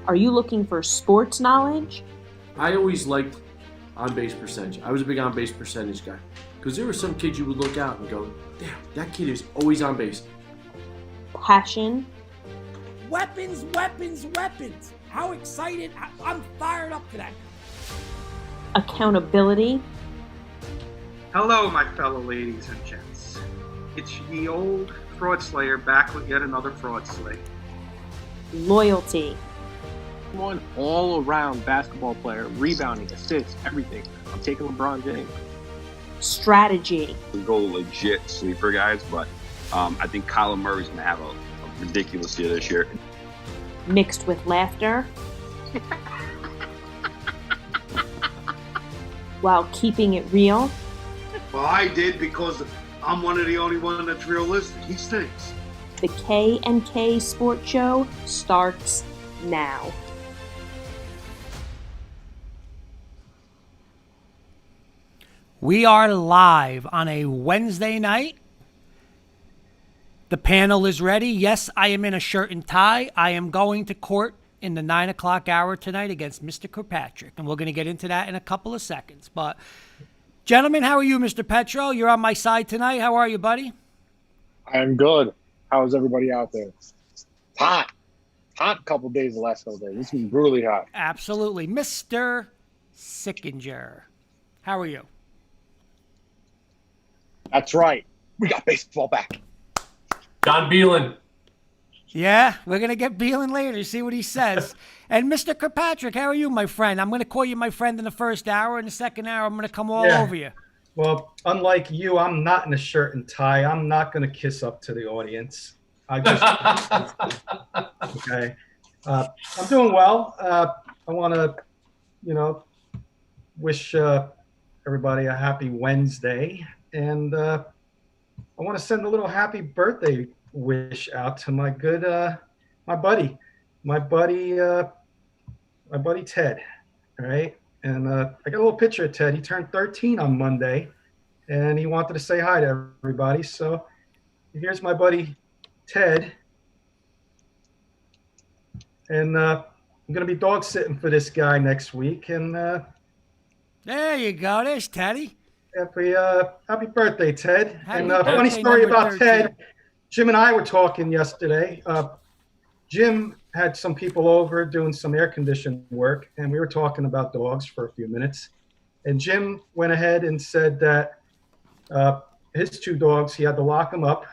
Are you looking for sports knowledge? I always liked on-base percentage. I was a big on-base percentage guy because there were some kids you would look out and go, damn, that kid is always on base. Passion? Weapons, weapons, weapons. How excited. I'm fired up today. Accountability? Hello, my fellow ladies and gents. It's ye old fraud slayer back with yet another fraud slay. Loyalty? One all-around basketball player, rebounding, assists, everything. I'm taking LeBron James. Strategy? We go legit sleeper guys, but I think Kyler Murray's going to have a ridiculous year this year. Mixed with laughter? While keeping it real? Well, I did because I'm one of the only one that's realistic. He stinks. The K&K Sports Show starts now. We are live on a Wednesday night. The panel is ready. Yes, I am in a shirt and tie. I am going to court in the 9 o'clock hour tonight against Mr. Kirkpatrick, and we're going to get into that in a couple of seconds. But, gentlemen, how are you, Mr. Petro? You're on my side tonight. How are you, buddy? I'm good. How's everybody out there? It's hot. Hot couple days the last couple days. This is brutally hot. Absolutely. Mr. Sickinger, how are you? That's right. We got baseball back. Don Beelan. Yeah, we're going to get Beelan later, see what he says. And Mr. Kirkpatrick, how are you, my friend? I'm going to call you my friend in the first hour. In the second hour, I'm going to come all over you. Well, unlike you, I'm not in a shirt and tie. I'm not going to kiss up to the audience. I just okay. I'm doing well. I want to, wish everybody a happy Wednesday, and I want to send a little happy birthday wish out to my good, my buddy Ted. All right. And I got a little picture of Ted. He turned 13 on Monday, and he wanted to say hi to everybody. So here's my buddy Ted. And I'm going to be dog sitting for this guy next week. And there you go. There's Teddy. Happy birthday, Ted. Happy and funny birthday, story number about 13. Ted. Jim and I were talking yesterday. Jim had some people over doing some air conditioning work, and we were talking about dogs for a few minutes. And Jim went ahead and said that his two dogs, he had to lock them up.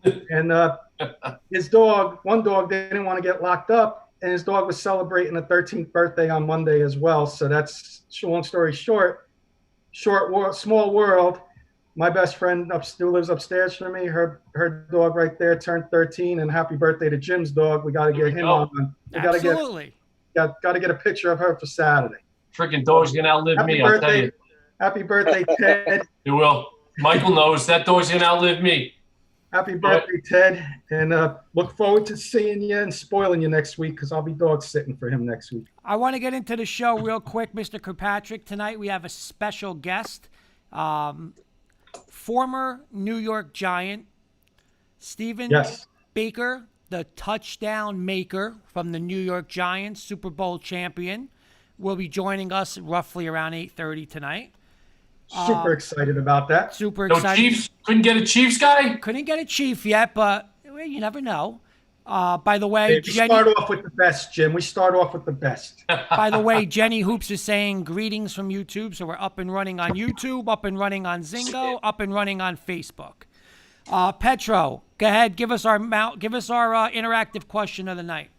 And one dog didn't want to get locked up, and his dog was celebrating a 13th birthday on Monday as well. So that's, long story short, small world. My best friend who lives upstairs from me, her dog right there turned 13, and happy birthday to Jim's dog. We got to get him on. We got to get a picture of her for Saturday. Freaking dog's going to outlive me, I'll tell you. Happy birthday, Ted. It will. Michael knows that dog's going to outlive me. Happy birthday, Ted. And look forward to seeing you and spoiling you next week, because I'll be dog sitting for him next week. I want to get into the show real quick, Mr. Kirkpatrick. Tonight we have a special guest. Former New York Giant, Stephen Baker, the touchdown maker from the New York Giants, Super Bowl champion, will be joining us roughly around 8:30 tonight. Super excited about that. Super excited. Chiefs? Couldn't get a Chiefs guy? Couldn't get a Chief yet, but you never know. By the way, we start off with the best, Jim. We start off with the best. By the way, Jenny Hoops is saying greetings from YouTube. So we're up and running on YouTube, up and running on Zingo, up and running on Facebook. Petro, go ahead. Give us our interactive question of the night.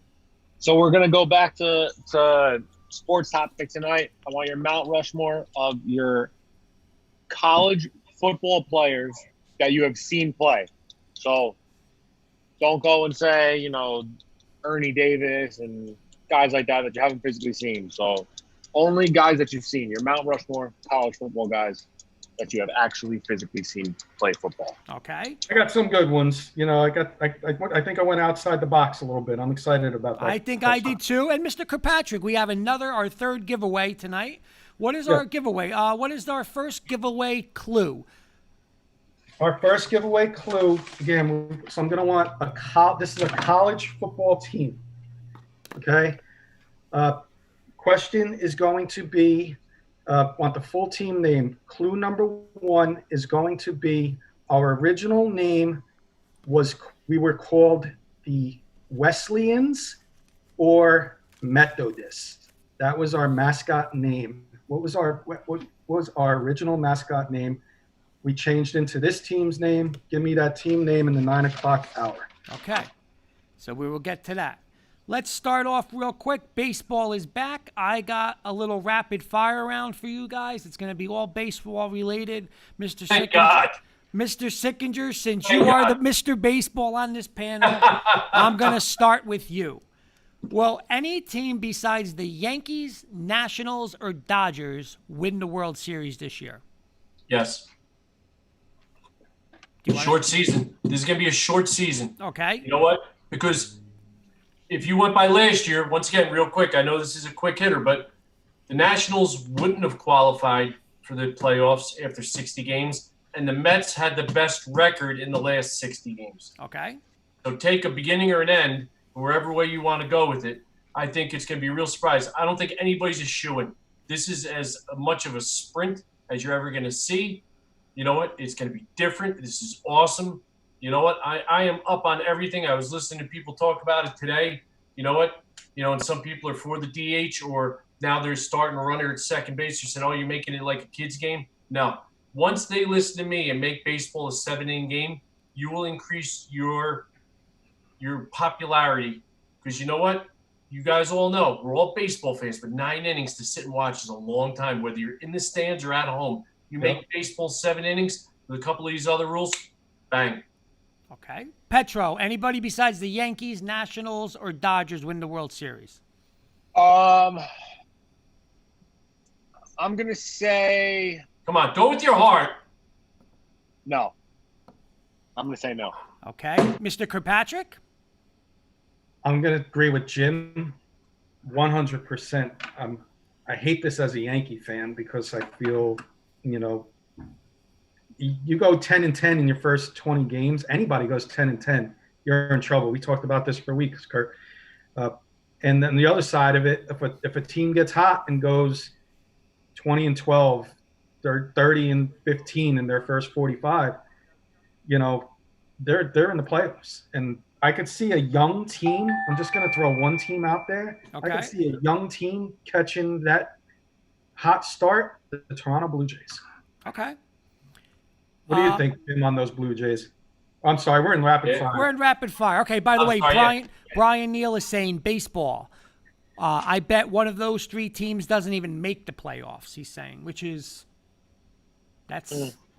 So we're going to go back to sports topic tonight. I want your Mount Rushmore of your college football players that you have seen play. So don't go and say, Ernie Davis and guys like that you haven't physically seen. So only guys that you've seen, your Mount Rushmore college football guys that you have actually physically seen play football. Okay. I got some good ones. I think I went outside the box a little bit. I'm excited about that. I think I did too. And Mr. Kirkpatrick, we have our third giveaway tonight. What is our giveaway? What is our first giveaway clue? Our first giveaway clue, again, so I'm going to want this is a college football team, okay? Question is going to be, want the full team name. Clue number 1 is going to be our original name we were called the Wesleyans or Methodists. That was our mascot name. What was our original mascot name? We changed into this team's name. Give me that team name in the 9 o'clock hour. Okay. So we will get to that. Let's start off real quick. Baseball is back. I got a little rapid fire round for you guys. It's going to be all baseball related. Mr. Thank God. Mr. Sickinger, since you are the Mr. Baseball on this panel, I'm going to start with you. Will any team besides the Yankees, Nationals, or Dodgers win the World Series this year? Yes. Short season. This is going to be a short season. Okay. You know what? Because if you went by last year, once again, real quick, I know this is a quick hitter, but the Nationals wouldn't have qualified for the playoffs after 60 games, and the Mets had the best record in the last 60 games. Okay. So take a beginning or an end, wherever way you want to go with it. I think it's going to be a real surprise. I don't think anybody's a shoo-in. This is as much of a sprint as you're ever going to see. You know what? It's going to be different. This is awesome. You know what? I am up on everything. I was listening to people talk about it today. You know what? And some people are for the DH, or now they're starting a runner at second base. You said, oh, you're making it like a kid's game. No. Once they listen to me and make baseball a 7-inning game, you will increase your popularity. Because you know what? You guys all know, we're all baseball fans, but 9 innings to sit and watch is a long time, whether you're in the stands or at home. You make baseball 7 innings with a couple of these other rules, bang. Okay. Petro, anybody besides the Yankees, Nationals, or Dodgers win the World Series? I'm going to say Come on, go with your heart. no. I'm going to say no. Okay. Mr. Kirkpatrick? I'm going to agree with Jim 100%. I hate this as a Yankee fan because I feel, you go 10-10 in your first 20 games. Anybody goes 10-10, you're in trouble. We talked about this for weeks, Kurt. And then the other side of it, if a team gets hot and goes 20-12, 30-15 in their first 45, they're in the playoffs. And I could see a young team. I'm just going to throw one team out there. Okay. I could see a young team catching that hot start, the Toronto Blue Jays. Okay. What do you think, Jim, on those Blue Jays? I'm sorry, we're in rapid fire. We're in rapid fire. Okay, by the way, sorry, Brian Neal is saying baseball. I bet one of those 3 teams doesn't even make the playoffs, he's saying, which is it's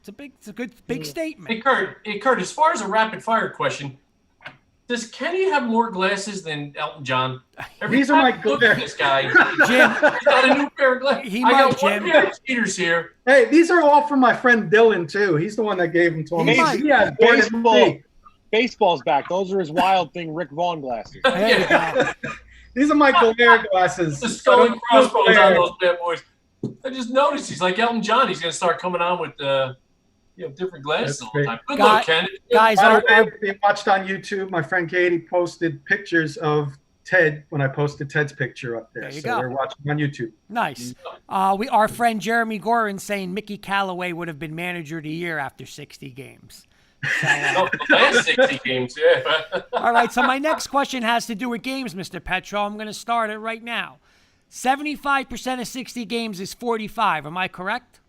a good big statement. Hey, Kurt, as far as a rapid fire question, does Kenny have more glasses than Elton John? These are my this guy. Jim, He's got a new pair of glasses. He I might, got one Jim. pair of cheaters here. Hey, these are all from my friend Dylan, too. He's the one that gave them to me. He might. He has more than me. Baseball's back. Those are his Wild Thing Rick Vaughn glasses. There you go. These are my Galera glasses. The skull and crossbones on those bad boys. I just noticed he's like Elton John. He's going to start coming on with different glasses all the time. Good luck, Ken. Guys, By the way, if you watched on YouTube, my friend Katie posted pictures of Ted when I posted Ted's picture up there. There you so go. they're watching on YouTube. Nice. Our friend Jeremy Gorin saying Mickey Callaway would have been manager of the year after 60 games. So, The last 60 games, yeah. all right, so my next question has to do with games, Mr. Petro. I'm going to start it right now. 75% of 60 games is 45. Am I correct?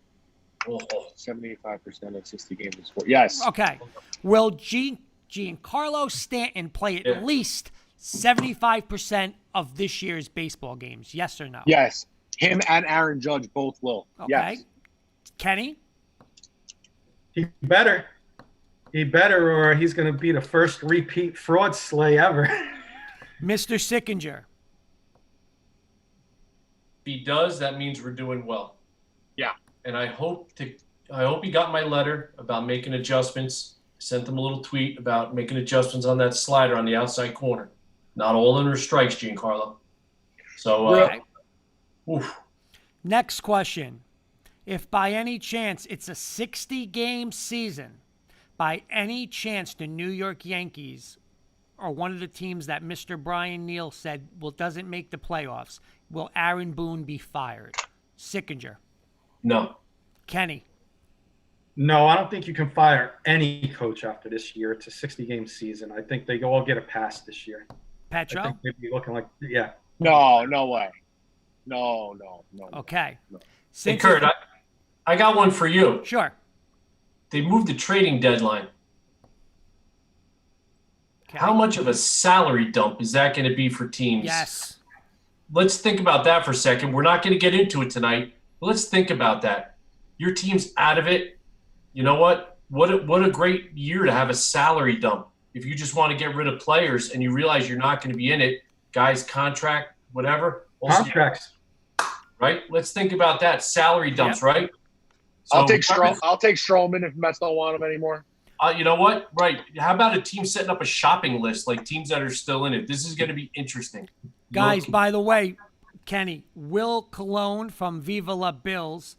75% of 60 games is 4. Yes. Okay. Will Giancarlo Stanton play at least 75% of this year's baseball games? Yes or no? Yes. Him and Aaron Judge both will. Okay. Yes. Kenny? He better, or he's going to be the first repeat fraud slay ever. Mr. Sickinger? If he does, that means we're doing well. Yeah. And I hope he got my letter about making adjustments. Sent him a little tweet about making adjustments on that slider on the outside corner. Not all in or strikes, Giancarlo. So, oof. Next question. If by any chance it's a 60-game season, by any chance the New York Yankees are one of the teams that Mr. Brian Neal said doesn't make the playoffs. Will Aaron Boone be fired? Sickinger. No. Kenny. No, I don't think you can fire any coach after this year. It's a 60-game season. I think they all get a pass this year. Petro? I think they'd be looking like, yeah. No way. No. Okay. No. Hey, Kurt, I got one for you. Sure. They moved the trading deadline. Okay. How much of a salary dump is that going to be for teams? Yes. Let's think about that for a second. We're not going to get into it tonight, but let's think about that. Your team's out of it. You know what? What a great year to have a salary dump. If you just want to get rid of players and you realize you're not going to be in it, guys, contract, whatever. Contracts. Right? Let's think about that. Salary dumps, right? So, I'll take Strowman if Mets don't want him anymore. You know what? Right. How about a team setting up a shopping list, like teams that are still in it? This is going to be interesting. Guys, by the way, Kenny, Will Cologne from Viva La Bills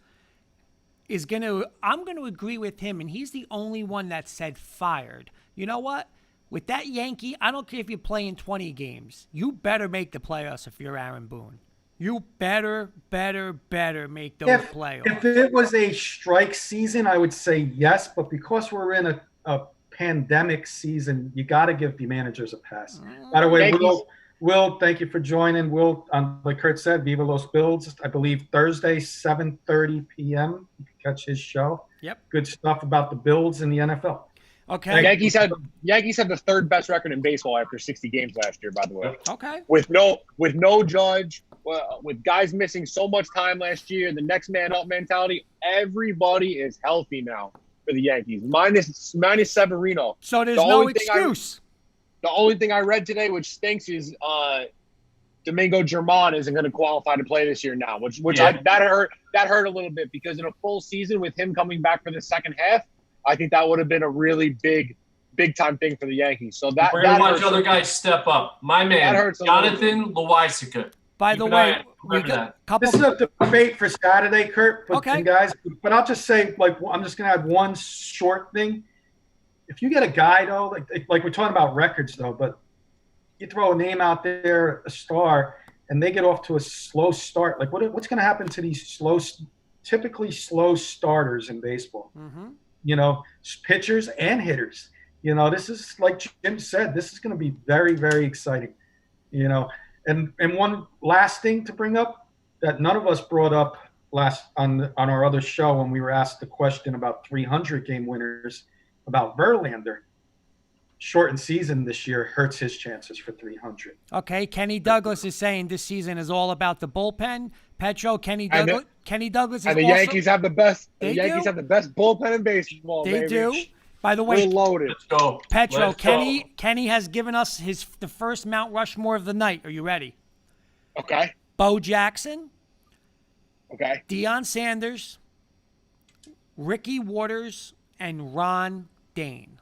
is going to – I'm going to agree with him, and he's the only one that said fired. You know what? With that Yankee, I don't care if you're playing 20 games. You better make the playoffs if you're Aaron Boone. You better make those playoffs. If it was a strike season, I would say yes. But because we're in a pandemic season, you got to give the managers a pass. By the way, Will, thank you for joining. Will, like Kurt said, Viva Los Bills, I believe Thursday, 7:30 p.m. You can catch his show. Yep. Good stuff about the Bills and the NFL. Okay. Yankees had the third best record in baseball after 60 games last year, by the way. Okay. With no Judge, with guys missing so much time last year, the next man up mentality, everybody is healthy now for the Yankees. Minus Severino. So there's no excuse. The only thing I read today, which stinks, is Domingo Germán isn't going to qualify to play this year now, that hurt a little bit because in a full season with him coming back for the second half, I think that would have been a really big time thing for the Yankees. So we're going to watch other guys step up. My man, Jonathan Loaisiga. By the way, this is a debate for Saturday, Kurt. But, guys, but I'll just say, I'm just going to add one short thing. If you get a guy, though, like we're talking about records, though, but you throw a name out there, a star, and they get off to a slow start. Like, what's going to happen to these typically slow starters in baseball? Mm-hmm. You know, pitchers and hitters. You know, this is, like Jim said, this is going to be very, very exciting. You know, and one last thing to bring up that none of us brought up on our other show when we were asked the question about 300-game winners about Verlander. Shortened season this year hurts his chances for 300. Okay, Kenny Douglas is saying this season is all about the bullpen. Petro, Kenny Douglas is and the also, Yankees have the best. The Yankees have the best bullpen in baseball. They baby. do. By the way, we're loaded. Let's go. Petro, Kenny has given us the first Mount Rushmore of the night. Are you ready? Okay. Bo Jackson. Okay. Deion Sanders, Ricky Waters, and Ron Dane.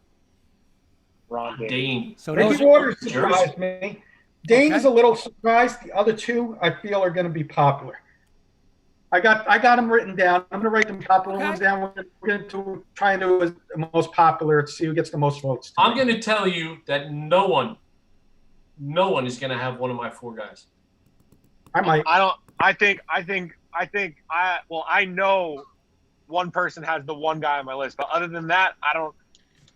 So Ricky Waters surprised me. Dane is a little surprised. The other two, I feel, are going to be popular. I got them written down. I'm going to write them popular ones down. We're going to try and do the most popular. See who gets the most votes. I'm going to tell you that no one is going to have one of my four guys. I might. I know one person has the one guy on my list, but other than that, I don't.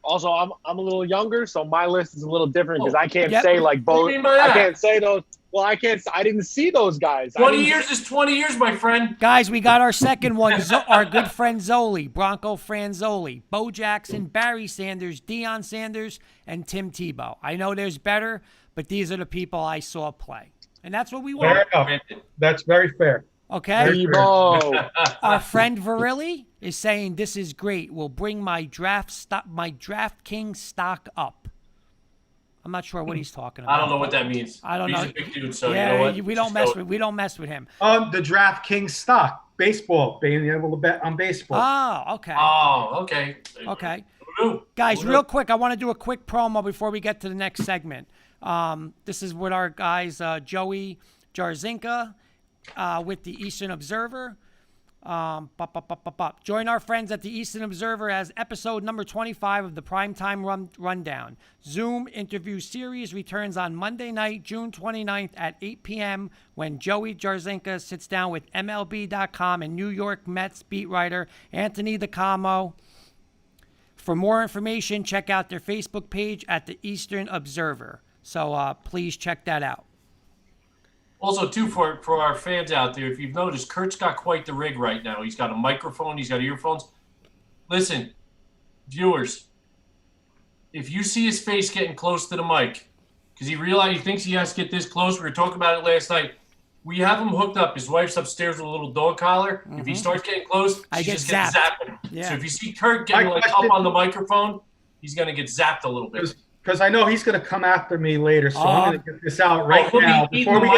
Also, I'm a little younger, so my list is a little different because I can't say like both. I can't say those. Well, I can't. I didn't see those guys. 20 years is 20 years, my friend. Guys, we got our second one. Our good friend Zoli, Bronco Franzoli, Bo Jackson, Barry Sanders, Deion Sanders, and Tim Tebow. I know there's better, but these are the people I saw play, and that's what we want. Fair enough. That's very fair. Okay. Our friend Virilli is saying this is great. Will bring my DraftKings stock up. I'm not sure what he's talking about. I don't know what that means. I don't know. He's a big dude, so you know what? We don't mess with him. The DraftKings stock, baseball, being able to bet on baseball. Oh, okay. Oh, okay. Okay. Guys, real quick, I want to do a quick promo before we get to the next segment. This is with our guys, Joey Jarzinka with the Eastern Observer. Join our friends at the Eastern Observer as episode number 25 of the Primetime Rundown. Zoom interview series returns on Monday night, June 29th at 8 p.m. when Joey Jarzinka sits down with MLB.com and New York Mets beat writer Anthony DeCamo. For more information, check out their Facebook page at the Eastern Observer. So please check that out. Also, too, for our fans out there, if you've noticed, Kurt's got quite the rig right now. He's got a microphone. He's got earphones. Listen, viewers, if you see his face getting close to the mic, because he thinks he has to get this close. We were talking about it last night. We have him hooked up. His wife's upstairs with a little dog collar. Mm-hmm. If he starts getting close, she just gets zapped. Yeah. So if you see Kurt getting up on the microphone, he's going to get zapped a little bit. Because I know he's going to come after me later, so I'm going to get this out right now before we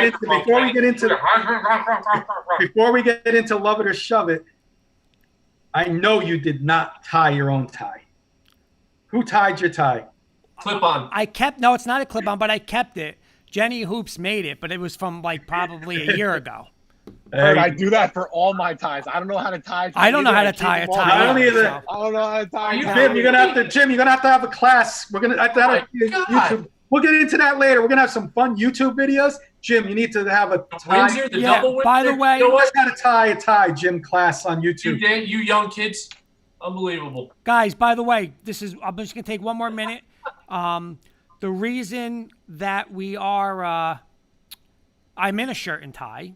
get into love it or shove it. I know you did not tie your own tie. Who tied your tie? Clip on. No, it's not a clip on, but I kept it. Jenny Hoops made it, but it was from probably a year ago. Kurt, I do that for all my ties. I don't know how to tie. I don't know how to tie a tie. I don't either. I don't know how to tie. Jim, you're gonna have to have a class. We're gonna have to have YouTube. We'll get into that later. We're gonna have some fun YouTube videos. Jim, you need to have a tie. Double Windsor. By the way, you always got to tie a tie, Jim, class on YouTube. You young kids, unbelievable. Guys, by the way, I'm just gonna take one more minute. The reason that I'm in a shirt and tie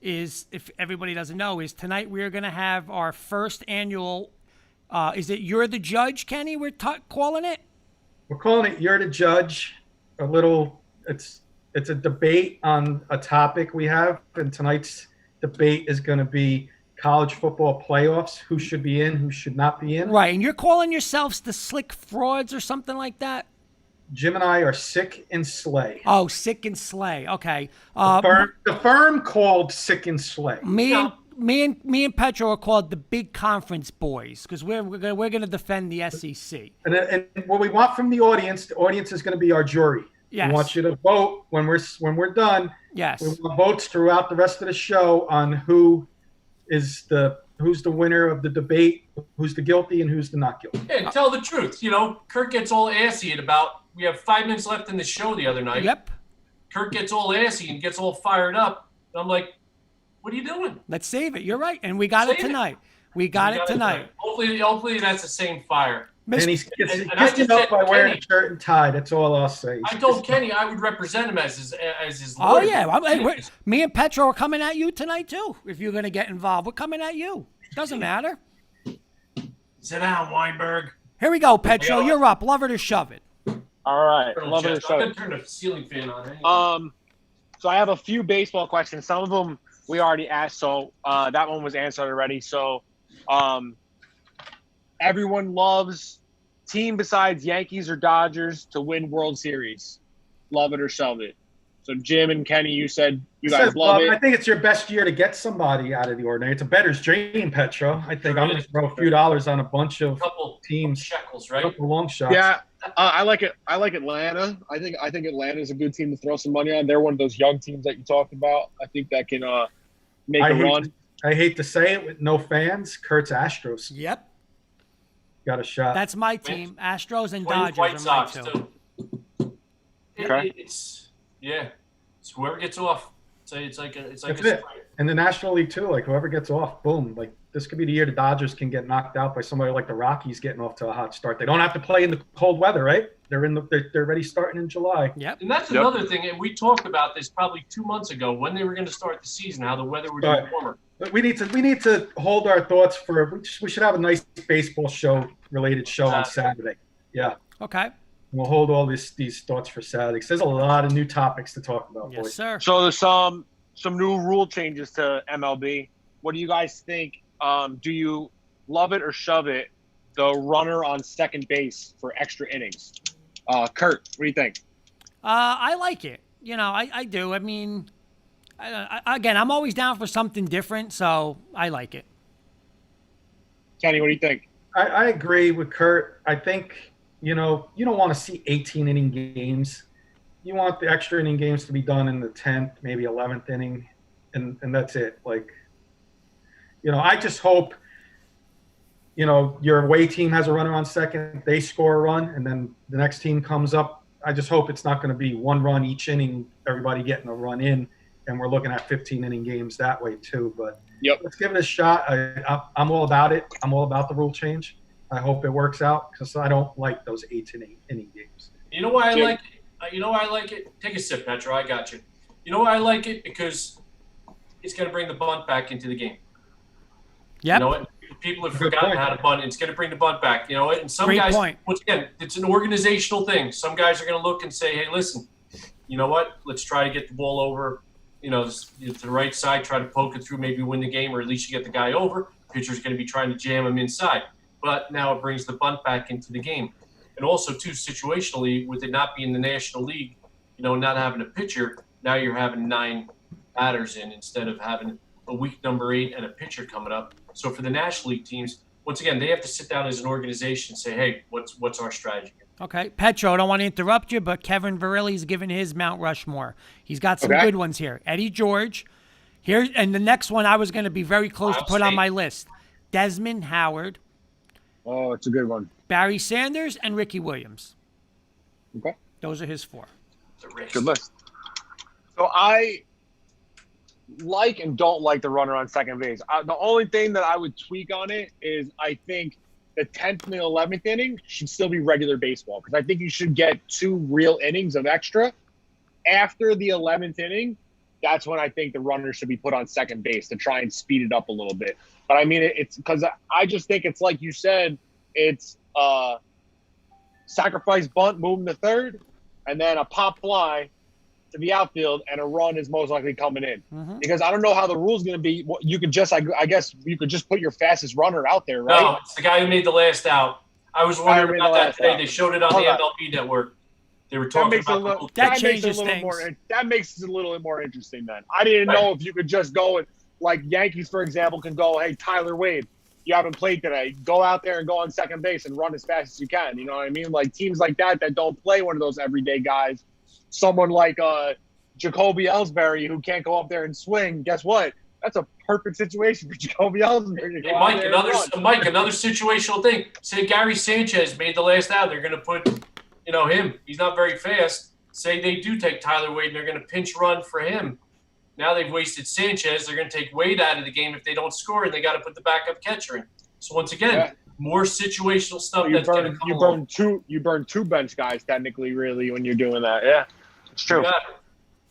is, if everybody doesn't know, is tonight we are going to have our first annual, is it You're the Judge, Kenny, we're calling it? We're calling it You're the Judge. It's a debate on a topic we have, and tonight's debate is going to be college football playoffs, who should be in, who should not be in. Right, and you're calling yourselves the Slick Frauds or something like that? Jim and I are Sick and Slay. Oh, Sick and Slay. Okay. The firm called Sick and Slay. Me and Petro are called the Big Conference Boys because we're going to defend the SEC. And what we want from the audience is going to be our jury. Yes. We want you to vote when we're done. Yes. We want votes throughout the rest of the show on who's the winner of the debate, who's the guilty and who's the not guilty. Yeah, tell the truth. Kurt gets all assy at about. We have 5 minutes left in the show the other night. Yep. Kurt gets all assy and gets all fired up. And I'm like, what are you doing? Let's save it. You're right. And we got it tonight. We got it tonight. Hopefully that's the same fire. And he's getting up by wearing a shirt and tie. That's all I'll say. I told Kenny I would represent him as his lawyer. Oh, yeah. Me and Petro are coming at you tonight, too, if you're going to get involved. We're coming at you. Doesn't matter. Sit down, Weinberg. Here we go, Petro. You're up. Love it or shove it. All right. Love it or shove it. I'm going to turn the ceiling fan on. Anyway. So I have a few baseball questions. Some of them we already asked, so that one was answered already. So everyone loves team besides Yankees or Dodgers to win World Series. Love it or shove it. So Jim and Kenny, you said you guys love it. I think it's your best year to get somebody out of the ordinary. It's a bettor's dream, Petro. I think I'm going to throw a few dollars on a bunch of teams. Shekels, right? A couple long shots. Yeah, I like it. I like Atlanta. I think Atlanta is a good team to throw some money on. They're one of those young teams that you talked about. I think that can make a run. I hate to say it with no fans. Kurt's Astros. Yep. Got a shot. That's my team. Astros and Dodgers White Sox, are my two. Okay. It's whoever gets off. It's like a it. And the National League too. Like whoever gets off, boom. Like this could be the year the Dodgers can get knocked out by somebody like the Rockies getting off to a hot start. They don't have to play in the cold weather, right? They're already starting in July. Yep. And that's another thing. And we talked about this probably 2 months ago when they were going to start the season, how the weather would be warmer. But we need to hold our thoughts for. We should have a nice baseball related show on Saturday. Yeah. Okay. We'll hold all these thoughts for Saturday because there's a lot of new topics to talk about. Yes, boys. sir. So there's some new rule changes to MLB. What do you guys think? Do you love it or shove it? The runner on second base for extra innings. Kurt, what do you think? I like it. I do. I mean, again, I'm always down for something different, so I like it. Kenny, what do you think? I agree with Kurt. I think, you don't want to see 18-inning games. You want the extra inning games to be done in the 10th, maybe 11th inning, and that's it. Like, I just hope, your away team has a runner on second, they score a run, and then the next team comes up. I just hope it's not going to be one run each inning, everybody getting a run in, and we're looking at 15-inning games that way too. But let's give it a shot. I'm all about it. I'm all about the rule change. I hope it works out because I don't like those 8-inning games. You know why I like it? You know why I like it? Take a sip, Petro. I got you. You know why I like it? Because it's going to bring the bunt back into the game. Yep. You know what? People have forgotten how to bunt. It's going to bring the bunt back. You know what? And some Great guys, point. once again, it's an organizational thing. Some guys are going to look and say, hey, listen, you know what? Let's try to get the ball over, to the right side, try to poke it through, maybe win the game, or at least you get the guy over. Pitcher's going to be trying to jam him inside. But now it brings the bunt back into the game. And also, too, situationally, with it not being the National League, not having a pitcher, now you're having 9 batters in instead of having a week number 8 and a pitcher coming up. So for the National League teams, once again, they have to sit down as an organization and say, hey, what's our strategy? Okay. Petro, I don't want to interrupt you, but Kevin Virilli's given his Mount Rushmore. He's got some good ones here. Eddie George. Here, and the next one I was going to be very close to put on my list. Desmond Howard. Oh, it's a good one. Barry Sanders and Ricky Williams. Okay. Those are his 4. Good list. So I like and don't like the runner on second base. The only thing that I would tweak on it is I think the 10th and the 11th inning should still be regular baseball because I think you should get 2 real innings of extra. After the 11th inning, that's when I think the runner should be put on second base to try and speed it up a little bit. But I mean, it's because I just think it's like you said, it's sacrifice bunt, moving to third, and then a pop fly to the outfield, and a run is most likely coming in. Mm-hmm. Because I don't know how the rule's going to be. You could just, I guess, you could just put your fastest runner out there, right? No, it's the guy who made the last out. I was wondering about that today. They showed it on the MLB Network. They were talking about that changes things. That makes it a little bit more interesting. Then I didn't know if you could just go and, like Yankees, for example, can go, hey, Tyler Wade, you haven't played today. Go out there and go on second base and run as fast as you can. You know what I mean? Like teams like that don't play one of those everyday guys. Someone like Jacoby Ellsbury who can't go up there and swing. Guess what? That's a perfect situation for Jacoby Ellsbury. Hey, Mike, another situational thing. Say Gary Sanchez made the last out. They're going to put, him. He's not very fast. Say they do take Tyler Wade and they're going to pinch run for him. Now they've wasted Sanchez. They're going to take Wade out of the game if they don't score, and they got to put the backup catcher in. So once again, more situational stuff. You burn 2 bench guys technically, really, when you're doing that. Yeah, it's true.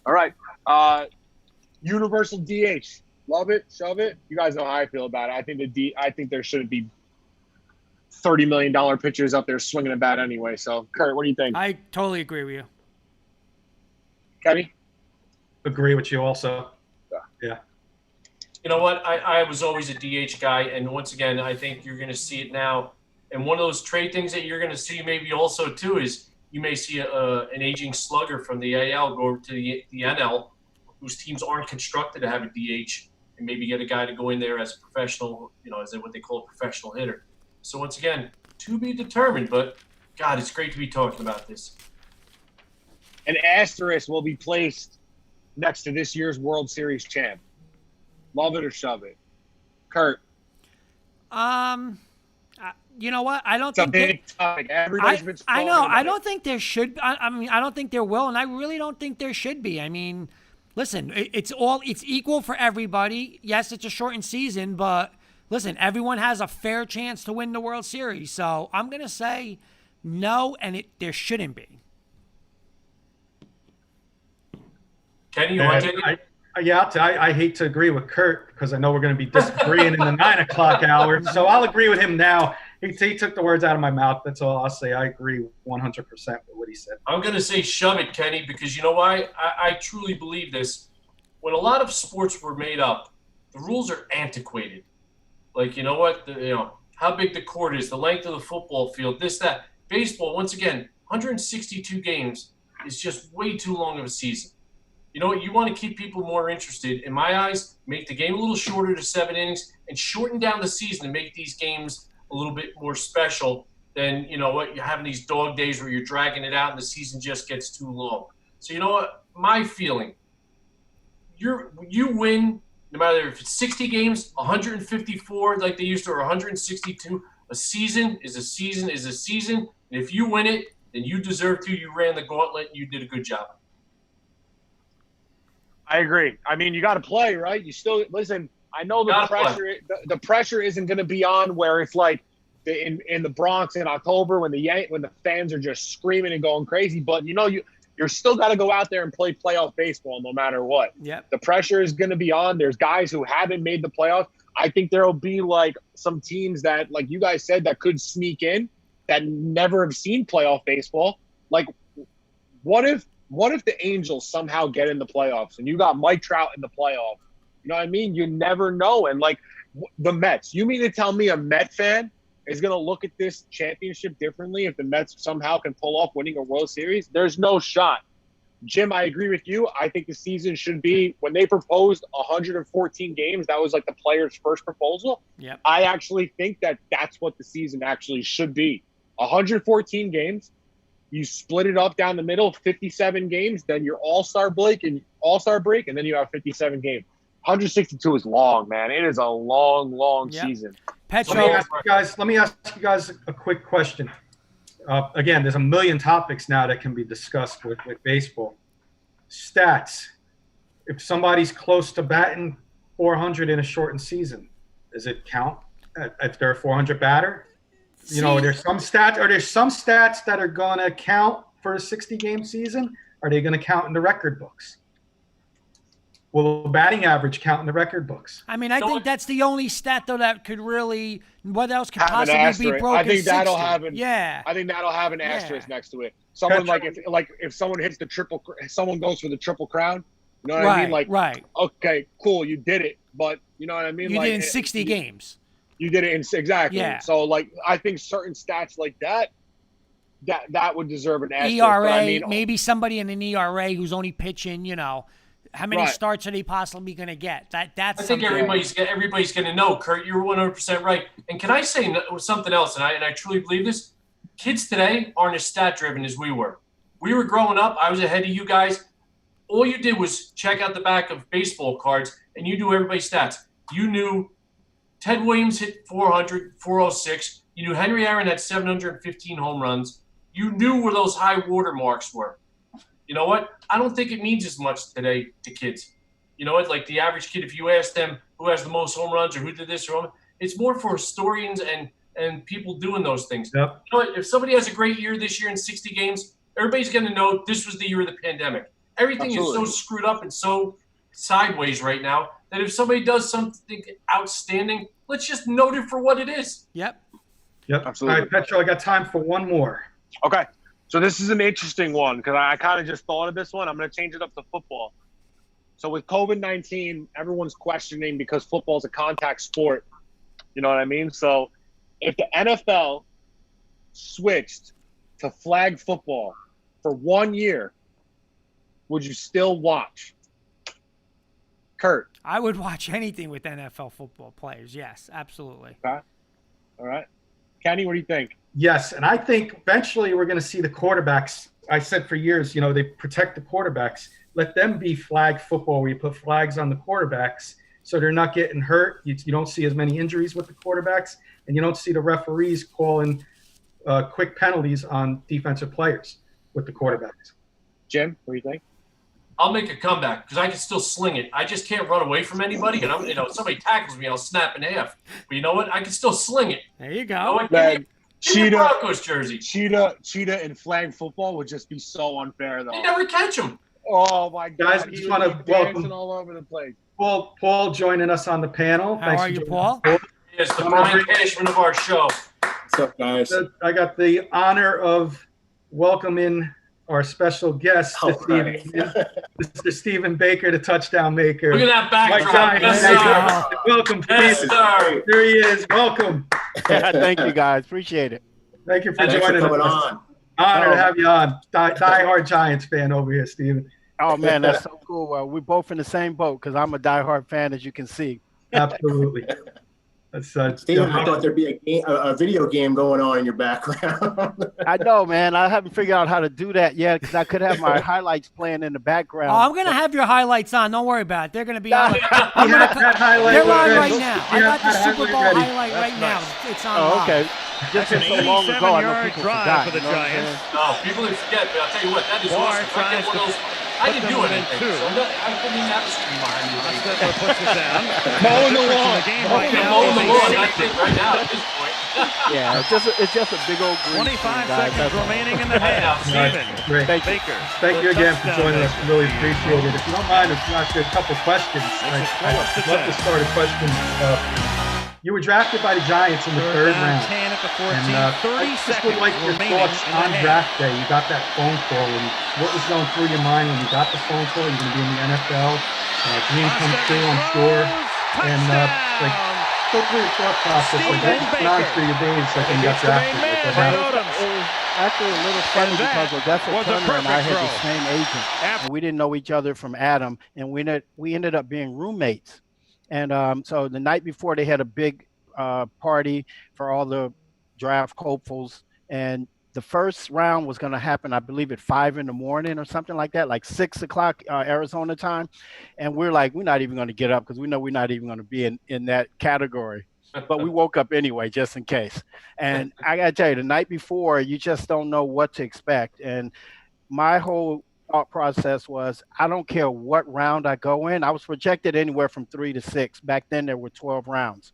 All right, universal DH. Love it, shove it. You guys know how I feel about it. I think there shouldn't be $30 million pitchers up there swinging a bat anyway. So, Kurt, what do you think? I totally agree with you. Kenny? Agree with you also. Yeah. You know what? I was always a DH guy, and once again, I think you're going to see it now. And one of those trade things that you're going to see maybe also, too, is you may see an aging slugger from the AL go over to the NL, whose teams aren't constructed to have a DH, and maybe get a guy to go in there as a professional, as what they call a professional hitter. So once again, to be determined, but God, it's great to be talking about this. An asterisk will be placed next to this year's World Series champ. Love it or shove it. Kurt. You know what? I don't it's think a big topic. Everybody's been I know. I don't think there should. I mean, I don't think there will, and I really don't think there should be. I mean, listen, it's equal for everybody. Yes, it's a shortened season, but listen, everyone has a fair chance to win the World Series. So I'm gonna say no, and there shouldn't be. Kenny, you want to take it? I hate to agree with Kurt because I know we're going to be disagreeing in the 9 o'clock hour. So I'll agree with him now. He took the words out of my mouth. That's all I'll say. I agree 100% with what he said. I'm going to say shove it, Kenny, because you know why? I truly believe this. When a lot of sports were made up, the rules are antiquated. Like, you know what? How big the court is, the length of the football field, this, that. Baseball, once again, 162 games is just way too long of a season. You know what? You want to keep people more interested. In my eyes, make the game a little shorter to 7 innings and shorten down the season and make these games a little bit more special than, you're having these dog days where you're dragging it out and the season just gets too long. So you know what? My feeling, you win no matter if it's 60 games, 154 like they used to, or 162, a season is a season is a season. And if you win it, then you deserve to. You ran the gauntlet. You did a good job. I agree. I mean, you got to play, right? You still listen. I know the pressure. The pressure isn't going to be on where it's like in the Bronx in October when the fans are just screaming and going crazy. But you're still got to go out there and play playoff baseball no matter what. Yep. The pressure is going to be on. There's guys who haven't made the playoffs. I think there will be like some teams that, like you guys said, that could sneak in that never have seen playoff baseball. Like, what if the Angels somehow get in the playoffs and you got Mike Trout in the playoffs? You know what I mean? You never know. And like the Mets, you mean to tell me a Met fan is going to look at this championship differently if the Mets somehow can pull off winning a World Series? There's no shot. Jim, I agree with you. I think the season should be, when they proposed 114 games, that was like the players' first proposal. Yep. I actually think that that's what the season actually should be. 114 games. You split it up down the middle, 57 games, then your All-Star break, and then you have 57 games. 162 is long, man. It is a long season. Petro, let me ask you guys a quick question. Again, there's a million topics now that can be discussed with baseball. Stats. If somebody's close to batting 400 in a shortened season, does it count if they're a 400 batter? There's some stats that are going to count for a 60-game season. Are they going to count in the record books? Will the batting average count in the record books? I mean, I think that's the only stat, though, that could really – what else could possibly be broken? I think that'll 60? have an asterisk next to it. Someone if someone hits someone goes for the triple crown, you know what I mean? Like, right. Okay, cool, you did it, but you know what I mean? You did it in 60 games. You did it exactly. Yeah. So, like, I think certain stats like that would deserve an asterisk. ERA, but I mean, maybe somebody in an ERA who's only pitching, how many starts are they possibly going to get? That's. I think everybody's going to know, Kurt. You're 100% right. And can I say something else? And I truly believe this. Kids today aren't as stat driven as we were. We were growing up. I was ahead of you guys. All you did was check out the back of baseball cards, and you knew everybody's stats. You knew Ted Williams hit 400, 406. You knew Henry Aaron had 715 home runs. You knew where those high water marks were. You know what? I don't think it means as much today to kids. You know what? Like the average kid, if you ask them who has the most home runs or who did this or it's more for historians and people doing those things. Yep. You know what? If somebody has a great year this year in 60 games, everybody's going to know this was the year of the pandemic. Everything is so screwed up and so sideways right now that if somebody does something outstanding, let's just note it for what it is. Yep. Absolutely. All right, Petro, I got time for one more. Okay. So this is an interesting one because I kind of just thought of this one. I'm going to change it up to football. So with COVID-19, everyone's questioning because football is a contact sport. You know what I mean? So if the NFL switched to flag football for 1 year, would you still watch? Kurt? I would watch anything with NFL football players. Yes, absolutely. Okay. All right. Kenny, what do you think? Yes, and I think eventually we're going to see the quarterbacks. I said for years, they protect the quarterbacks. Let them be flag football where you put flags on the quarterbacks so they're not getting hurt. You don't see as many injuries with the quarterbacks, and you don't see the referees calling quick penalties on defensive players with the quarterbacks. Jim, what do you think? I'll make a comeback because I can still sling it. I just can't run away from anybody. And if somebody tackles me, I'll snap in half. But you know what? I can still sling it. There you go. You know what? Give me a Broncos jersey. Cheetah in flag football would just be so unfair, though. You never catch them. Oh my God! Guys, just want to welcome all over the place. Paul joining us on the panel. How are you, Paul? Yes, the Brian Cashman of our show. What's up, guys? I got the honor of welcoming our special guest, Mr. Stephen Baker, the touchdown maker. Look at that backdrop. Yes, welcome, yes, Stephen. sir. Here he is. Welcome. Thank you, guys. Appreciate it. Thank you for Thanks joining for coming us. on. Honor to have you on. Die-hard Giants fan over here, Stephen. Oh, man, that's so cool. We're both in the same boat because I'm a diehard fan, as you can see. Absolutely. Steven, I thought there'd be a video game going on in your background. I know, man. I haven't figured out how to do that yet because I could have my highlights playing in the background. Oh, I'm gonna have your highlights on. Don't worry about it. They're gonna be on. They're that highlight on right ready. now. Yeah, I got the that Super Bowl highlight ready. highlight right now. It's on. Oh, okay. That's Just an so long ago, I know 87-yard people drive forgot. for the You know what I'm Giants. saying? No, people forget, but I'll tell you what, that is Barr awesome. I tries get one of those. I didn't do anything. So I couldn't even have a screen behind me. Ostetler puts it down. Mowing the lawn. The game I right can now mow is the a lawn, I safety. think, right now at this point. Yeah, it's just a big old green 25 screen, guys. seconds That's all. remaining in the half. Steven Great. Baker. Thank you again for touchdown joining us. Baker. Really appreciate it. If you don't mind, let's ask you a couple questions. I'd love to start a question. You were drafted by the Giants in the third Down round. 10 at the 14. And 30 just seconds would like your remaining thoughts in the on half. draft day. You got that phone call, and what was going through your mind when you got the phone call? You're going to be in the NFL. Dream come true, I'm sure. And go through your thought process. Like what was going on through your days like when you got drafted? Like, what happened? It was actually a little funny because Odessa was a Turner and I had perfect the same agent, and we didn't know each other from Adam, and we ended up being roommates. And so the night before, they had a big party for all the draft hopefuls, and the first round was going to happen, I believe, at 5 in the morning or something like that, like 6 o'clock Arizona time. And we're like, we're not even going to get up because we know we're not even going to be in that category. But we woke up anyway, just in case. And I got to tell you, the night before, you just don't know what to expect. And my whole thought process was, I don't care what round I go in. I was projected anywhere from 3 to 6. Back then, there were 12 rounds.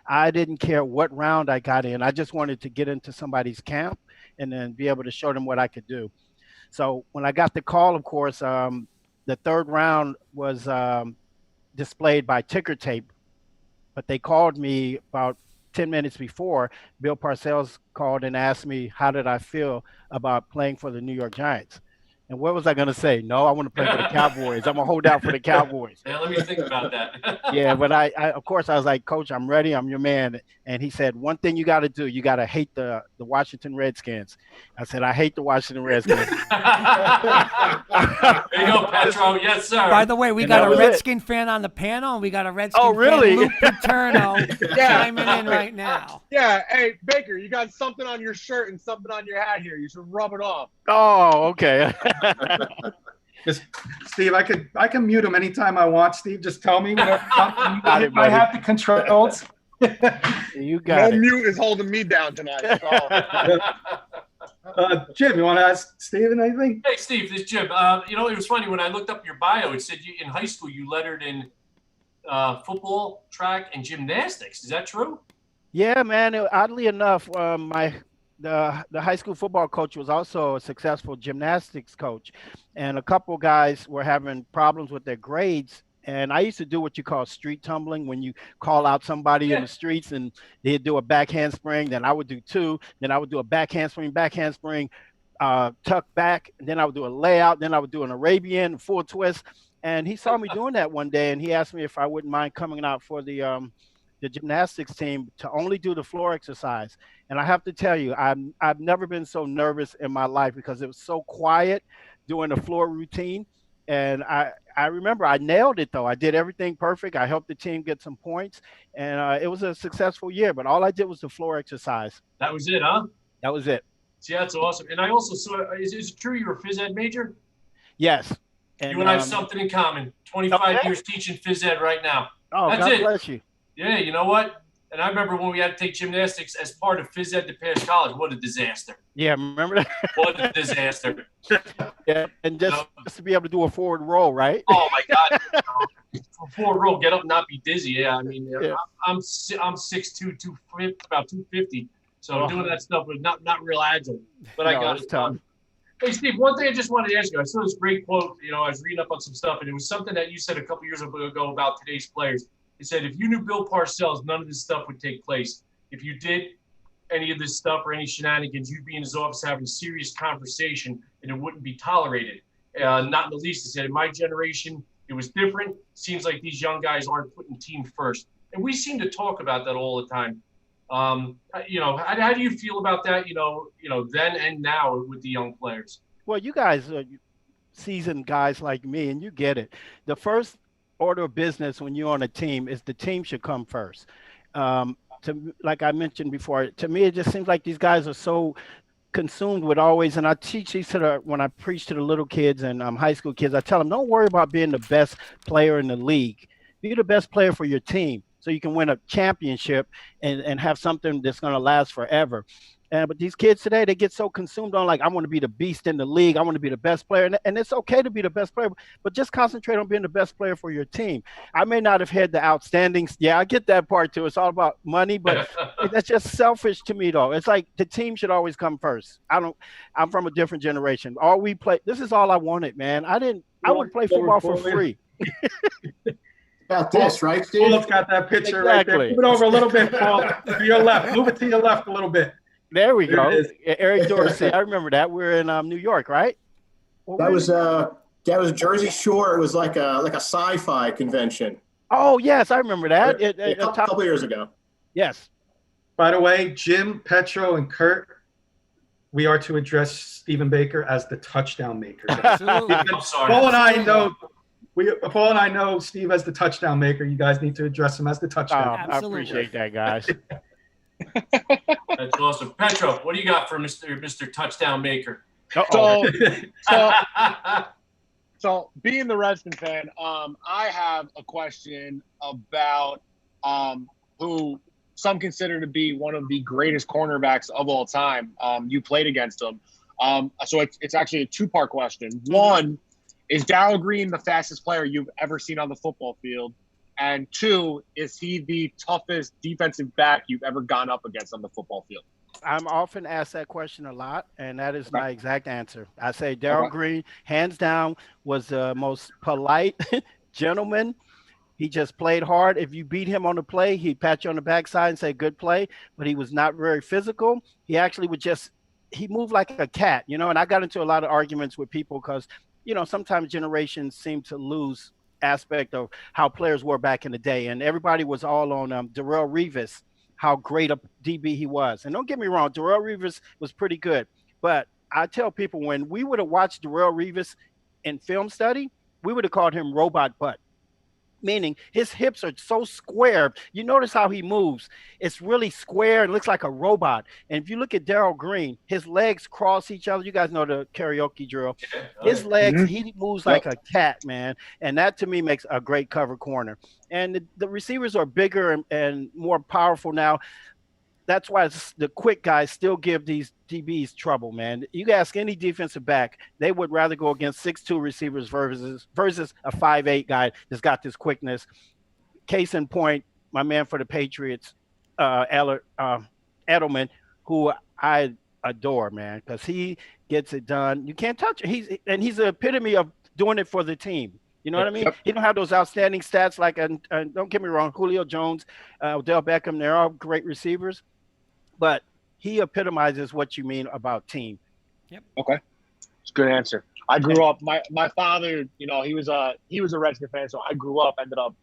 I didn't care what round I got in. I just wanted to get into somebody's camp and then be able to show them what I could do. So when I got the call, of course, the third round was displayed by ticker tape, but they called me about 10 minutes before. Bill Parcells called and asked me, how did I feel about playing for the New York Giants? And what was I going to say? No, I want to play for the Cowboys. I'm going to hold out for the Cowboys. Yeah, let me think about that. Yeah, but I, of course, I was like, Coach, I'm ready. I'm your man. And he said, one thing you got to do, you got to hate the Washington Redskins. I said, I hate the Washington Redskins. There you go, Petro. Yes, sir. By the way, we got a Redskin fan on the panel, and we got a Redskin fan, Luke Paterno, chiming in right now. Yeah, hey, Baker, you got something on your shirt and something on your hat here. You should rub it off. Oh, okay. Steve, I can mute him anytime I want. Steve, just tell me whenever I have the controls. You got no it. mute is holding me down tonight. Jim, you want to ask Steven anything? Hey, Steve, this is Jim. It was funny when I looked up your bio. It said you in high school you lettered in football, track, and gymnastics. Is that true? Yeah, man. Oddly enough, the high school football coach was also a successful gymnastics coach, and a couple guys were having problems with their grades. And I used to do what you call street tumbling, when you call out somebody in the streets and they'd do a back handspring. Then I would do 2. Then I would do a back handspring, tuck back. And then I would do a layout. Then I would do an Arabian full twist. And he saw me doing that one day, and he asked me if I wouldn't mind coming out for the gymnastics team to only do the floor exercise. And I have to tell you, I've never been so nervous in my life because it was so quiet doing the floor routine. And I remember I nailed it, though. I did everything perfect. I helped the team get some points, and it was a successful year. But all I did was the floor exercise. That was it, huh? That was it. See, that's awesome. And I also saw, is it true you're a phys ed major? Yes. You and I have something in common. 25 years teaching phys ed right now. Oh, that's God it. bless you. Yeah, you know what? And I remember when we had to take gymnastics as part of phys ed to pass college. What a disaster. Yeah, remember that? What a disaster. Yeah, and just to be able to do a forward roll, right? Oh, my God. Forward roll, get up and not be dizzy. Yeah, I mean, I'm 6'2", about 250. So doing that stuff was not real agile. But I got it done. Hey, Steve, one thing I just wanted to ask you. I saw this great quote. I was reading up on some stuff, and it was something that you said a couple years ago about today's players. He said, if you knew Bill Parcells, none of this stuff would take place. If you did any of this stuff or any shenanigans, you'd be in his office having a serious conversation, and it wouldn't be tolerated. Not in the least. He said, in my generation, it was different. Seems like these young guys aren't putting team first. And we seem to talk about that all the time. How do you feel about that, then and now with the young players? Well, you guys are seasoned guys like me, and you get it. The first order of business when you're on a team is the team should come first. Like I mentioned before, to me, it just seems like these guys are so consumed with always, and I teach these when I preach to the little kids and high school kids, I tell them, don't worry about being the best player in the league. Be the best player for your team so you can win a championship and have something that's going to last forever. But these kids today, they get so consumed on like, I want to be the beast in the league. I want to be the best player. And it's okay to be the best player, but just concentrate on being the best player for your team. I may not have had the outstanding. Yeah, I get that part too. It's all about money, but that's just selfish to me though. It's like the team should always come first. I'm from a different generation. All we play, this is all I wanted, man. I would play football for free. About this, right, Steve? Paul's got that picture right there. Move it over a little bit, Paul. To your left. Move it to your left a little bit. There we go. Eric Dorsey. I remember that. We're in New York, right? That was Jersey Shore. It was like a sci-fi convention. Oh yes, I remember that. A couple years ago. Yes. By the way, Jim, Petro, and Kurt, we are to address Stephen Baker as the touchdown maker. Absolutely. I'm sorry. Paul and I know Steve as the touchdown maker. You guys need to address him as the touchdown. I appreciate that, guys. That's awesome. Petro, what do you got for Mr. Touchdown Maker? So being the Redskins fan, I have a question about who some consider to be one of the greatest cornerbacks of all time. You played against him. So it's actually a two-part question. One, is Darrell Green the fastest player you've ever seen on the football field? And two, is he the toughest defensive back you've ever gone up against on the football field? I'm often asked that question a lot, and that is my exact answer. I say Darrell Green, hands down, was the most polite gentleman. He just played hard. If you beat him on the play, he'd pat you on the backside and say, good play, but he was not very physical. He actually he moved like a cat, and I got into a lot of arguments with people because, sometimes generations seem to lose aspect of how players were back in the day, and everybody was all on Darrelle Revis, how great a DB he was. And don't get me wrong, Darrelle Revis was pretty good, but I tell people when we would have watched Darrelle Revis in film study, we would have called him robot butt, meaning his hips are so square. You notice how he moves. It's really square and looks like a robot. And if you look at Darrell Green, his legs cross each other. You guys know the karaoke drill. His legs, he moves like a cat, man. And that to me makes a great cover corner. And the receivers are bigger and more powerful now. That's why the quick guys still give these DBs trouble, man. You ask any defensive back, they would rather go against 6'2" receivers versus a 5'8" guy that's got this quickness. Case in point, my man for the Patriots, Edelman, who I adore, man, because he gets it done. You can't touch it. He's the epitome of doing it for the team. You know what I mean? He don't have those outstanding stats like, and don't get me wrong, Julio Jones, Odell Beckham, they're all great receivers. But he epitomizes what you mean about team. Yep. Okay. It's a good answer. I grew up, my father, he was a Redskins fan, so I grew up, ended up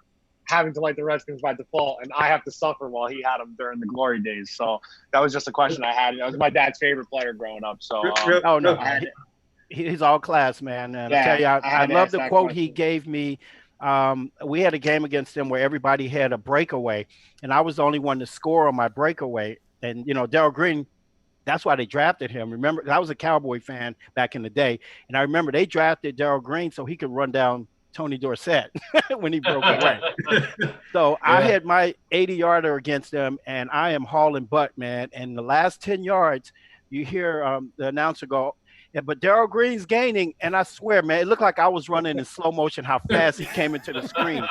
having to like the Redskins by default, and I have to suffer while he had them during the glory days. So that was just a question I had. That was my dad's favorite player growing up. So he's all class, man. And I tell you, I love the quote he gave me. We had a game against them where everybody had a breakaway, and I was the only one to score on my breakaway. And, Darrell Green, that's why they drafted him. Remember, I was a Cowboy fan back in the day, and I remember they drafted Darrell Green so he could run down Tony Dorsett when he broke away. So I had my 80-yarder against them, and I am hauling butt, man. And the last 10 yards, you hear the announcer go, yeah, but Darrell Green's gaining, and I swear, man, it looked like I was running in slow motion how fast he came into the screen.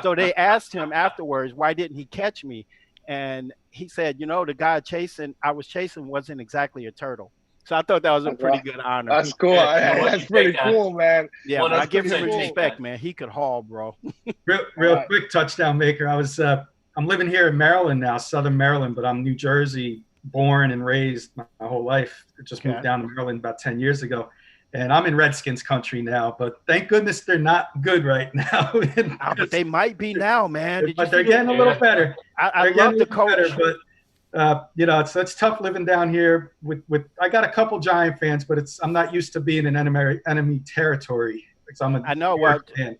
So they asked him afterwards, why didn't he catch me? And he said, the guy I was chasing wasn't exactly a turtle. So I thought that was a pretty good honor. That's cool. That's pretty cool, man. Yeah, I give him respect, man. He could haul, bro. Real quick touchdown maker. I'm living here in Maryland now, Southern Maryland, but I'm New Jersey born and raised my whole life. I just moved down to Maryland about 10 years ago. And I'm in Redskins country now, but thank goodness they're not good right now. But they might be now, man. But they're getting a little better. I love the coach. But it's tough living down here. With I got a couple Giant fans, but I'm not used to being in enemy territory. I know what. Fan.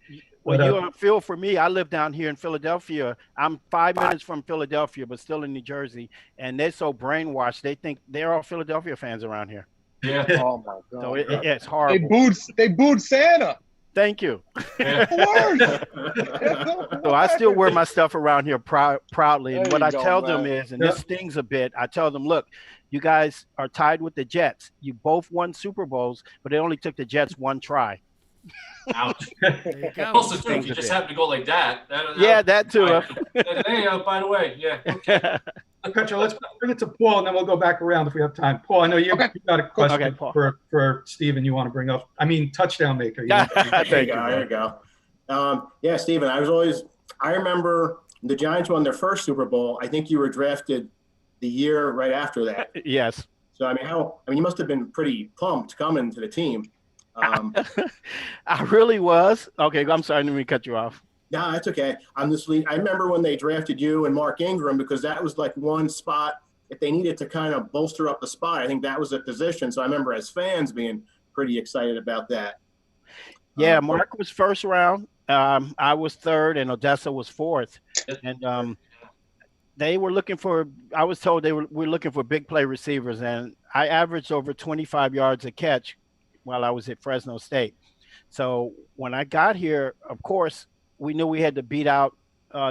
Well, you feel for me. I live down here in Philadelphia. I'm 5 minutes from Philadelphia, but still in New Jersey. And they're so brainwashed. They think they're all Philadelphia fans around here. Yeah. Oh my God. So it's horrible. They booed Santa. Thank you. Yeah. So I still wear my stuff around here proudly. And There what you I go, tell man. them is, and this stings a bit, I tell them, look, you guys are tied with the Jets. You both won Super Bowls, but it only took the Jets one try. Ouch. There you go. Also, too, if you just happen to go like that. That too. Hey, by the way, yeah. Okay. Petro, let's bring it to Paul, and then we'll go back around if we have time. Paul, I know you got a question for Steven you want to bring up. I mean, touchdown maker. There you go. Yeah, Steven, I remember the Giants won their first Super Bowl. I think you were drafted the year right after that. Yes. So, I mean, you must have been pretty pumped coming to the team. I really was. Okay, I'm sorry. I didn't mean to cut you off. No, that's okay. I remember when they drafted you and Mark Ingram, because that was like one spot, if they needed to kind of bolster up the spot, I think that was a position. So I remember as fans being pretty excited about that. Yeah, Mark was first round. I was third, and Odessa was fourth. And they were looking for, I was told we're looking for big play receivers, and I averaged over 25 yards a catch while I was at Fresno State. So when I got here, of course, we knew we had to beat out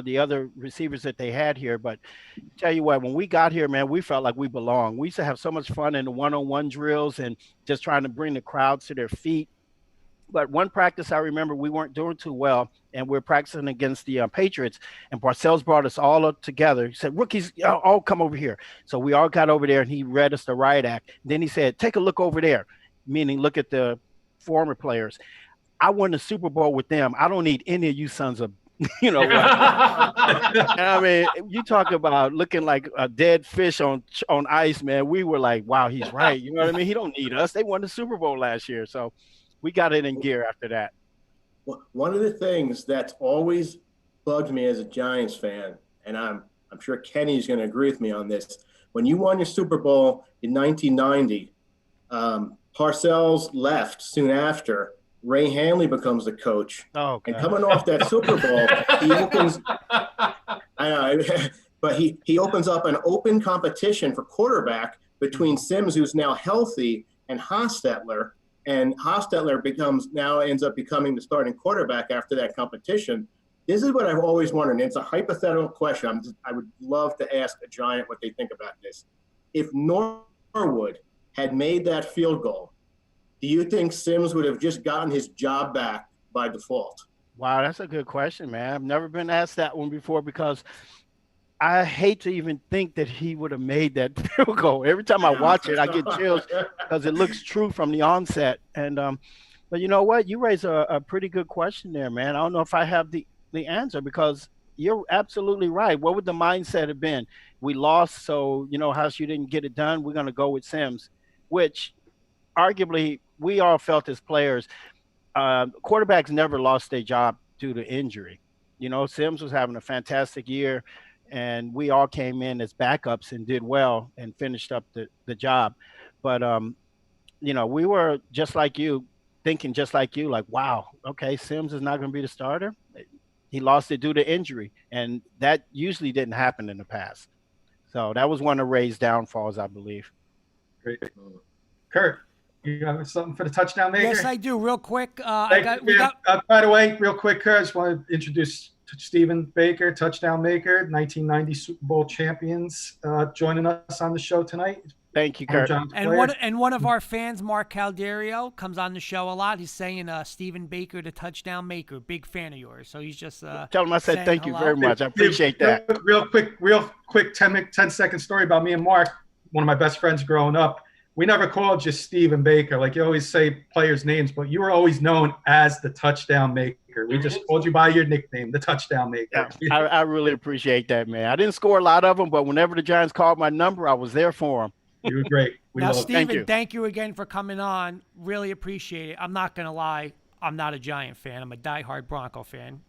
the other receivers that they had here. But tell you what, when we got here, man, we felt like we belonged. We used to have so much fun in the one-on-one drills and just trying to bring the crowds to their feet. But one practice I remember we weren't doing too well, and we're practicing against the Patriots, and Parcells brought us all up together. He said, rookies, all come over here. So we all got over there, and he read us the riot act. Then he said, take a look over there, meaning look at the former players. I won the Super Bowl with them. I don't need any of you sons of, I mean, you talk about looking like a dead fish on ice, man. We were like, wow, he's right. You know what I mean? He don't need us. They won the Super Bowl last year. So we got it in gear after that. Well, one of the things that's always bugged me as a Giants fan, and I'm sure Kenny's going to agree with me on this, when you won your Super Bowl in 1990, Parcells left soon after. Ray Hanley becomes the coach. Oh, and coming off that Super Bowl, he opens. I know, but he opens up an open competition for quarterback between Sims, who's now healthy, and Hostetler. And Hostetler ends up becoming the starting quarterback after that competition. This is what I've always wondered. And it's a hypothetical question. I would love to ask a Giant what they think about this. If Norwood had made that field goal, do you think Sims would have just gotten his job back by default? Wow, that's a good question, man. I've never been asked that one before, because I hate to even think that he would have made that field goal. Every time I watch it, I get chills because it looks true from the onset. And but you know what? You raise a pretty good question there, man. I don't know if I have the answer, because you're absolutely right. What would the mindset have been? We lost, so House, you didn't get it done. We're going to go with Sims, which arguably we all felt as players. Quarterbacks never lost their job due to injury. Sims was having a fantastic year, and we all came in as backups and did well and finished up the job. But, we were just like you, thinking just like you, like, wow, okay, Sims is not going to be the starter. He lost it due to injury, and that usually didn't happen in the past. So that was one of Ray's downfalls, I believe. Great. Kurt, you have something for the touchdown maker? Yes, I do. Real quick. By the way, real quick, Kurt, I just want to introduce Stephen Baker, touchdown maker, 1990 Super Bowl champions, joining us on the show tonight. Thank you, Kurt. And one of our fans, Mark Calderio, comes on the show a lot. He's saying Stephen Baker, the touchdown maker, big fan of yours. So he's just tell him I said thank you very much. I appreciate that. Real quick 10-second story about me and Mark, one of my best friends growing up. We never called you Stephen Baker. Like, you always say players' names, but you were always known as the touchdown maker. We just called you by your nickname, the touchdown maker. Yeah, I really appreciate that, man. I didn't score a lot of them, but whenever the Giants called my number, I was there for them. You were great. Now, Stephen, thank you again for coming on. Really appreciate it. I'm not going to lie. I'm not a Giant fan. I'm a diehard Bronco fan.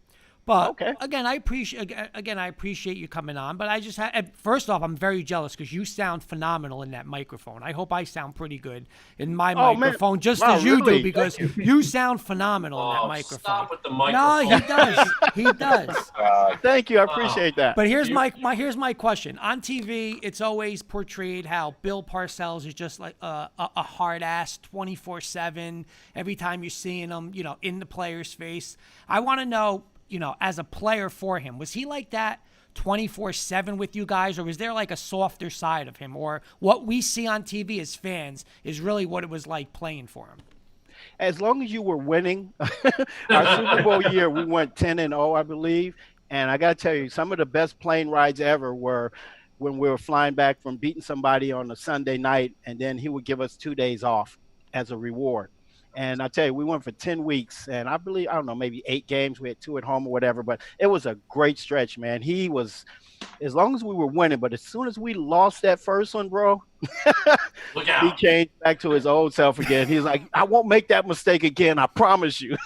But Okay. again, I appreciate you coming on. But I just first off, I'm very jealous because you sound phenomenal in that microphone. I hope I sound pretty good in my microphone, just Wow, as you really? do, because you sound phenomenal in that microphone. Stop with the No, microphone. he does. He does. Thank you. I appreciate that. But here's my question. On TV, it's always portrayed how Bill Parcells is just like a hard ass 24/7. Every time you're seeing him, in the player's face. I want to know, as a player for him, was he like that 24/7 with you guys, or was there like a softer side of him, or what we see on TV as fans is really what it was like playing for him? As long as you were winning, our Super Bowl year, we went 10-0, I believe. And I got to tell you, some of the best plane rides ever were when we were flying back from beating somebody on a Sunday night, and then he would give us 2 days off as a reward. And I tell you, we went for 10 weeks, and I don't know, maybe 8 games. We had 2 at home or whatever, but it was a great stretch, man. He was, as long as we were winning, but as soon as we lost that first one, bro, Look out. he changed back to his old self again. He's like, I won't make that mistake again. I promise you.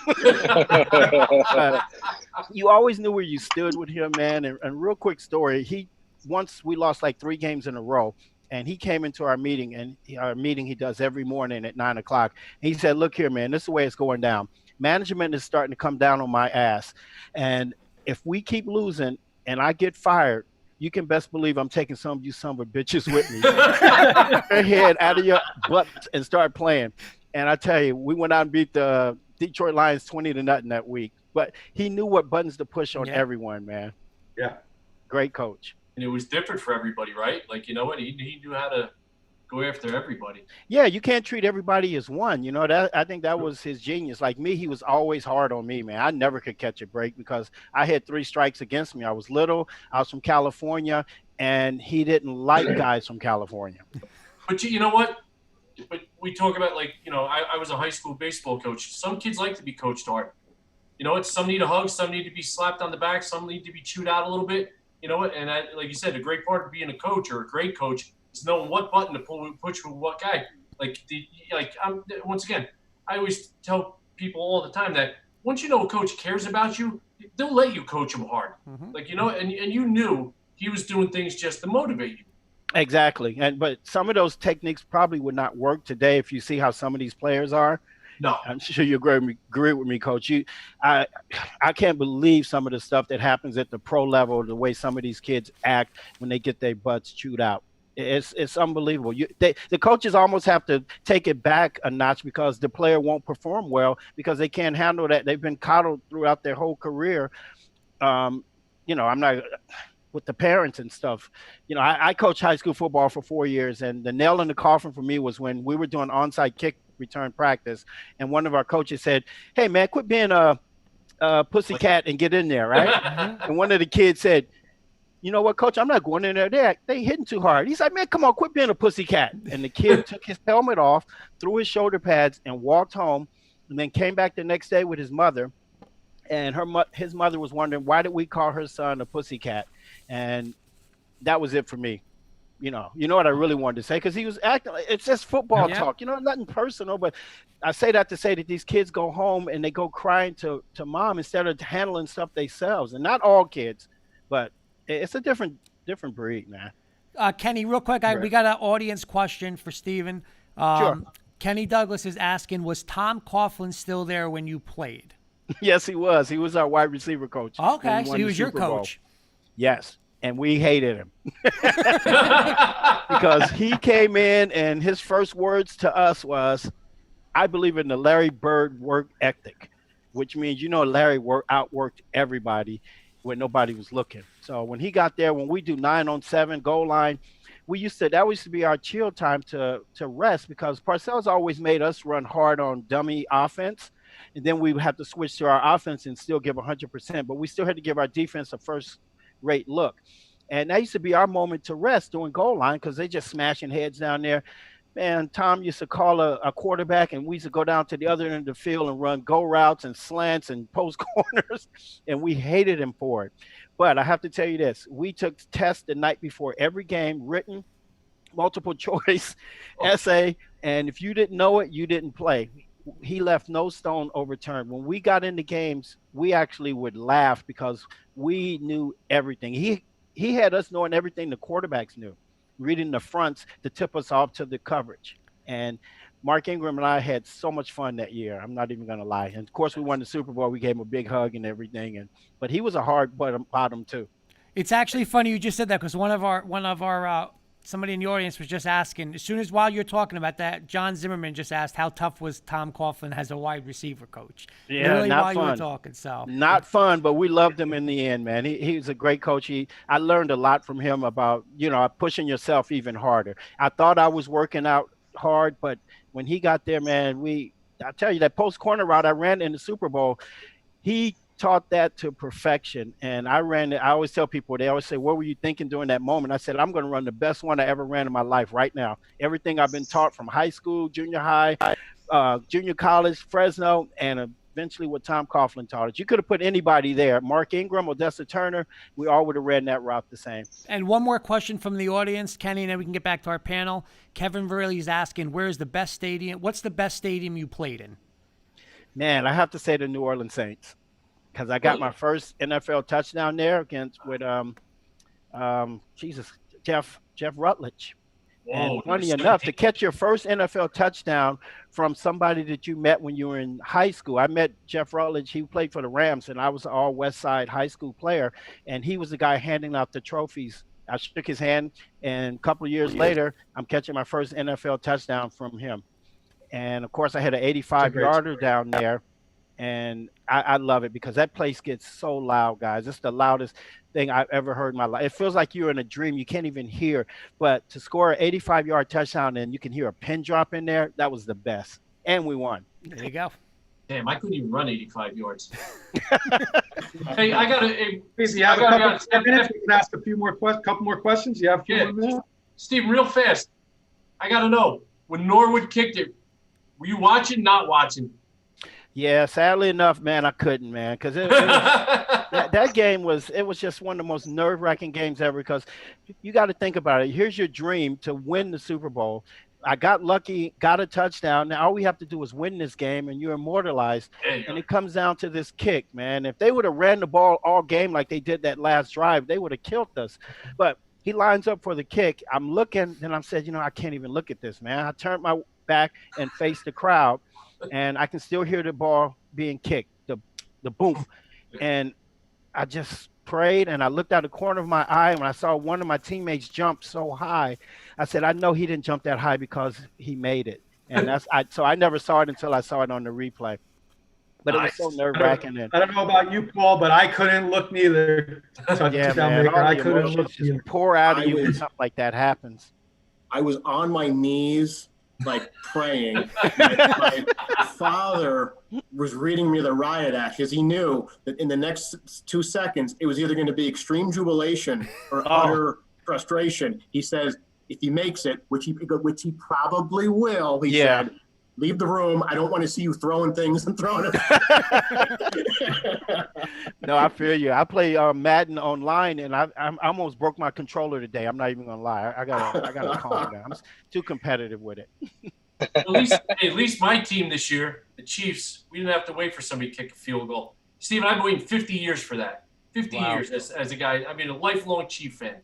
You always knew where you stood with him, man. And real quick story, once we lost like 3 games in a row, and he came into our meeting, and our meeting he does every morning at 9 o'clock. He said, look here, man, this is the way it's going down. Management is starting to come down on my ass. And if we keep losing and I get fired, you can best believe I'm taking some of you son of a bitches with me. Get your head out of your butt and start playing. And I tell you, we went out and beat the Detroit Lions 20-0 that week. But he knew what buttons to push on everyone, man. Yeah. Great coach. And it was different for everybody, right? Like, you know what? He knew how to go after everybody. Yeah, you can't treat everybody as one. I think that was his genius. Like me, he was always hard on me, man. I never could catch a break because I had 3 strikes against me. I was little, I was from California, and he didn't like guys from California. But you know what? But we talk about, like, I was a high school baseball coach. Some kids like to be coached hard. You know what? Some need a hug, some need to be slapped on the back, some need to be chewed out a little bit. You know what? And like you said, a great part of being a coach or a great coach is knowing what button to push with what guy. Once again, I always tell people all the time that once you know a coach cares about you, they'll let you coach him hard. Mm-hmm. And you knew he was doing things just to motivate you. Exactly. But some of those techniques probably would not work today if you see how some of these players are. No, I'm sure you agree with me, Coach. I can't believe some of the stuff that happens at the pro level, the way some of these kids act when they get their butts chewed out. It's unbelievable. The coaches almost have to take it back a notch because the player won't perform well because they can't handle that. They've been coddled throughout their whole career. I'm not with the parents and stuff. I coached high school football for 4 years, and the nail in the coffin for me was when we were doing onside kick return practice, and one of our coaches said, "Hey man, quit being a pussycat and get in there," right? And one of the kids said, "You know what, coach? I'm not going in there. They hitting too hard." He's like, "Man, come on, quit being a pussycat." And the kid took his helmet off, threw his shoulder pads, and walked home, and then came back the next day with his mother. And his mother was wondering, why did we call her son a pussycat? And that was it for me. You know what I really wanted to say, because he was acting like it's just football talk, nothing personal. But I say that to say that these kids go home and they go crying to mom instead of handling stuff themselves. And not all kids, but it's a different breed, man. Kenny, real quick, we got an audience question for Steven. Sure. Kenny Douglas is asking, was Tom Coughlin still there when you played? Yes, he was. He was our wide receiver coach. Okay, so he was your coach. Yes. And we hated him because he came in and his first words to us was, "I believe in the Larry Bird work ethic," which means, Larry outworked everybody when nobody was looking. So when he got there, when we do 9-on-7 goal line, that used to be our chill time to rest, because Parcells always made us run hard on dummy offense. And then we would have to switch to our offense and still give 100%, but we still had to give our defense a first-rate look. And that used to be our moment to rest during goal line because they just smashing heads down there. Man, Tom used to call a quarterback, and we used to go down to the other end of the field and run go routes and slants and post corners, and we hated him for it. But I have to tell you this. We took tests the night before every game, written, multiple choice, essay, and if you didn't know it, you didn't play. he left no stone overturned. When we got into games, we actually would laugh because we knew everything. He had us knowing everything the quarterbacks knew, reading the fronts to tip us off to the coverage. And Mark Ingram and I had so much fun that year. I'm not even going to lie. And of course, we won the Super Bowl. We gave him a big hug and everything. But he was a hard bottom too. It's actually funny you just said that because one of our somebody in the audience was just asking. As soon as while you're talking about that, John Zimmerman just asked how tough was Tom Coughlin as a wide receiver coach. Yeah, literally not while fun. you were talking. So not fun, but we loved him in the end, man. He was a great coach. I learned a lot from him about pushing yourself even harder. I thought I was working out hard, but when he got there, man, I tell you that post corner route I ran in the Super Bowl, he taught that to perfection. And I ran it. I always tell people, they always say, what were you thinking during that moment? I said, I'm going to run the best one I ever ran in my life right now. Everything I've been taught from high school, junior high, junior college, Fresno, and eventually what Tom Coughlin taught us. You could have put anybody there, Mark Ingram, Odessa Turner. We all would have ran that route the same. And one more question from the audience, Kenny, and then we can get back to our panel. Kevin Verley is asking, where's the best stadium? What's the best stadium you played in? Man, I have to say the New Orleans Saints, because I got my first NFL touchdown there with Jeff Rutledge. And funny enough, to catch your first NFL touchdown from somebody that you met when you were in high school. I met Jeff Rutledge. He played for the Rams, and I was an all West Side high school player. And he was the guy handing out the trophies. I shook his hand, and a couple of years later, I'm catching my first NFL touchdown from him. And, of course, I had an 85-yarder down there. And I love it because that place gets so loud, guys. It's the loudest thing I've ever heard in my life. It feels like you're in a dream. You can't even hear. But to score an 85-yard touchdown and you can hear a pin drop in there, that was the best. And we won. There you go. Damn, I couldn't even run 85 yards. Hey, I got to. You have a couple of minutes. We can ask a few more couple more questions. You have a few more minutes? Steve, real fast. I got to know, when Norwood kicked it, were you watching, not watching? Yeah, sadly enough, man, I couldn't, man, because that game was just one of the most nerve-wracking games ever. Because you got to think about it. Here's your dream to win the Super Bowl. I got lucky, got a touchdown. Now all we have to do is win this game, and you're immortalized. And it comes down to this kick, man. If they would have ran the ball all game like they did that last drive, they would have killed us. But he lines up for the kick. I'm looking, and I said, I can't even look at this, man. I turned my back and faced the crowd. And I can still hear the ball being kicked, the boom. And I just prayed, and I looked out the corner of my eye, and when I saw one of my teammates jump so high, I said, I know he didn't jump that high because he made it. And so I never saw it until I saw it on the replay. But it was so nerve-wracking. I don't know about you, Paul, but I couldn't look neither. Yeah, man, I couldn't look just pour out of you when something like that happens. I was on my knees, like praying. My father was reading me the riot act because he knew that in the next 2 seconds it was either going to be extreme jubilation or utter frustration. He says, if he makes it, which he probably will, he said, leave the room. I don't want to see you throwing things and throwing it. No, I feel you. I play Madden online, and I almost broke my controller today. I'm not even gonna lie. I gotta calm down. I'm too competitive with it. At least my team this year, the Chiefs, we didn't have to wait for somebody to kick a field goal. Steven, I've been waiting 50 years for that. 50 years as a guy. I mean, a lifelong Chief fan.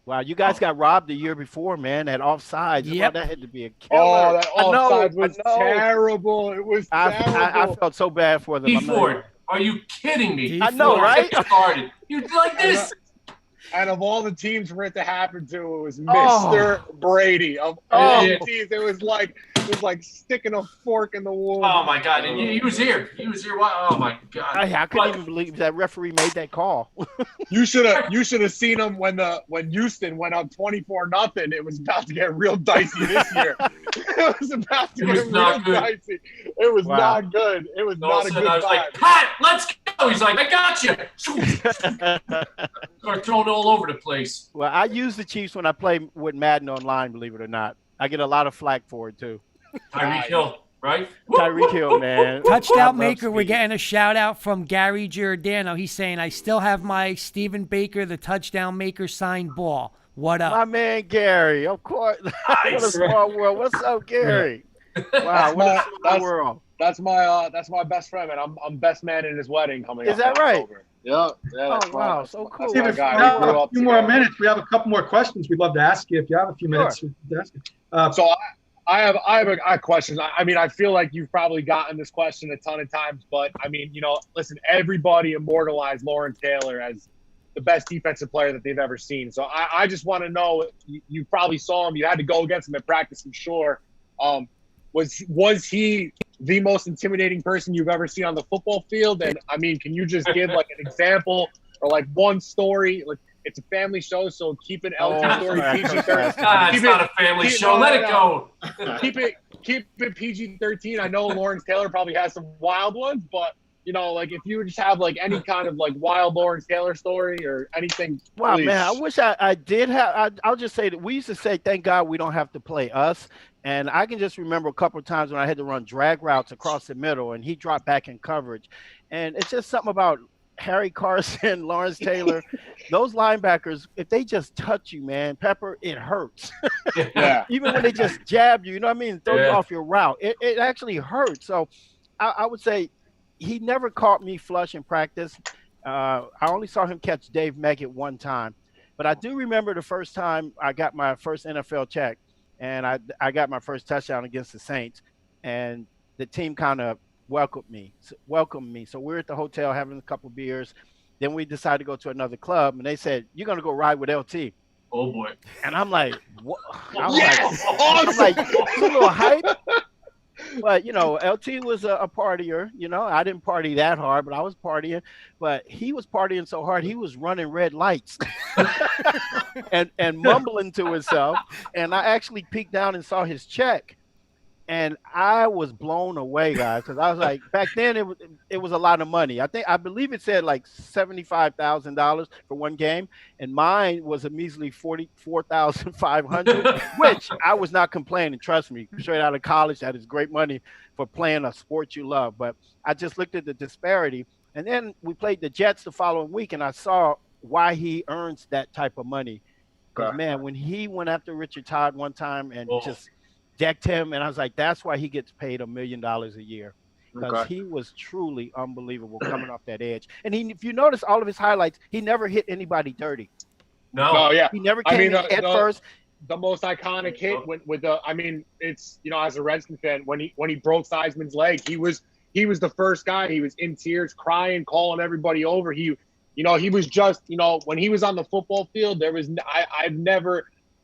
Wow, you guys got robbed the year before, man. That offsides. Yep. That had to be a killer. Oh, that offside was terrible. It was terrible. I felt so bad for them. Ford, are you kidding me? I know, right? Started. You like this? And of all the teams for it to happen to, it was Mr. Brady. Of all the teams, it was like sticking a fork in the wall. Oh my God! And he was here. He was here. Oh my God! I couldn't even believe that referee made that call. You should have seen him when Houston went up 24-0. It was about to get real dicey this year. It was about to get real dicey. It was not good. It was not a good I was like, "Cut! Let's go!" He's like, "I got you." Start throwing it all over the place. Well, I use the Chiefs when I play with Madden online. Believe it or not, I get a lot of flack for it too. Tyreek Hill, right? Tyreek Hill, man. Touchdown maker. We're getting a shout out from Gary Giordano. He's saying, I still have my Stephen Baker, the touchdown maker, signed ball. What up? My man, Gary. Of course. What a small world. What's up, Gary? Wow, what a small world. That's my best friend, man. I'm best man in his wedding coming up. Is that right? October. Yeah, that's Oh, wow, so cool. That's Steve, my if we guy. have We grew a up few more together. minutes. We have a couple more questions we'd love to ask you. If you have a few minutes, we'd ask you. So I have questions. I mean, I feel like you've probably gotten this question a ton of times, but I mean, listen, everybody immortalized Lawrence Taylor as the best defensive player that they've ever seen. So I just want to know, you probably saw him. You had to go against him at practice, I'm sure. Was he the most intimidating person you've ever seen on the football field? And I mean, can you just give like an example or like one story? Like, it's a family show, so keep it LT story PG-13. It's not a family show. Let it go. Keep it PG-13. I know Lawrence Taylor probably has some wild ones, but like if you just have like any kind of like wild Lawrence Taylor story or anything. Wow, please. man, I wish I did have. I'll just say that we used to say, thank God we don't have to play us. And I can just remember a couple of times when I had to run drag routes across the middle and he dropped back in coverage. And it's just something about Harry Carson, Lawrence Taylor, those linebackers, if they just touch you, man, Pepper, it hurts. Yeah. Even when they just jab you, you know what I mean? Throw you off your route. It actually hurts. So I would say he never caught me flush in practice. I only saw him catch Dave Meggett one time. But I do remember the first time I got my first NFL check. And I got my first touchdown against the Saints, and the team kind of welcomed me. So we're at the hotel having a couple beers. Then we decided to go to another club, and they said, "You're gonna go ride with LT." Oh boy! And I'm like, "What?" I'm Awesome. like, "It's a little hype." But LT was a partier. I didn't party that hard, but I was partying. But he was partying so hard, he was running red lights and mumbling to himself. And I actually peeked down and saw his check, and I was blown away, guys, because I was like, back then it was a lot of money. I believe it said like $75,000 for one game, and mine was a measly $44,500, which I was not complaining. Trust me, straight out of college, that is great money for playing a sport you love. But I just looked at the disparity, and then we played the Jets the following week, and I saw why he earns that type of money. Because man, when he went after Richard Todd one time and just decked him, and I was like, that's why he gets paid $1 million a year, because he was truly unbelievable coming off that edge. And if you notice all of his highlights, he never hit anybody dirty. No, yeah, he never came in head first. The most iconic hit with the, I mean, it's as a Redskin fan, when he broke Theismann's leg, he was the first guy. He was in tears, crying, calling everybody over. He was just, when he was on the football field, there was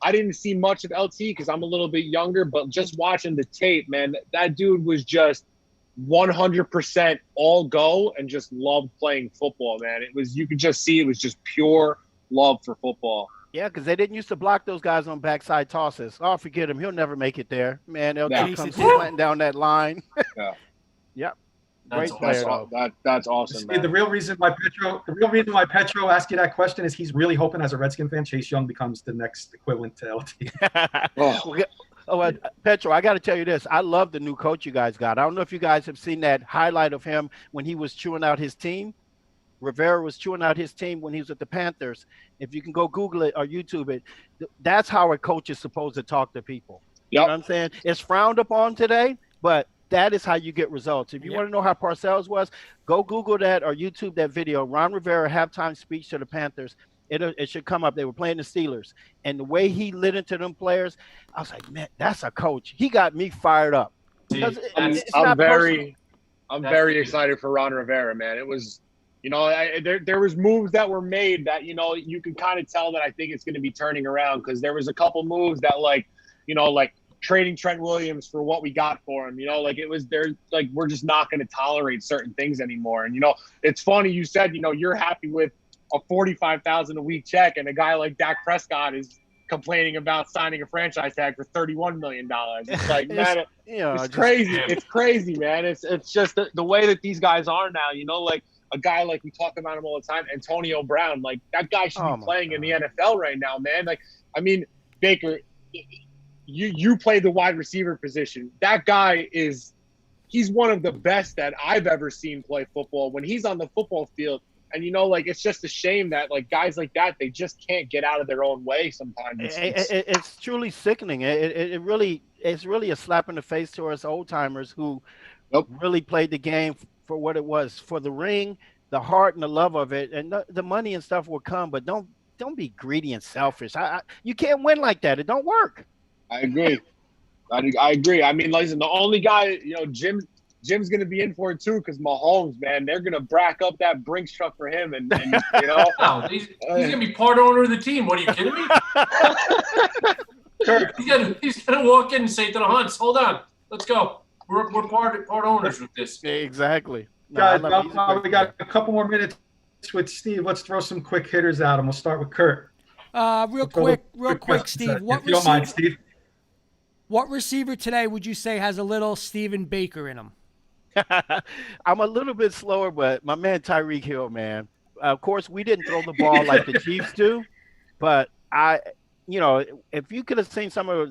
I didn't see much of LT because I'm a little bit younger, but just watching the tape, man, that dude was just 100% all go and just loved playing football, man. You could just see it was just pure love for football. Yeah, because they didn't used to block those guys on backside tosses. Oh, forget him. He'll never make it there. Man, LT comes slanting down that line. Yeah. Yep. That's awesome. See, Man. the real reason why Petro asked you that question is he's really hoping, as a Redskin fan, Chase Young becomes the next equivalent to LT. Petro, I got to tell you this. I love the new coach you guys got. I don't know if you guys have seen that highlight of him when he was chewing out his team. Rivera was chewing out his team when he was at the Panthers. If you can go Google it or YouTube it, that's how a coach is supposed to talk to people. You know what I'm saying? It's frowned upon today, but that is how you get results. If you want to know how Parcells was, go Google that or YouTube that video. Ron Rivera halftime speech to the Panthers. It should come up. They were playing the Steelers. And the way he lit into them players, I was like, man, that's a coach. He got me fired up. I'm very excited for Ron Rivera, man. It was, there was moves that were made that, you can kind of tell that I think it's going to be turning around, because there was a couple moves that like trading Trent Williams for what we got for him, we're just not going to tolerate certain things anymore. And, it's funny you said, you're happy with a $45,000 a week check, and a guy like Dak Prescott is complaining about signing a franchise tag for $31 million. It's like, man, it's crazy. It's crazy, man. It's just the way that these guys are now, like a guy like we talk about him all the time, Antonio Brown, like that guy should be playing in the NFL right now, man. Like, I mean, Baker, you play the wide receiver position. That guy he's one of the best that I've ever seen play football when he's on the football field. And, it's just a shame that, guys like that, they just can't get out of their own way sometimes. It's truly sickening. It's really a slap in the face to us old-timers who Nope. Really played the game for what it was, for the ring, the heart and the love of it, and the money and stuff will come, but don't be greedy and selfish. You can't win like that. It don't work. I agree. I agree. I mean, listen, the only guy, Jim's going to be in for it too, because Mahomes, man, they're going to brack up that Brinks truck for him, and No, he's going to be part owner of the team. What are you kidding me? He's going to walk in and say to the Hunts, "Hold on, let's go. We're part owners with this." Exactly. No, Guys, we got a couple more minutes with Steve. Let's throw some quick hitters at him. We'll start with Kurt. Real quick, Steve. If you don't mind, Steve. What receiver today would you say has a little Stephen Baker in him? I'm a little bit slower, but my man Tyreek Hill, man. Of course, we didn't throw the ball like the Chiefs do, but if you could have seen some of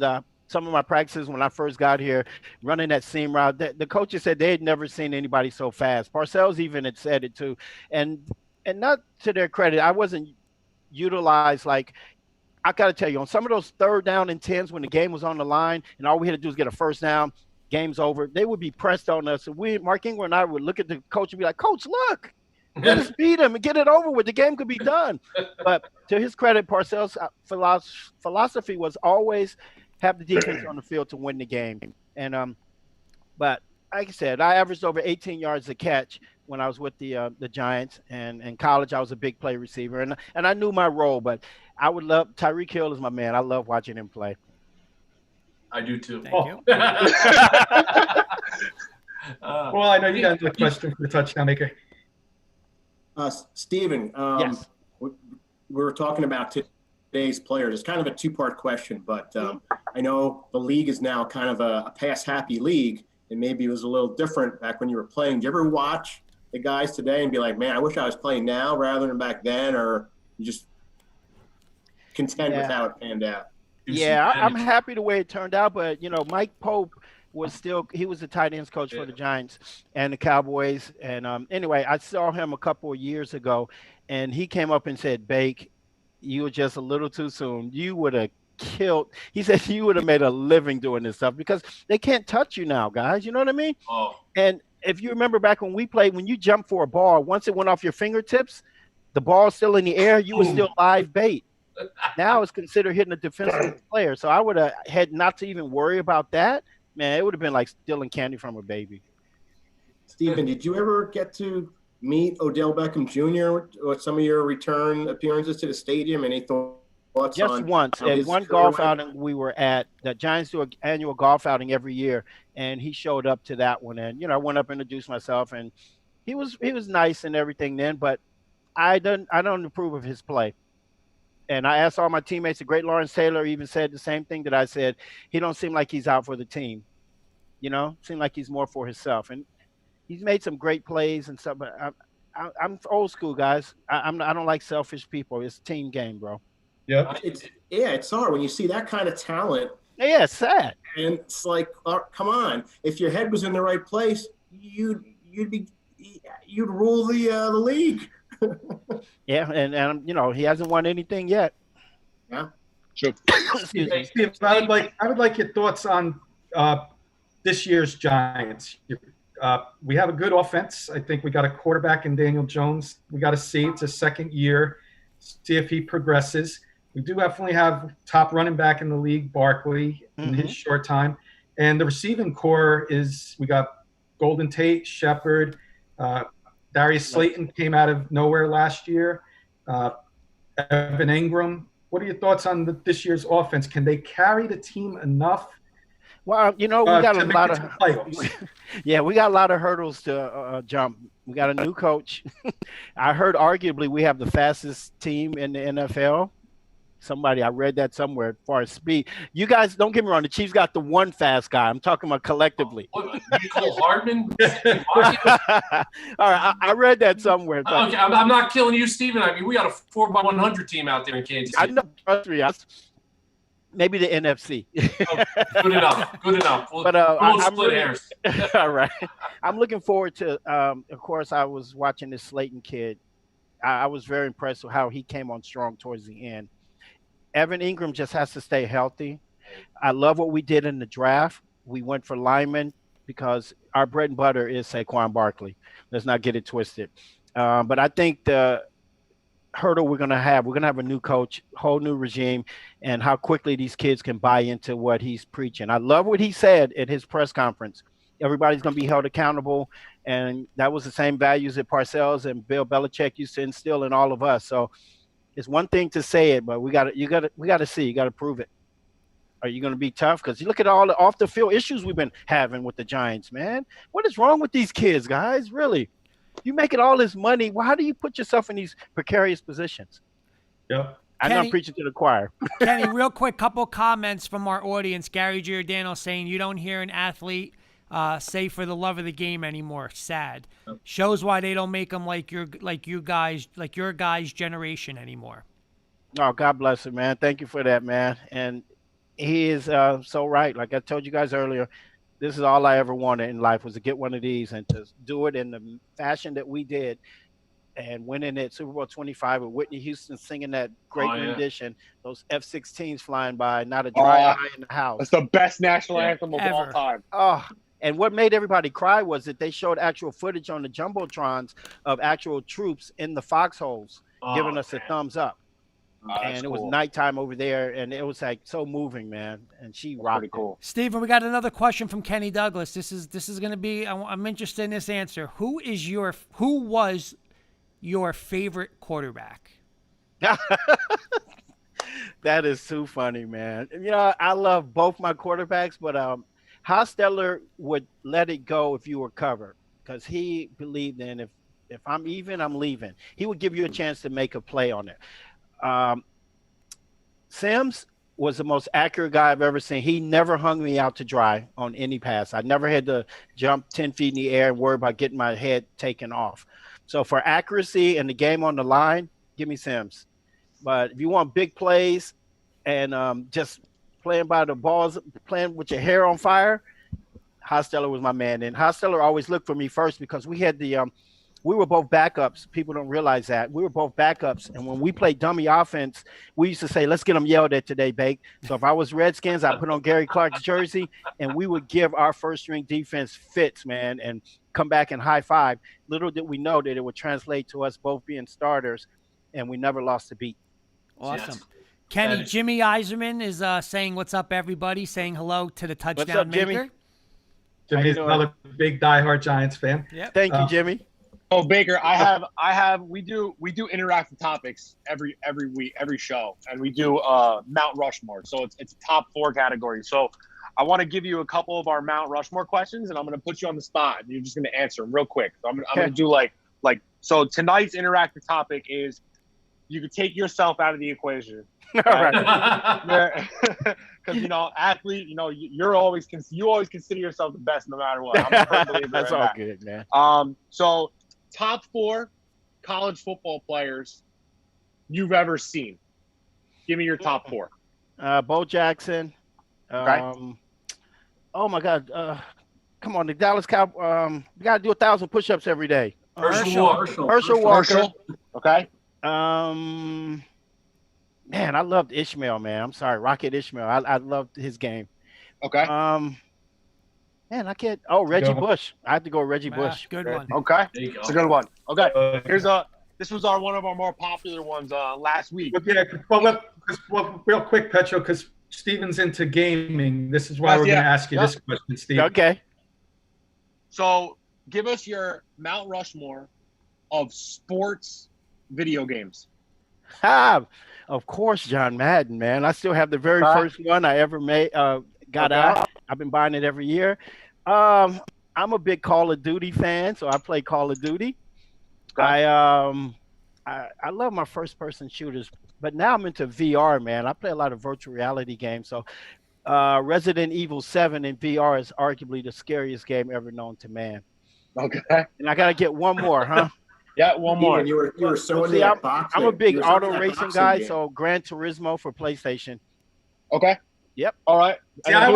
my practices when I first got here, running that seam route, the coaches said they had never seen anybody so fast. Parcells even had said it too, and not to their credit, I wasn't utilized like. I got to tell you, on some of those 3rd down and 10s when the game was on the line and all we had to do was get a first down, game's over, they would be pressed on us. And Mark Ingram and I would look at the coach and be like, "Coach, look, let us beat him and get it over with. The game could be done." But to his credit, Parcells' philosophy was always have the defense on the field to win the game. And but like I said, I averaged over 18 yards a catch when I was with the Giants, and in college I was a big play receiver, and I knew my role. But I would love Tyreek Hill is my man. I love watching him play. I do too. Thank you. Well, I know you got a question for the touchdown maker. Stephen, yes. we were talking about today's players. It's kind of a 2-part question, but I know the league is now kind of a pass-happy league, and maybe it was a little different back when you were playing. Do you ever watch the guys today and be like, "Man, I wish I was playing now rather than back then," or you just content with how it panned out? Yeah, I'm happy the way it turned out, but Mike Pope he was the tight ends coach for the Giants and the Cowboys. And anyway, I saw him a couple of years ago, and he came up and said, "Bake, you were just a little too soon. You would have killed." He said you would have made a living doing this stuff because they can't touch you now, guys. You know what I mean? Oh. And if you remember back when we played, when you jumped for a ball, once it went off your fingertips, the ball's still in the air, you were still live bait. Now it's considered hitting a defensive player. So I would have had not to even worry about that. Man, it would have been like stealing candy from a baby. Stephen, did you ever get to meet Odell Beckham Jr. or some of your return appearances to the stadium? Any thoughts Just on once. how At his one career golf went? outing we were at, the Giants do an annual golf outing every year, and he showed up to that one. And, I went up and introduced myself, and he was nice and everything then, but I don't approve of his play. And I asked all my teammates, the great Lawrence Taylor even said the same thing that I said. He don't seem like he's out for the team. Seem like he's more for himself. And he's made some great plays and stuff, but I'm old school, guys. I don't like selfish people. It's a team game, bro. Yeah. It's hard when you see that kind of talent. Yeah, it's sad. And it's like, come on. If your head was in the right place, you'd rule the league. Yeah, and he hasn't won anything yet. Yeah. Sure. Excuse me. Steve, I would like your thoughts on this year's Giants. We have a good offense. I think we got a quarterback in Daniel Jones. We got to see. It's a second year. See if he progresses. We do definitely have top running back in the league, Barkley, in his short time. And the receiving core we got Golden Tate, Shepard, Darius Slayton came out of nowhere last year. Evan Ingram. What are your thoughts on this year's offense? Can they carry the team enough? Well, we got a lot of playoffs. Yeah, we got a lot of hurdles to jump. We got a new coach. I heard arguably we have the fastest team in the NFL. I read that somewhere as far as speed. You guys, don't get me wrong, the Chiefs got the one fast guy. I'm talking about collectively. What, Nicole Hardman? All right, I read that somewhere. Okay, I'm not killing you, Stephen. I mean, we got a 4x100 team out there in Kansas City. I know, trust me. Maybe the NFC. Good enough. But we'll split hairs. All right. I'm looking forward to, of course, I was watching this Slayton kid. I was very impressed with how he came on strong towards the end. Evan Ingram just has to stay healthy. I love what we did in the draft. We went for linemen because our bread and butter is Saquon Barkley. Let's not get it twisted. But I think the hurdle we're going to have a new coach, whole new regime, and how quickly these kids can buy into what he's preaching. I love what he said at his press conference. Everybody's going to be held accountable, and that was the same values that Parcells and Bill Belichick used to instill in all of us. So it's one thing to say it, but we got to see, you got to prove it. Are you going to be tough? Because you look at all the off the field issues we've been having with the Giants, man. What is wrong with these kids, guys? Really? You making all this money. Well, how do you put yourself in these precarious positions? Yeah. I know I'm preaching to the choir. Kenny, real quick, couple comments from our audience. Gary Giordano saying you don't hear an athlete say for the love of the game anymore. Sad. Shows why they don't make them like your guys' generation anymore. Oh, God bless him, man. Thank you for that, man. And he is so right. Like I told you guys earlier, this is all I ever wanted in life was to get one of these and to do it in the fashion that we did and winning at Super Bowl 25 with Whitney Houston singing that great rendition, those F-16s flying by, not a dry eye in the house. That's the best national anthem of all time. Oh, and what made everybody cry was that they showed actual footage on the Jumbotrons of actual troops in the foxholes giving us a thumbs up. And it was nighttime over there, and it was like so moving, man. And she rocked it. Steven, we got another question from Kenny Douglas. This is going to be. I'm interested in this answer. Who was your favorite quarterback? That is too funny, man. You know, I love both my quarterbacks, but Hostetler would let it go if you were covered because he believed in if I'm even, I'm leaving. He would give you a chance to make a play on it. Sims was the most accurate guy I've ever seen. He never hung me out to dry on any pass. I never had to jump 10 feet in the air and worry about getting my head taken off. So for accuracy and the game on the line, give me Sims. But if you want big plays and just playing by the balls, playing with your hair on fire, Hostetler was my man. And Hostetler always looked for me first because we had we were both backups. People don't realize that. We were both backups. And when we played dummy offense, we used to say, let's get them yelled at today, Bake. So if I was Redskins, I put on Gary Clark's jersey, and we would give our first-string defense fits, man, and come back and high-five. Little did we know that it would translate to us both being starters, and we never lost a beat. Awesome. Yes. Kenny, Jimmy Iserman is saying, what's up, everybody, saying hello to the touchdown what's up, maker. Jimmy? Jimmy's another big diehard Giants fan. Yep. Thank you, Jimmy. Oh, Baker, we do interactive topics every week, every show, and we do Mount Rushmore. So it's a top 4 category. So I want to give you a couple of our Mount Rushmore questions, and I'm going to put you on the spot. And you're just going to answer them real quick. So I'm going to do like so. Tonight's interactive topic is you could take yourself out of the equation. Right? Because athlete, you always consider yourself the best no matter what. I'm a firm believer That's in all that. good, man. So top 4 college football players you've ever seen. Give me your top 4. Bo Jackson. Okay. Oh my God. Come on, the Dallas Cowboys. We got to do 1,000 push-ups every day. Herschel Walker. Okay. Man, I loved Ishmael, man. I'm sorry, Rocket Ishmael. I loved his game. Okay. Man, I can't. Oh, Reggie Bush. I have to go with Reggie Bush. Good one. Okay. It's a good one. Okay. This was one of our more popular ones last week. But yeah, well, real quick, Petro, because Steven's into gaming. This is why we're going to ask you this question, Steve. Okay. So give us your Mount Rushmore of sports video games. Of course, John Madden, man. I still have the very first one I ever made. Got out. I've been buying it every year. I'm a big Call of Duty fan, so I play Call of Duty. I love my first-person shooters, but now I'm into VR, man. I play a lot of virtual reality games. So Resident Evil 7 in VR is arguably the scariest game ever known to man. Okay. And I got to get one more, huh? Yeah, one more. You were so into I'm, that box. I'm a big auto racing guy, so Gran Turismo for PlayStation. Okay. Yep. All right. Yeah,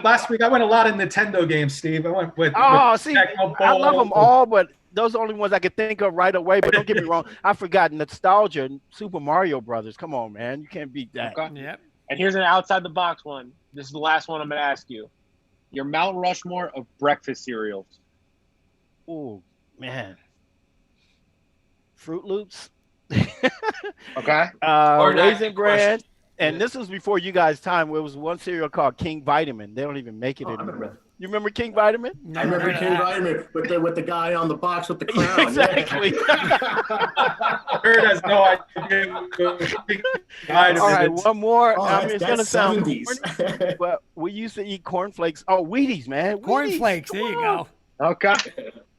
last week I went a lot of Nintendo games, Steve. I went with I love them all, but those are the only ones I could think of right away. But don't get me wrong, I forgot nostalgia. Super Mario Brothers. Come on, man, you can't beat that. Okay. Yep. And here's an outside the box one. This is the last one I'm going to ask you. Your Mount Rushmore of breakfast cereals. Oh man, Fruit Loops. Okay. Raisin Bran. And this was before you guys' time. Where it was one cereal called King Vitamin. They don't even make it anymore. You remember King Vitamin? I remember King Vitamin with the guy on the box with the crown. Exactly. Kurt has no idea. All right, one more. Oh, I mean, it's gonna sound 70s. corny, but we used to eat cornflakes. Oh, Wheaties, man. Cornflakes. There you go. Okay.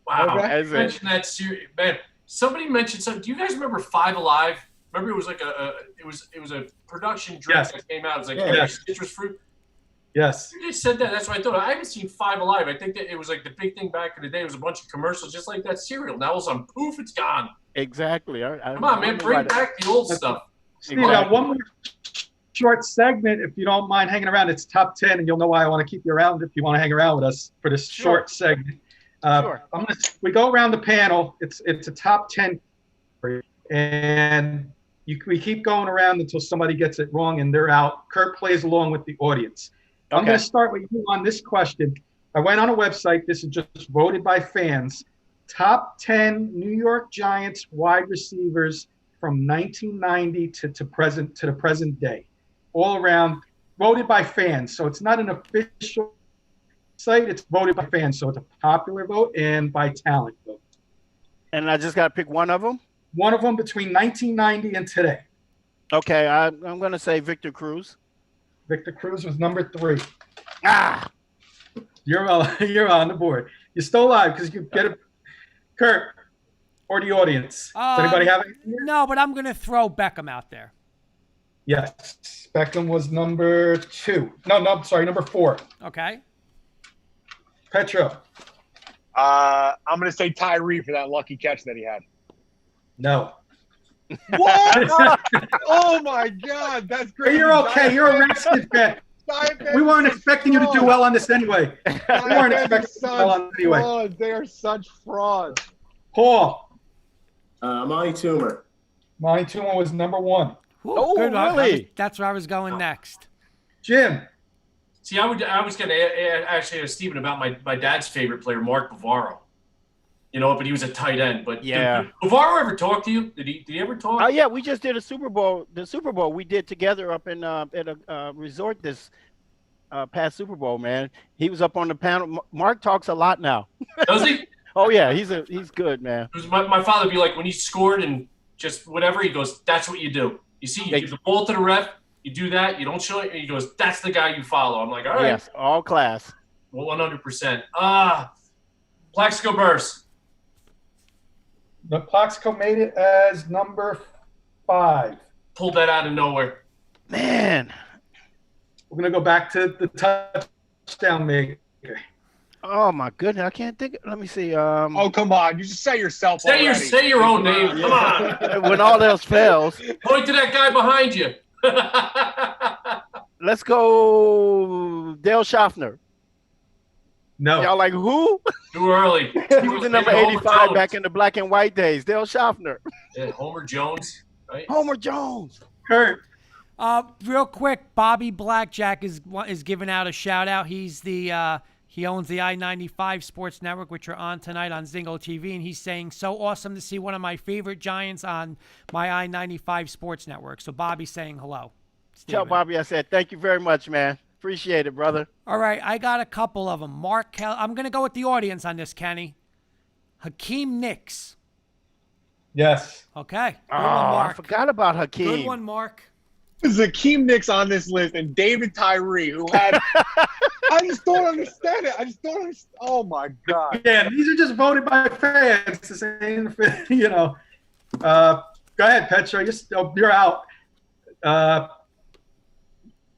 Wow. Okay. You mentioned that cereal, man. Somebody mentioned something. Do you guys remember Five Alive? Remember, it was like it was a production drink that came out. It was like every citrus fruit. Yes. You just said that. That's what I thought. I haven't seen Five Alive. I think that it was like the big thing back in the day. It was a bunch of commercials just like that cereal. Now all of a sudden, poof, it's gone. Exactly. Come on, man. Bring back the old stuff. Steve, got one more short segment, if you don't mind hanging around. It's top 10, and you'll know why I want to keep you around if you want to hang around with us for this short segment. We go around the panel. It's a top 10, and we keep going around until somebody gets it wrong and they're out. Kurt plays along with the audience. Okay. I'm going to start with you on this question. I went on a website. This is just voted by fans. Top 10 New York Giants wide receivers from 1990 to the present day, all around, voted by fans. So it's not an official site. It's voted by fans. So it's a popular vote and by talent vote. And I just got to pick one of them? One of them between 1990 and today. Okay, I'm going to say Victor Cruz. Victor Cruz was number 3. Ah! You're on the board. You're still alive because you get it. Kurt, or the audience. Does anybody have it? No, but I'm going to throw Beckham out there. Yes. Beckham was number 2. No, sorry, number 4. Okay. Petro. I'm going to say Tyree for that lucky catch that he had. No. What? Oh, my God. That's great. You're okay. You're a Redskins fan. We weren't expecting you to do well on this anyway. We weren't expecting you to do well on this anyway. Frauds. They are such frauds. Paul. Monty Toomer. Monty Toomer was number 1. Oh, good. Really? That's where I was going next. Jim. See, I was going to actually ask Steven about my dad's favorite player, Mark Bavaro. You know, but he was a tight end. But yeah, did Bavaro ever talk to you? Did he ever talk? Oh yeah, we just did a Super Bowl. The Super Bowl we did together up in at a resort this past Super Bowl. Man, he was up on the panel. Mark talks a lot now. Does he? Oh yeah, he's good, man. My father would be like, when he scored and just whatever, he goes, "That's what you do. You see, you give the ball to the ref. You do that. You don't show it." And he goes, "That's the guy you follow." I'm like, all right. Yes, all class. Well, 100%. Plaxico Burress. The Plaxico made it as number 5. Pulled that out of nowhere. Man. We're going to go back to the touchdown maker. Oh, my goodness. I can't think. Let me see. Oh, come on. You just say yourself Say your own name. Come on. When all else fails. Point to that guy behind you. Let's go Dale Schaffner. No. Y'all like who? Too early. He was the number 85 back in the black and white days. Dale Schaffner. Yeah, Homer Jones, right? Homer Jones. Kurt. Real quick, Bobby Blackjack is giving out a shout out. He's he owns the I-95 Sports Network, which are on tonight on Zingo TV, and he's saying, so awesome to see one of my favorite Giants on my I-95 Sports Network. So Bobby's saying hello. Steven. Tell Bobby I said thank you very much, man. Appreciate it, brother. All right, I got a couple of them. Mark I'm going to go with the audience on this, Kenny. Hakeem Nicks. Yes. Okay. Good one, Mark. I forgot about Hakeem. Good one, Mark. There's Hakeem Nicks on this list and David Tyree, who had I just don't understand it. I just don't understand. Oh, my God. Yeah, these are just voted by fans to say, you know. Go ahead, Petro. You're out.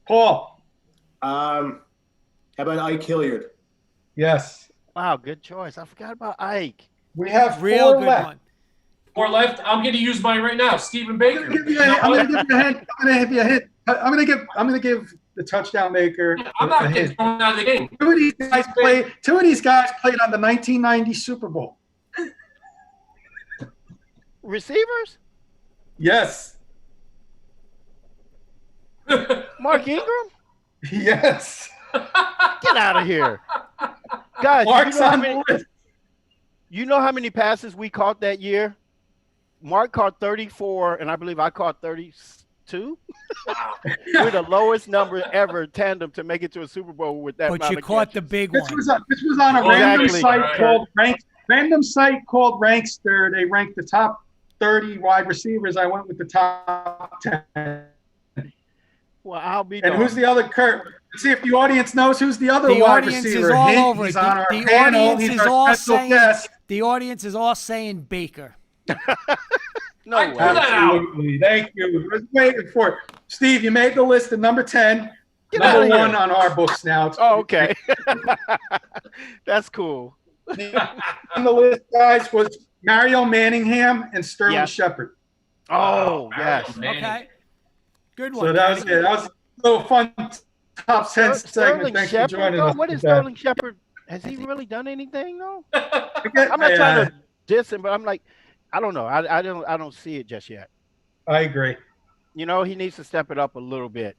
Paul. How about Ike Hilliard? Yes. Wow, good choice. I forgot about Ike. We have real 4 good left. one. 4 left. I'm going to use mine right now. Stephen Baker. I'm going to give you a hint. I'm going to give the touchdown maker. I'm not getting thrown out of the game. Two of these guys played on the 1990 Super Bowl. Receivers? Yes. Mark Ingram? Yes. Get out of here. Guys, Mark's on the list. you know how many passes we caught that year? Mark caught 34, and I believe I caught 32. We're the lowest number ever tandem to make it to a Super Bowl with that. But you caught the big This one. was on a random Exactly. site called Rankster. They ranked the top 30 wide receivers. I went with the top 10. Well, I'll be. And darned. who's the other Kurt? Let's see if the audience knows who's the other The wide audience receiver. is all Hint, over it. he's on our The panel. audience He's is our all special saying. guest. The audience is all saying Baker. No I way. pulled that out. Absolutely. Thank you. I was waiting for it. Steve, you made the list at number 10. Get outta Number here. 1 on our books now. Oh, okay. That's cool. On the list, guys, was Mario Manningham and Sterling Yeah. Shepard. Oh, yes. Okay. Good one. So that was Danny. it. That was a little fun top 10 segment. Sterling Thanks Shepard, for joining though? us. What is with that. Sterling Shepard? Has he really done anything, though? Okay, I'm not yeah, trying to diss him, but I'm like, I don't know. I don't see it just yet. I agree. You know, he needs to step it up a little bit.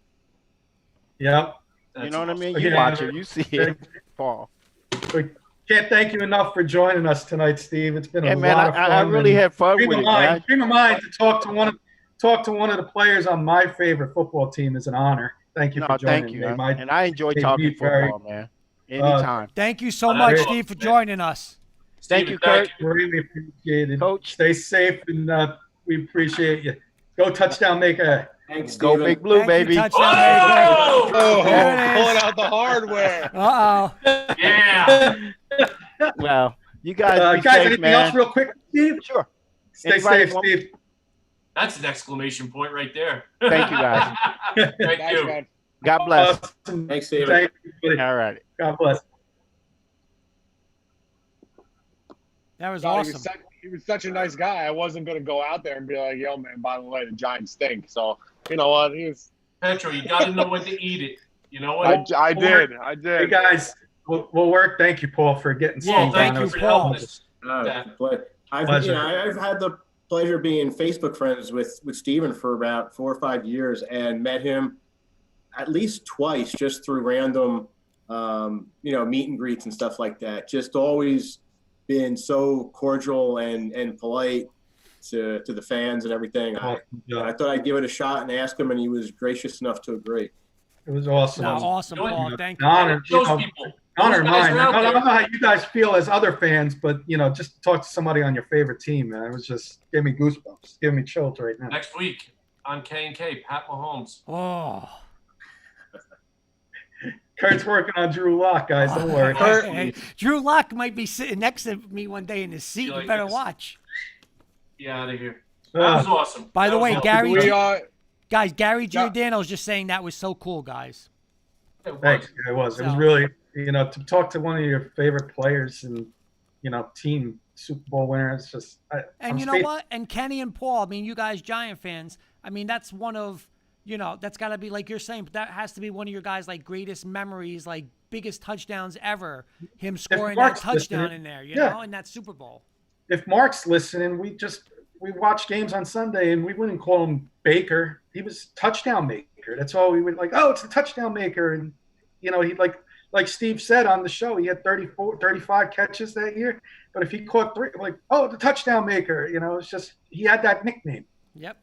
Yep. You know what I mean? Yeah. You watch it, you see it, Paul. We can't thank you enough for joining us tonight, Steve. It's been Yeah, a man, lot of fun. I really and had fun dream with of it, mine- man. Dream of mine to talk to one of the players on my favorite football team is an honor. Thank you No, for joining thank you. me. And I enjoy made talking me very- football, man. Anytime. Thank you so much, Steve, for joining us. Thank you, Kurt. Really appreciate it. Coach. Stay safe, and we appreciate you. Go touchdown maker. Thanks, Go Steven. Big Blue, Thank you, baby. touchdown Oh! maker. Oh, There it is. pulling out the hardware. Uh-oh. Yeah. Well, you guys be Guys, safe, anything man. else real quick, Steve? Sure. Stay Anybody safe, want- Steve. That's an exclamation point right there. Thank you, guys. Thank Thanks, you. man. God bless. Awesome. Thanks, Steven. Thank you, buddy. All right. God bless. That was God, awesome. he was such a nice guy. I wasn't going to go out there and be like, yo, man, by the way, the Giants stink. So, you know what? He was. Petro, you got to know when to eat it. You know what? I did. Hey, guys, we'll work. Thank you, Paul, for getting Yeah, Steve thank on. you, It was Paul. helping us. I've had the pleasure being Facebook friends with Steven for about 4 or 5 years and met him at least twice just through random, meet and greets and stuff like that. Just always been so cordial and polite to the fans and everything. I thought I'd give it a shot and ask him, and he was gracious enough to agree. It was awesome. No, awesome, You know Paul. what? Thank An you. honor. Those people. Honor Those guys mine. are out I don't there. know how you guys feel as other fans, but just to talk to somebody on your favorite team, man, it was just gave me goosebumps, giving me chills right now. Next week on K&K, Pat Mahomes. Oh. Kurt's working on Drew Lock, guys. Don't worry. Hey, Drew Lock might be sitting next to me one day in his seat. You like You better this? watch. Get out of here. That was awesome. By the That way, was Gary, awesome. guys, Gary Giordano's just saying that was so cool, guys. Thanks. It was. It was So- really, to talk to one of your favorite players and, team Super Bowl winner. It's just. And you know what? And Kenny and Paul, I mean, you guys Giant fans, I mean, that's one of, that's got to be, like you're saying, but that has to be one of your guys' like greatest memories, like biggest touchdowns ever. Him scoring that Mark's touchdown listening- in there, you yeah. know, in that Super Bowl. If Mark's listening, we watch games on Sunday and we wouldn't call him Baker. He was touchdown maker. That's all we would like. Oh, it's a touchdown maker. And, he like Steve said on the show, he had 35 catches that year. But if he caught 3, the touchdown maker, it's just, he had that nickname. Yep.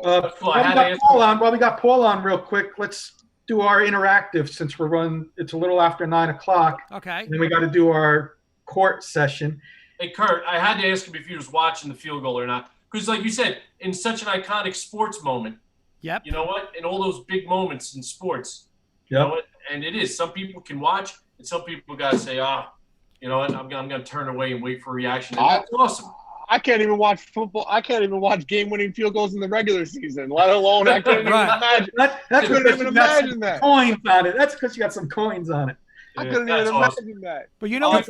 That's cool. I had to ask While we got Paul on real quick, let's do our interactive since we're running. It's a little after 9 o'clock. Okay. And then we got to do our court session. Hey, Kurt, I had to ask him if he was watching the field goal or not. Because, like you said, in such an iconic sports moment, Yep. you know what? In all those big moments in sports, you Yep. know what? And it is. Some people can watch, and some people got to say, you know what? I'm going to turn away and wait for a reaction. And that's awesome. I can't even watch football. I can't even watch game-winning field goals in the regular season, let alone I couldn't even imagine. That's I couldn't because even you got imagine some that. coins on it. That's because you got some coins on it. I couldn't even That's awesome. imagine that. But you know what's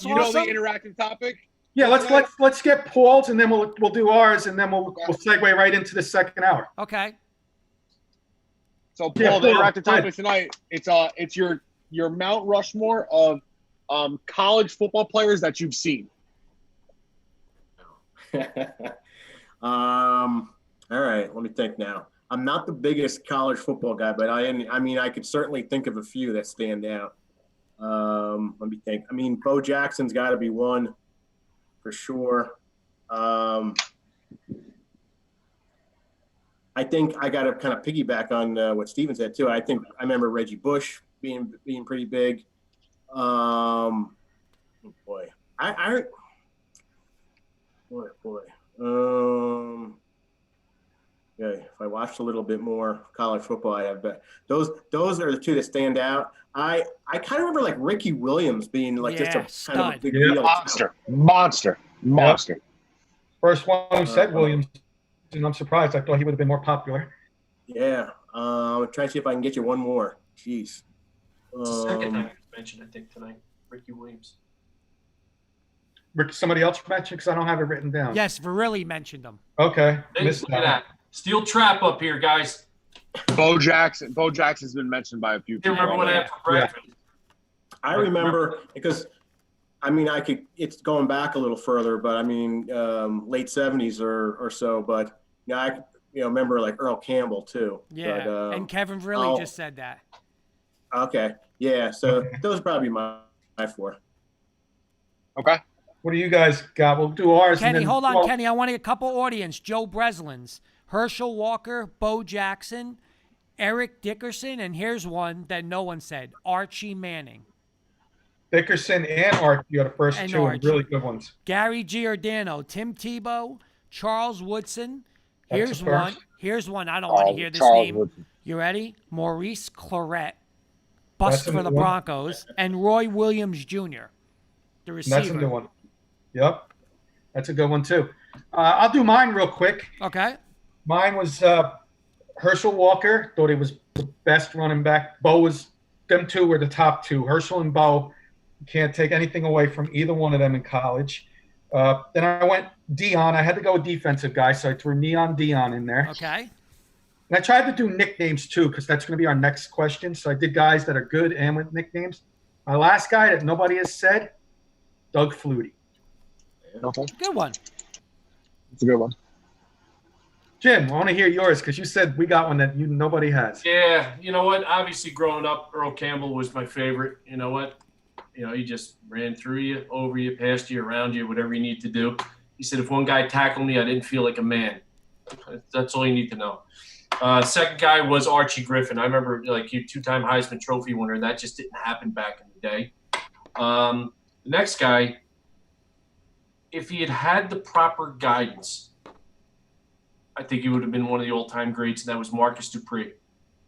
You know awesome? the interactive topic? Yeah, let's get Paul's and then we'll do ours and then we'll segue right into the second hour. Okay. So Paul, Yeah, the Paul, interactive go ahead. topic tonight, it's your Mount Rushmore of college football players that you've seen. All right, let me think now. I'm not the biggest college football guy, but I mean, I could certainly think of a few that stand out. Let me think. I mean, Bo Jackson's got to be one for sure. I think I got to kind of piggyback on what Steven said too. I remember Reggie Bush being pretty big. Oh boy. Yeah, if I watched a little bit more college football, I have. But those are the two that stand out. I kind of remember like Ricky Williams being like just a kind of a big deal. Monster. First one who said Williams, and I'm surprised. I thought he would have been more popular. Yeah. I'm trying to see if I can get you one more. Jeez. It's the second time you mentioned, I think, tonight. Ricky Williams. Somebody else mentioned because I don't have it written down. Yes, Verrilli mentioned them. Okay. Hey, look at that. Steel trap up here, guys. Bo Jackson's been mentioned by a few people. Remember what I had for breakfast? I remember because, I mean, it's going back a little further, but I mean, late 70s or so. But yeah, I remember like Earl Campbell too. Yeah, but, and Kevin Verrilli just said that. Okay, yeah. So those are probably my four. Okay. What do you guys got? We'll do ours. Kenny, hold on, Kenny. I want a couple audience. Joe Breslin's, Herschel Walker, Bo Jackson, Eric Dickerson, and here's one that no one said, Archie Manning. Dickerson and Archie are the first And two Archie. really good ones. Gary Giordano, Tim Tebow, Charles Woodson. That's the first. Here's one. I don't want to hear this Charles name. Woodson. You ready? Maurice Claret, bust That's a for new the one. Broncos, and Roy Williams Jr., the receiver. That's a new one. Yep. That's a good one, too. I'll do mine real quick. Okay. Mine was Herschel Walker. Thought he was the best running back. Them two were the top two. Herschel and Bo. You can't take anything away from either one of them in college. Then I went Dion. I had to go with defensive guy, so I threw Neon Dion in there. Okay. And I tried to do nicknames, too, because that's going to be our next question. So I did guys that are good and with nicknames. My last guy that nobody has said, Doug Flutie. Okay. Good one. That's a good one. Jim, I want to hear yours because you said we got one that nobody has. Yeah, you know what? Obviously, growing up, Earl Campbell was my favorite. You know what? He just ran through you, over you, past you, around you, whatever you need to do. He said, if one guy tackled me, I didn't feel like a man. That's all you need to know. Second guy was Archie Griffin. I remember, like, you two-time Heisman Trophy winner. That just didn't happen back in the day. The next guy, if he had the proper guidance, I think he would have been one of the all-time greats, and that was Marcus Dupree.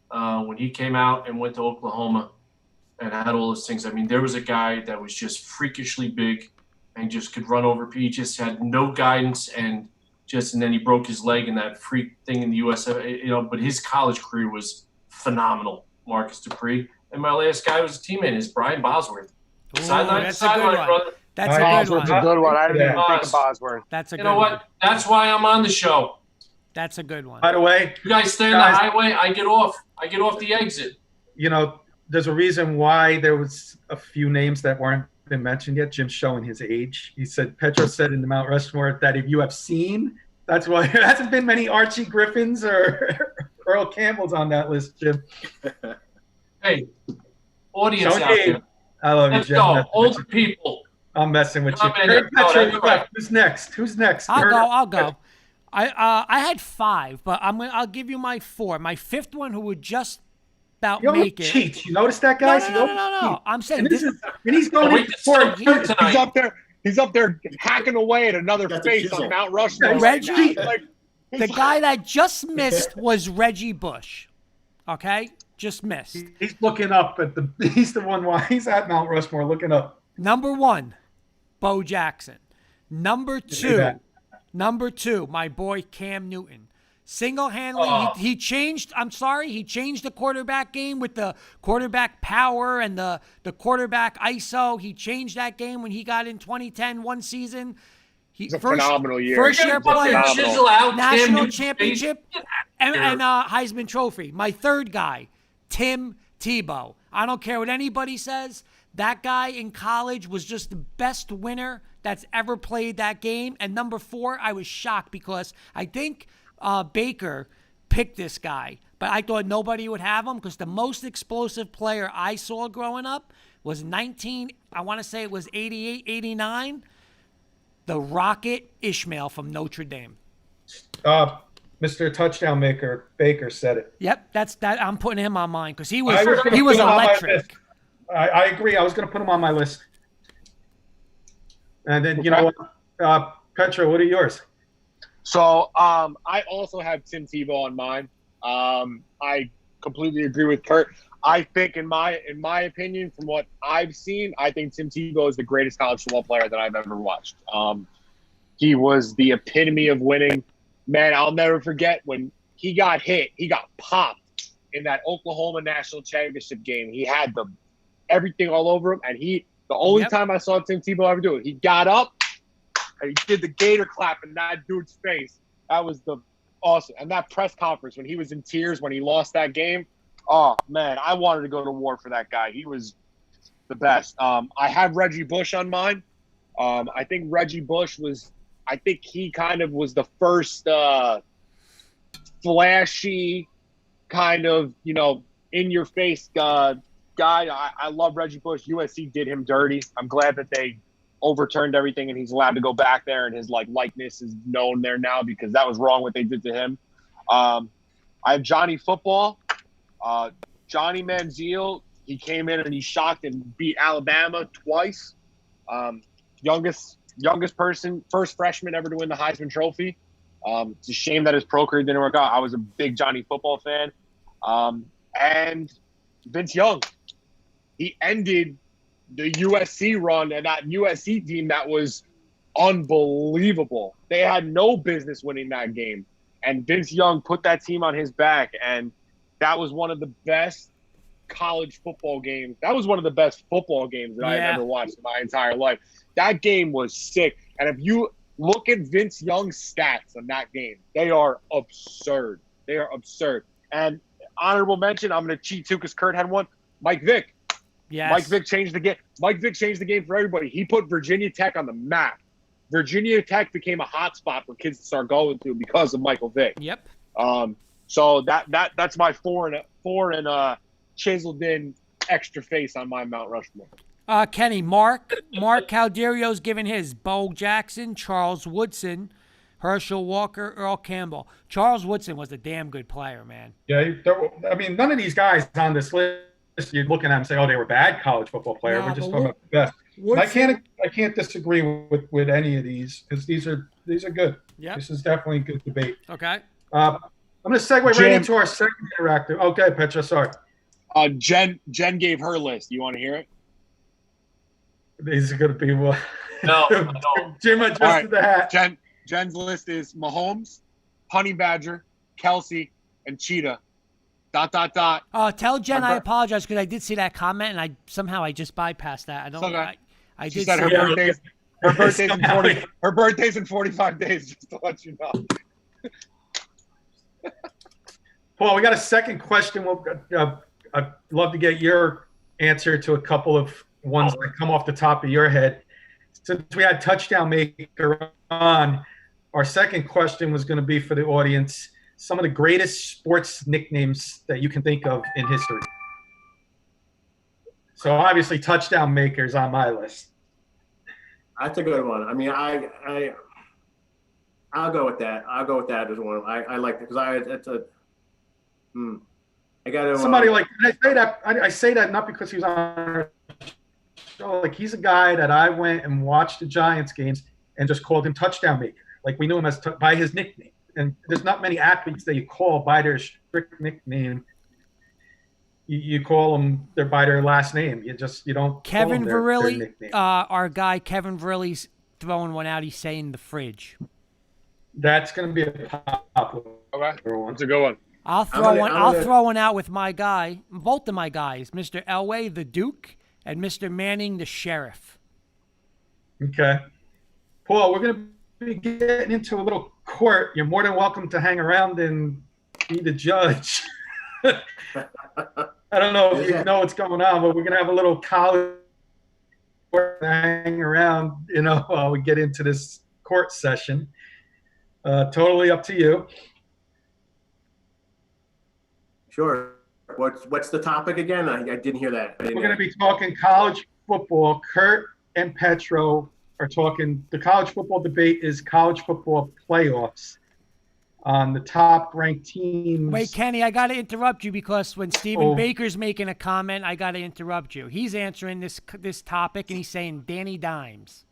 When he came out and went to Oklahoma and had all those things, I mean, there was a guy that was just freakishly big and just could run over. He just had no guidance, and then he broke his leg in that freak thing in the USF, but his college career was phenomenal, Marcus Dupree. And my last guy was a teammate, is Brian Bosworth. Sideline to sideline, brother. That's a good one. Bosworth's a good one. I didn't even think of Bosworth. That's a good You know one. what? That's why I'm on the show. That's a good one. By the way, You guys stay on the highway, I get off. I get off the exit. there's a reason why there was a few names that weren't been mentioned yet. Jim's showing his age. He said, Petro said in the Mount Rushmore that if you have seen, that's why there hasn't been many Archie Griffins or Earl Campbells on that list, Jim. Hey, audience Don't out need. there. I love Let's you, Jim. go. Older people. I'm messing with you. Come in Kurt and go. Petro, That's right. who's next? Who's next? I'll go. I had 5, but I'll give you my 4. My 5th one, who would just about He always make it. cheats. You notice that, guys? No. I'm saying And, this and he's going Wait in to for start here tonight. He's up there hacking away at another Got the face chisel. on Mount Rushmore. Reggie. Like, The guy that just missed was Reggie Bush. Okay? Just missed. He's looking up at the. He's the one. Why he's at Mount Rushmore looking up. Number 1, Bo Jackson. Number that. 2, my boy Cam Newton. Single-handedly, he changed. I'm sorry, he changed the quarterback game with the quarterback power and the quarterback ISO. He changed that game when he got in 2010, one season. It's a phenomenal year. First year player, Chisel out, Cam national Newton's championship, face. and Heisman Trophy. My 3rd guy, Tim Tebow. I don't care what anybody says. That guy in college was just the best winner that's ever played that game. And number 4, I was shocked because I think Baker picked this guy, but I thought nobody would have him because the most explosive player I saw growing up was I want to say it was 88, 89, the Rocket Ishmael from Notre Dame. Mr. Touchdown Maker Baker said it. Yep, I'm putting him on mine because he was electric. I agree. I was going to put him on my list. And then, Petra, what are yours? So I also have Tim Tebow on mine. I completely agree with Kurt. I think, in my opinion, from what I've seen, I think Tim Tebow is the greatest college football player that I've ever watched. He was the epitome of winning. Man, I'll never forget when he got hit. He got popped in that Oklahoma National Championship game. He had everything all over him, and the only time I saw Tim Tebow ever do it, he got up and he did the gator clap in that dude's face. That was awesome. And that press conference when he was in tears when he lost that game. Oh man, I wanted to go to war for that guy. He was the best. I have Reggie Bush on mine. I think Reggie Bush he kind of was the first flashy kind of, in your face guy. I love Reggie Bush. USC did him dirty. I'm glad that they overturned everything and he's allowed to go back there and his likeness is known there now because that was wrong what they did to him. I have Johnny Football. Johnny Manziel, he came in and he shocked and beat Alabama twice. Youngest person, first freshman ever to win the Heisman Trophy. It's a shame that his pro career didn't work out. I was a big Johnny Football fan. And Vince Young, he ended the USC run and that USC team that was unbelievable. They had no business winning that game. And Vince Young put that team on his back, and that was one of the best college football games. That was one of the best football games that I've ever watched in my entire life. That game was sick. And if you look at Vince Young's stats in that game, they are absurd. They are absurd. And honorable mention, I'm going to cheat too because Kurt had one. Mike Vick. Yes. Mike Vick changed the game. Mike Vick changed the game for everybody. He put Virginia Tech on the map. Virginia Tech became a hot spot for kids to start going to because of Michael Vick. Yep. So that's my four and chiseled in extra face on my Mount Rushmore. Kenny, Mark Calderio's given his. Bo Jackson, Charles Woodson, Herschel Walker, Earl Campbell. Charles Woodson was a damn good player, man. Yeah, none of these guys on this list, you're looking at them and say, oh, they were bad college football players. No, we're just talking about the best. I can't disagree with any of these because these are good. Yep. This is definitely a good debate. Okay. I'm going to segue right into our second interactive. Okay, Petra, sorry. Jen gave her list. You want to hear it? These are going to be what? No. Jim adjusted the hat. Jen's list is Mahomes, Honey Badger, Kelsey, and Cheetah. ... Tell Jen I apologize because I did see that comment and I just bypassed that. I don't. Okay. I she did. Said her birthday's in 45 days. Just to let you know. Paul, we got a second question. I'd love to get your answer to a couple of ones that come off the top of your head. Since we had Touchdown Maker on, our second question was going to be for the audience. Some of the greatest sports nicknames that you can think of in history. So obviously, Touchdown Maker's on my list. That's a good one. I mean, I'll go with that. As one. I like it because I got to. Somebody I say that not because he was on our show. Like he's a guy that I went and watched the Giants games and just called him Touchdown Maker. Like we knew him by his nickname. And there's not many athletes that you call by their strict nickname. You call them by their last name. You don't. Kevin call them their Verrilli, nickname. Our guy Kevin Verrilli's throwing one out. He's saying the fridge. That's going to be a popular one. That's a good one. I'll throw one out with my guy, both of my guys, Mr. Elway, the Duke, and Mr. Manning, the Sheriff. Okay, Paul, we're going to be getting into a little court. You're more than welcome to hang around and be the judge. I don't know if you know what's going on, but we're gonna have a little college court to hang around, while we get into this court session. Totally up to you. Sure. What's the topic again? I didn't hear that. We're going to be talking college football. Kurt and Petro are talking. The college football debate is college football playoffs. On the top-ranked teams. Wait, Kenny, I got to interrupt you because when Stephen Baker's making a comment, I got to interrupt you. He's answering this topic, and he's saying Danny Dimes.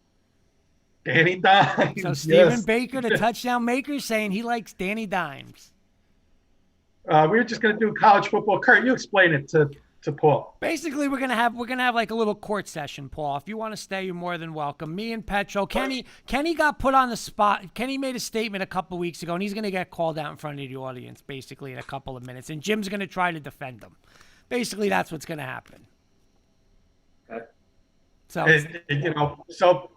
Danny Dimes. So Stephen Baker, the touchdown maker, is saying he likes Danny Dimes. We're just going to do college football. Kurt, you explain it to Paul. Basically, we're gonna have like a little court session, Paul. If you want to stay, you're more than welcome. Me and Petro. Kenny got put on the spot. Kenny made a statement a couple weeks ago, and he's gonna get called out in front of the audience, basically in a couple of minutes. And Jim's gonna try to defend him. Basically, that's what's gonna happen. Okay. So, so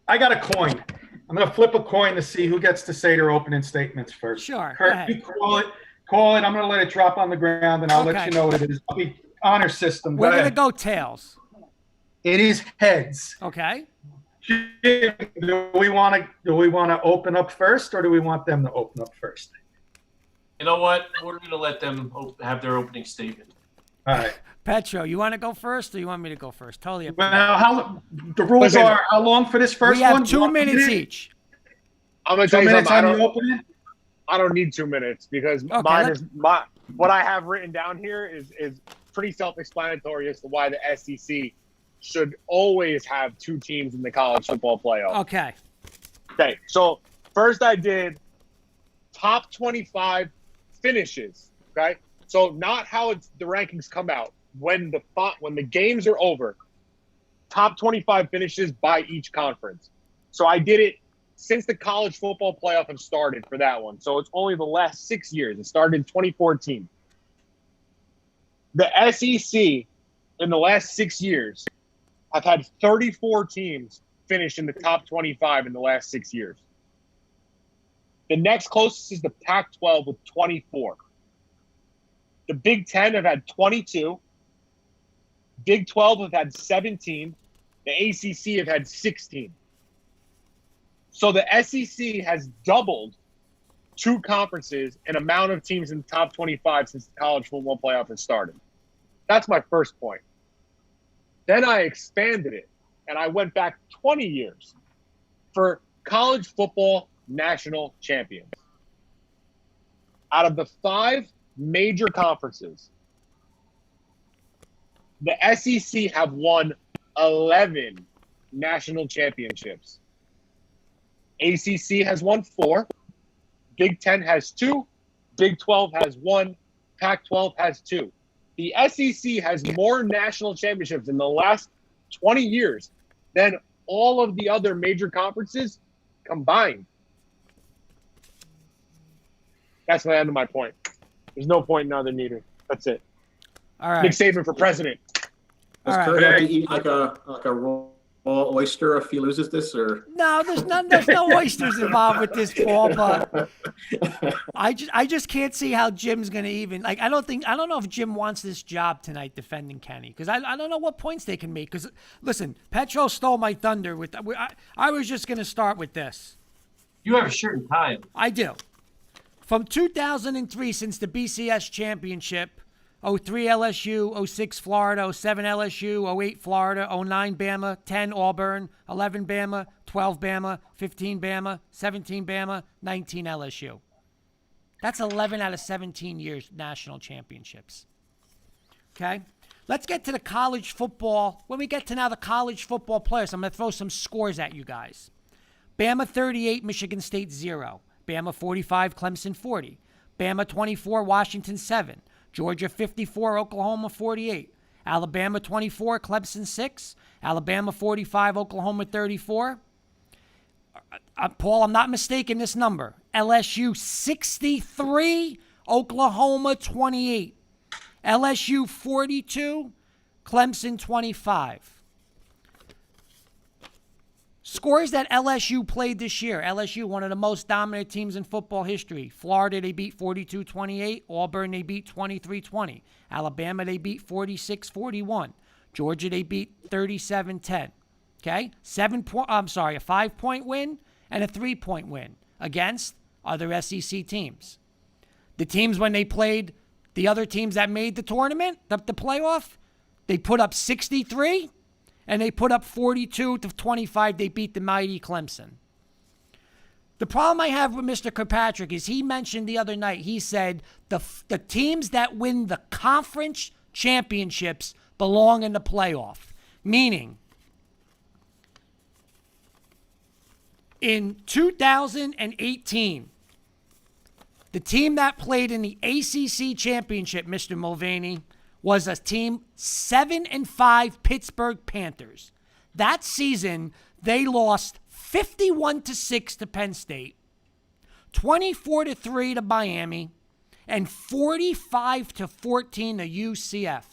I got a coin. I'm gonna flip a coin to see who gets to say their opening statements first. Sure. Kurt, you call it. I'm gonna let it drop on the ground, and I'll let you know what it is. I'll be honor system. We're going to go tails. It is heads. Okay. Do we want to open up first, or do we want them to open up first? You know what? We're going to let them have their opening statement. All right. Petro, you want to go first, or you want me to go first? Totally up to you. Well, the rules are how long for this first one? We have 2 minutes each. I'm going to tell you something. I don't need 2 minutes because what I have written down here is pretty self-explanatory as to why the SEC should always have 2 teams in the college football playoff. Okay. Okay. So first I did top 25 finishes. Okay. So not how the rankings come out when the games are over. Top 25 finishes by each conference. So I did it since the college football playoff have started for that one. So it's only the last 6 years. It started in 2014. The SEC in the last 6 years have had 34 teams finish in the top 25 in the last 6 years. The next closest is the Pac-12 with 24. The Big Ten have had 22. Big 12 have had 17. The ACC have had 16. So the SEC has doubled 2 conferences in amount of teams in the top 25 since the college football playoff has started. That's my first point. Then I expanded it, and I went back 20 years for college football national champions. Out of the 5 major conferences, the SEC have won 11 national championships. ACC has won 4. Big 10 has 2. Big 12 has 1. Pac-12 has 2. The SEC has more national championships in the last 20 years than all of the other major conferences combined. That's the end of my point. There's no point in either neither. That's it. All right. Nick Saban for president. Does Kurt have to eat like a raw oyster if he loses this, or no? There's no oysters involved with this, Paul. But I just can't see how Jim's gonna even I don't know if Jim wants this job tonight defending Kenny, because I don't know what points they can make. Because listen, Petro stole my thunder with. I was just gonna start with this. You have a shirt and tie. I do. From 2003, since the BCS championship. 03 LSU, 06 Florida, 07 LSU, 08 Florida, 09 Bama, 10 Auburn, 11 Bama, 12 Bama, 15 Bama, 17 Bama, 19 LSU. That's 11 out of 17 years national championships. Okay? Let's get to the college football. When we get to now the college football players, I'm going to throw some scores at you guys. Bama 38, Michigan State 0. Bama 45, Clemson 40. Bama 24, Washington 7. Georgia 54, Oklahoma 48. Alabama 24, Clemson 6. Alabama 45, Oklahoma 34. Paul, I'm not mistaken this number. LSU 63, Oklahoma 28. LSU 42, Clemson 25. Scores that LSU played this year. LSU, one of the most dominant teams in football history. Florida, they beat 42-28. Auburn, they beat 23-20. Alabama, they beat 46-41. Georgia, they beat 37-10. Okay? A 5-point win and a 3-point win against other SEC teams. The teams, when they played The other teams that made the tournament, the playoff, they put up 63, and they put up 42 to 25. They beat the mighty Clemson. The problem I have with Mr. Kirkpatrick is he mentioned the other night, he said the teams that win the conference championships belong in the playoff. Meaning, in 2018, the team that played in the ACC championship, Mr. Mulvaney, was a team 7-5 Pittsburgh Panthers. That season, they lost 51-6 to Penn State, 24-3 to Miami, and 45-14 to UCF.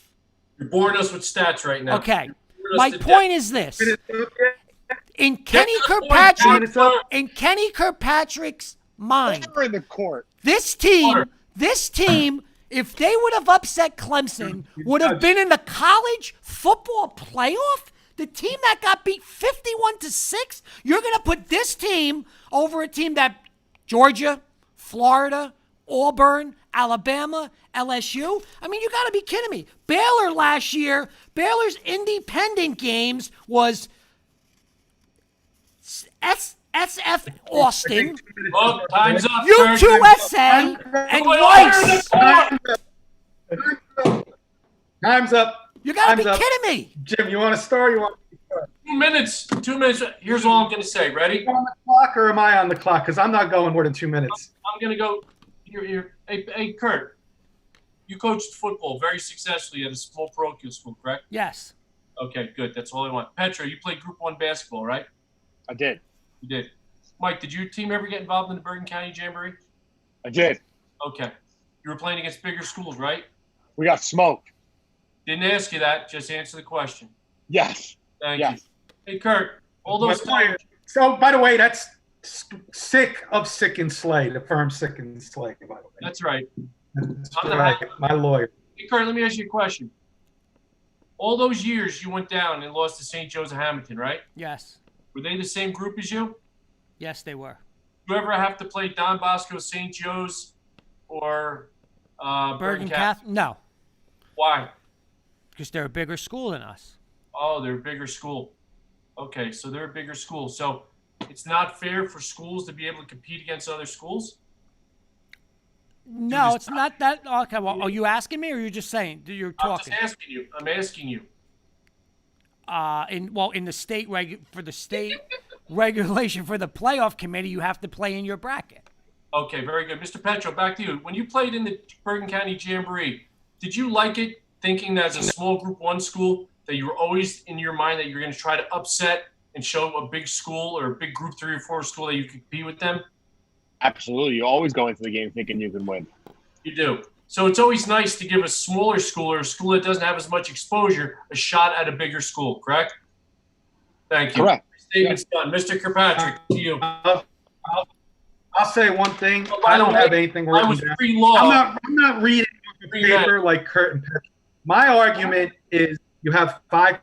You're boring us with stats right now. Okay. My point is this. In Kenny Kirkpatrick's mind, in the court. This team, if they would have upset Clemson, would have been in the college football playoff. The team that got beat 51-6, you're going to put this team over a team that Georgia, Florida, Auburn, Alabama, LSU. I mean, you got to be kidding me. Baylor last year, Baylor's independent games was SF Austin, time's up, U2SA, and Rice. Time's up. You got to be kidding me. Jim, you want to start? You want me to start? 2 minutes. 2 minutes. Here's all I'm going to say. Ready? Are you on the clock or am I on the clock? Because I'm not going more than 2 minutes. I'm going to go here. Hey, Kurt, you coached football very successfully at a small parochial school, correct? Yes. Okay, good. That's all I want. Petra, you played Group 1 basketball, right? I did. You did. Mike, did your team ever get involved in the Bergen County Jamboree? I did. Okay. You were playing against bigger schools, right? We got smoked. Didn't ask you that. Just answer the question. Yes. Thank you. Hey, Kurt, all those times. So, by the way, that's Sick and Slay, the firm Sick and Slay, by the way. That's right. That's right. My lawyer. Hey, Kurt, let me ask you a question. All those years you went down and lost to St. Joe's of Hamilton, right? Yes. Were they the same group as you? Yes, they were. Do you ever have to play Don Bosco, St. Joe's, or Bergen Catholic? No. Why? Because they're a bigger school than us. Oh, they're a bigger school. Okay, so they're a bigger school. So it's not fair for schools to be able to compete against other schools? No, it's not that. Okay, well, are you asking me or are you just saying? You're talking? I'm just asking you. I'm asking you. In the state regulation for the playoff committee, you have to play in your bracket. Okay, very good. Mr. Petro, back to you. When you played in the Bergen County Jamboree, did you like it thinking that as a small Group 1 school that you were always in your mind that you're going to try to upset and show a big school or a big Group 3 or 4 school that you could compete with them? Absolutely. You always go into the game thinking you can win. You do. So it's always nice to give a smaller school or a school that doesn't have as much exposure a shot at a bigger school, correct? Thank you. Correct. Statement's done. Mr. Kirkpatrick, to you. I'll say one thing. I don't have anything written down. I'm not reading the paper like Kurt and Petra. My argument is you have 5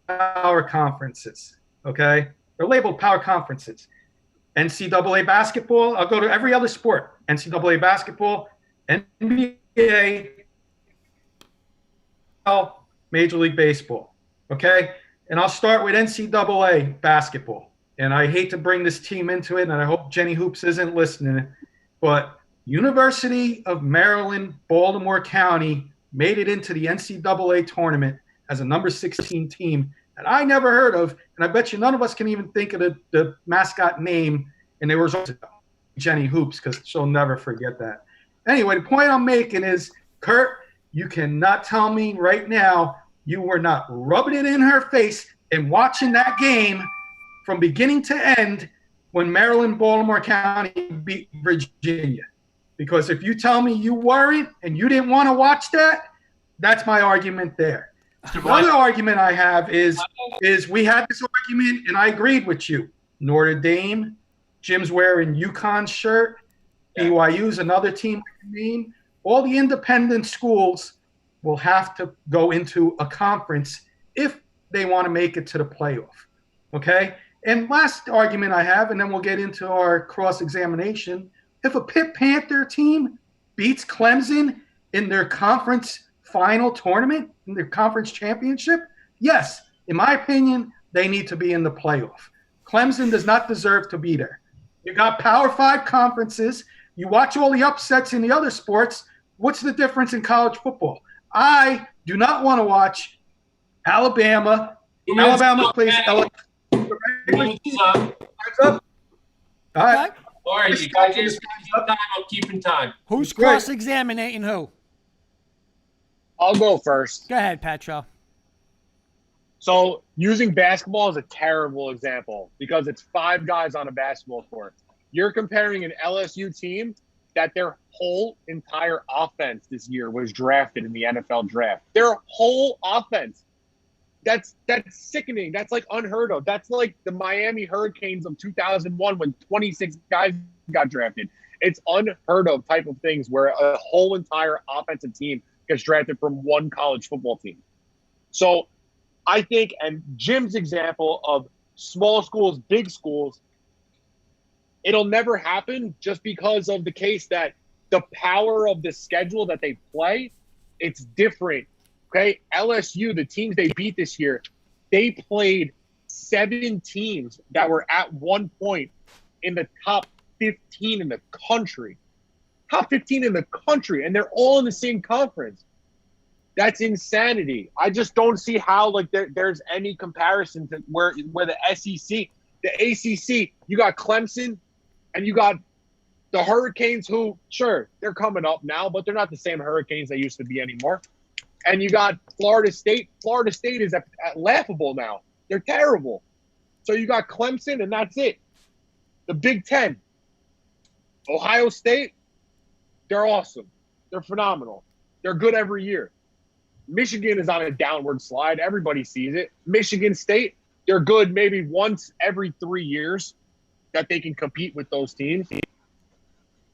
power conferences, okay? They're labeled power conferences. NCAA basketball, I'll go to every other sport. NCAA basketball, NBA, Major League Baseball, okay? And I'll start with NCAA basketball. And I hate to bring this team into it, and I hope Jenny Hoops isn't listening, but University of Maryland, Baltimore County made it into the NCAA tournament as a number 16 team that I never heard of, and I bet you none of us can even think of the mascot name, and there was Jenny Hoops, because she'll never forget that. Anyway, the point I'm making is, Kurt, you cannot tell me right now you were not rubbing it in her face and watching that game from beginning to end when Maryland, Baltimore County beat Virginia. Because if you tell me you weren't and you didn't want to watch that, that's my argument there. The other argument I have is we had this argument, and I agreed with you. Notre Dame, Jim's wearing UConn's shirt. BYU's another team I can name. All the independent schools will have to go into a conference if they want to make it to the playoff. Okay? And last argument I have, and then we'll get into our cross-examination. If a Pitt Panther team beats Clemson in their conference final tournament, in their conference championship? Yes. In my opinion, they need to be in the playoff. Clemson does not deserve to be there. You got Power 5 conferences. You watch all the upsets in the other sports. What's the difference in college football? I do not want to watch Alabama. Alabama plays LSU. All right. All right, you guys just keep time. I'm keeping time. Who's cross-examining who? I'll go first. Go ahead, Patro. So using basketball is a terrible example because it's 5 guys on a basketball court. You're comparing an LSU team that their whole entire offense this year was drafted in the NFL draft. Their whole offense. That's sickening. That's like unheard of. That's like the Miami Hurricanes of 2001 when 26 guys got drafted. It's unheard of type of things where a whole entire offensive team gets drafted from one college football team. So I think, and Jim's example of small schools, big schools, it'll never happen just because of the case that the power of the schedule that they play, it's different. Okay, LSU, the teams they beat this year, they played 7 teams that were at one point in the top 15 in the country. Top 15 in the country, and they're all in the same conference. That's insanity. I just don't see how there's any comparison to where the SEC, the ACC, you got Clemson, and you got the Hurricanes who, sure, they're coming up now, but they're not the same Hurricanes they used to be anymore. And you got Florida State. Florida State is at laughable now. They're terrible. So you got Clemson, and that's it. The Big Ten. Ohio State, they're awesome. They're phenomenal. They're good every year. Michigan is on a downward slide. Everybody sees it. Michigan State, they're good maybe once every 3 years that they can compete with those teams.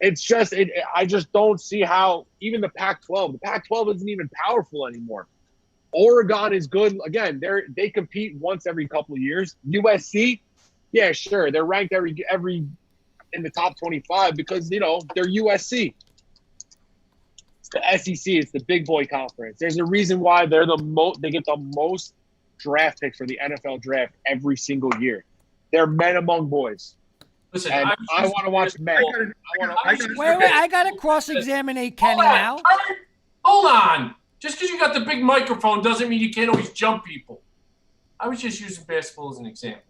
It's just, I just don't see how even the Pac-12 isn't even powerful anymore. Oregon is good. Again, they compete once every couple of years. USC, yeah, sure. They're ranked every in the top 25 because, they're USC. It's the SEC. It's the big boy conference. There's a reason why they get the most draft picks for the NFL draft every single year. They're men among boys. Listen, and I want to watch men. Wait, I got to cross-examine Kenny now. Hold on. Just because you got the big microphone doesn't mean you can't always jump people. I was just using basketball as an example.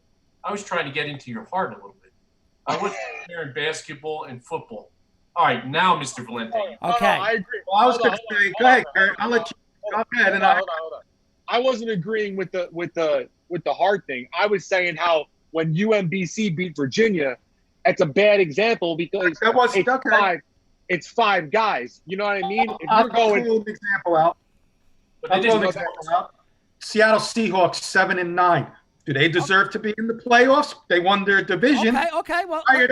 I was trying to get into your heart a little bit. I wasn't comparing basketball and football. All right, now, Mr. Valente. Okay. I agree. Well, I was going to say, go ahead, Kurt. I'll let you go ahead. Hold on. I wasn't agreeing with the heart thing. I was saying how when UMBC beat Virginia, it's a bad example because it's 5 guys. You know what I mean? If you're going, I'll throw an example out. Seattle Seahawks 7-9. Do they deserve to be in the playoffs? They won their division. Okay. Well, why are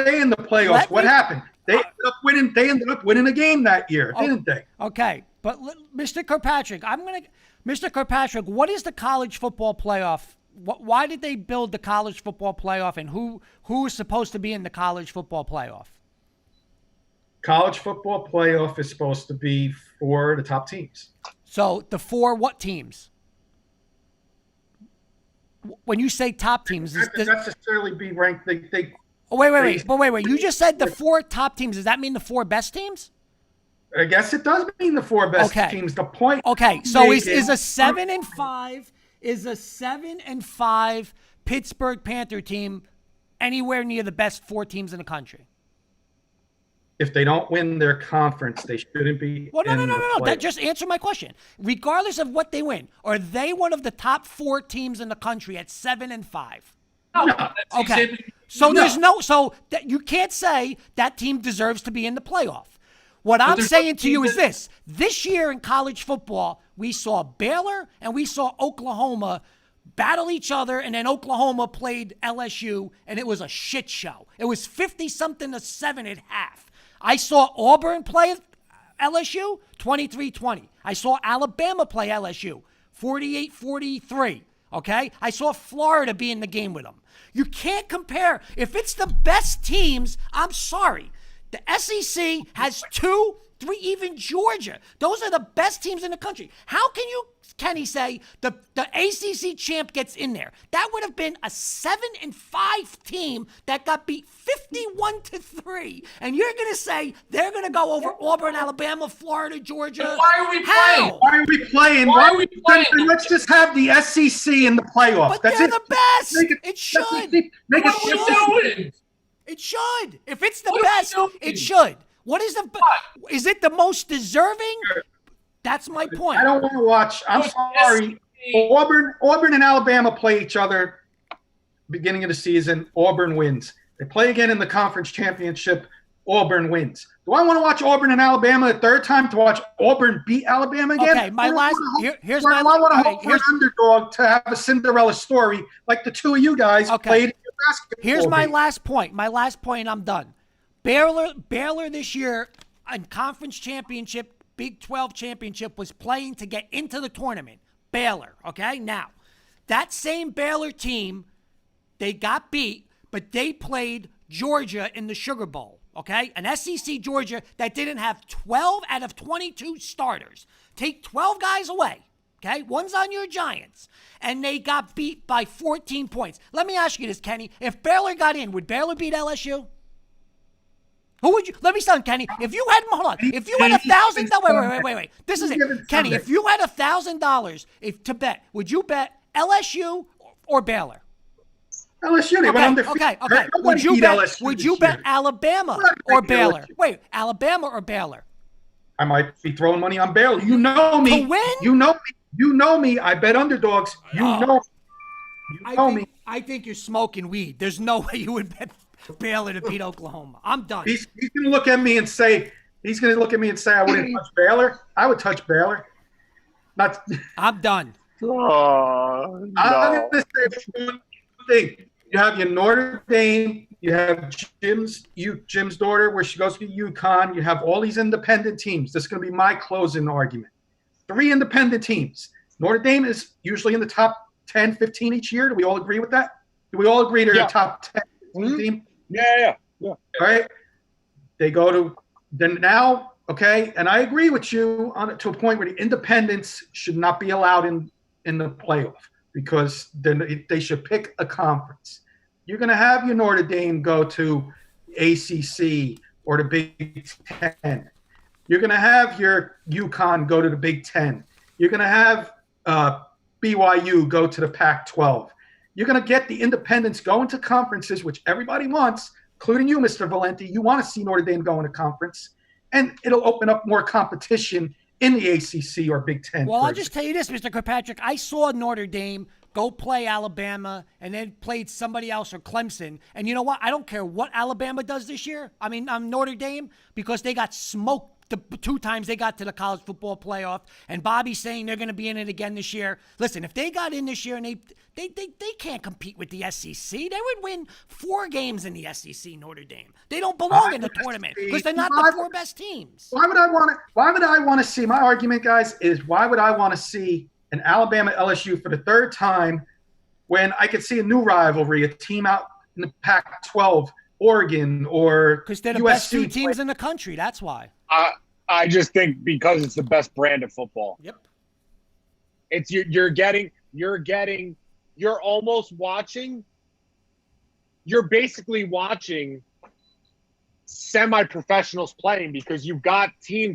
they in the playoffs? What happened? They ended up winning a game that year, didn't they? Okay, but Mr. Kirkpatrick, Mr. Kirkpatrick, what is the college football playoff? Why did they build the college football playoff, and who is supposed to be in the college football playoff? College football playoff is supposed to be for the top teams. So the 4 what teams? When you say top teams, does not necessarily be ranked. Wait. You just said the 4 top teams. Does that mean the 4 best teams? I guess it does mean the 4 best teams. The point. Okay, so is a 7-5 is a 7-5 Pittsburgh Panther team anywhere near the best 4 teams in the country? If they don't win their conference, they shouldn't be. Well, no. That just answer my question. Regardless of what they win, are they one of the top 4 teams in the country at 7-5? No. Okay. So you can't say that team deserves to be in the playoff. What I'm saying to you is this. This year in college football, we saw Baylor and we saw Oklahoma battle each other, and then Oklahoma played LSU, and it was a shit show. It was 50-something to 7 at half. I saw Auburn play LSU, 23-20. I saw Alabama play LSU, 48-43. Okay? I saw Florida be in the game with them. You can't compare. If it's the best teams, I'm sorry. The SEC has 2 3, even Georgia. Those are the best teams in the country. How can you, Kenny, say the ACC champ gets in there? That would have been a 7-5 team that got beat 51-3. And you're going to say they're going to go over Auburn, Alabama, Florida, Georgia? Why are we playing? Why are we playing? Why are we playing? Then let's just have the SEC in the playoffs. But That's they're it. the best. Make It should. Make What are we doing? It should. If it's the What are we best, doing? it should. What is the? Is it the most deserving? That's my point. I don't want to watch. I'm sorry. Auburn and Alabama play each other beginning of the season. Auburn wins. They play again in the conference championship. Auburn wins. Do I want to watch Auburn and Alabama a third time to watch Auburn beat Alabama again? Okay, here's I want to hope for an underdog to have a Cinderella story like the two of you guys played in your basketball. Here's my game. last point. My last point, I'm done. Baylor this year in conference championship, Big 12 championship, was playing to get into the tournament. Baylor, okay? Now, that same Baylor team, they got beat, but they played Georgia in the Sugar Bowl, okay? An SEC Georgia that didn't have 12 out of 22 starters. Take 12 guys away, okay? One's on your Giants. And they got beat by 14 points. Let me ask you this, Kenny. If Baylor got in, would Baylor beat LSU? Who would you? Let me start, Kenny. If you had, hold on. If you had $1,000, wait. This is it, Kenny. If you had $1,000 to bet, would you bet LSU or Baylor? LSU. They went undefeated. Okay. Would you bet Alabama or Baylor? Wait, Alabama or Baylor? I might be throwing money on Baylor. You know me. To win? You know me. I bet underdogs. You know me. I think you're smoking weed. There's no way you would bet Baylor to beat Oklahoma. I'm done. He's going to look at me and say, I wouldn't touch Baylor. I would touch Baylor. I'm done. Oh, no. I'm going to say one thing. You have your Notre Dame. You have Jim's daughter where she goes to UConn. You have all these independent teams. This is going to be my closing argument. 3 independent teams. Notre Dame is usually in the top 10, 15 each year. Do we all agree with that? Do we all agree they're the top 10 team? Yeah. All right. They go to then now, okay, and I agree with you to a point where the independents should not be allowed in the playoff because then they should pick a conference. You're going to have your Notre Dame go to ACC or the Big Ten. You're going to have your UConn go to the Big Ten. You're going to have BYU go to the Pac-12. You're going to get the independents going to conferences, which everybody wants, including you, Mr. Valenti. You want to see Notre Dame go into conference, and it'll open up more competition in the ACC or Big Ten. Well, I'll just tell you this, Mr. Kirkpatrick. I saw Notre Dame go play Alabama and then played somebody else or Clemson. And you know what? I don't care what Alabama does this year. I mean, I'm Notre Dame because they got smoked the 2 times they got to the college football playoff. And Bobby's saying they're going to be in it again this year. Listen, if they got in this year and they can't compete with the SEC, they would win 4 games in the SEC, Notre Dame. They don't belong in the tournament because they're not the 4 best teams. Why would I want to see, my argument, guys, is why would I want to see an Alabama LSU for the 3rd time when I could see a new rivalry, a team out in the Pac-12, Oregon or because they're the USC best 2 teams in the country. That's why. I just think because it's the best brand of football. Yep. It's you're almost watching. You're basically watching semi-professionals playing because you've got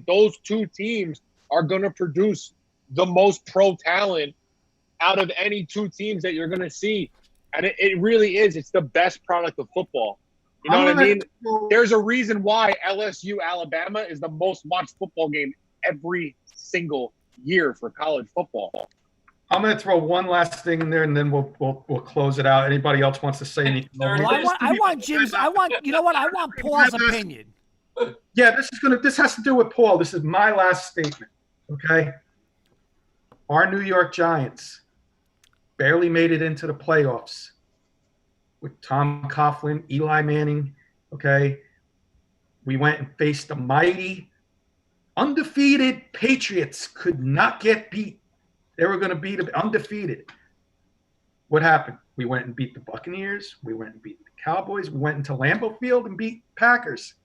those 2 teams are going to produce the most pro talent out of any 2 teams that you're going to see. And it really is. It's the best product of football. You know what I mean? There's a reason why LSU Alabama is the most watched football game every single year for college football. I'm going to throw one last thing in there, and then we'll close it out. Anybody else wants to say anything? Well, I want Jim's. I want Paul's opinion. Yeah, this has to do with Paul. This is my last statement. Okay. Our New York Giants barely made it into the playoffs with Tom Coughlin, Eli Manning. Okay. We went and faced the mighty, undefeated Patriots, could not get beat. They were going to beat them undefeated. What happened? We went and beat the Buccaneers. We went and beat the Cowboys. We went into Lambeau Field and beat Packers.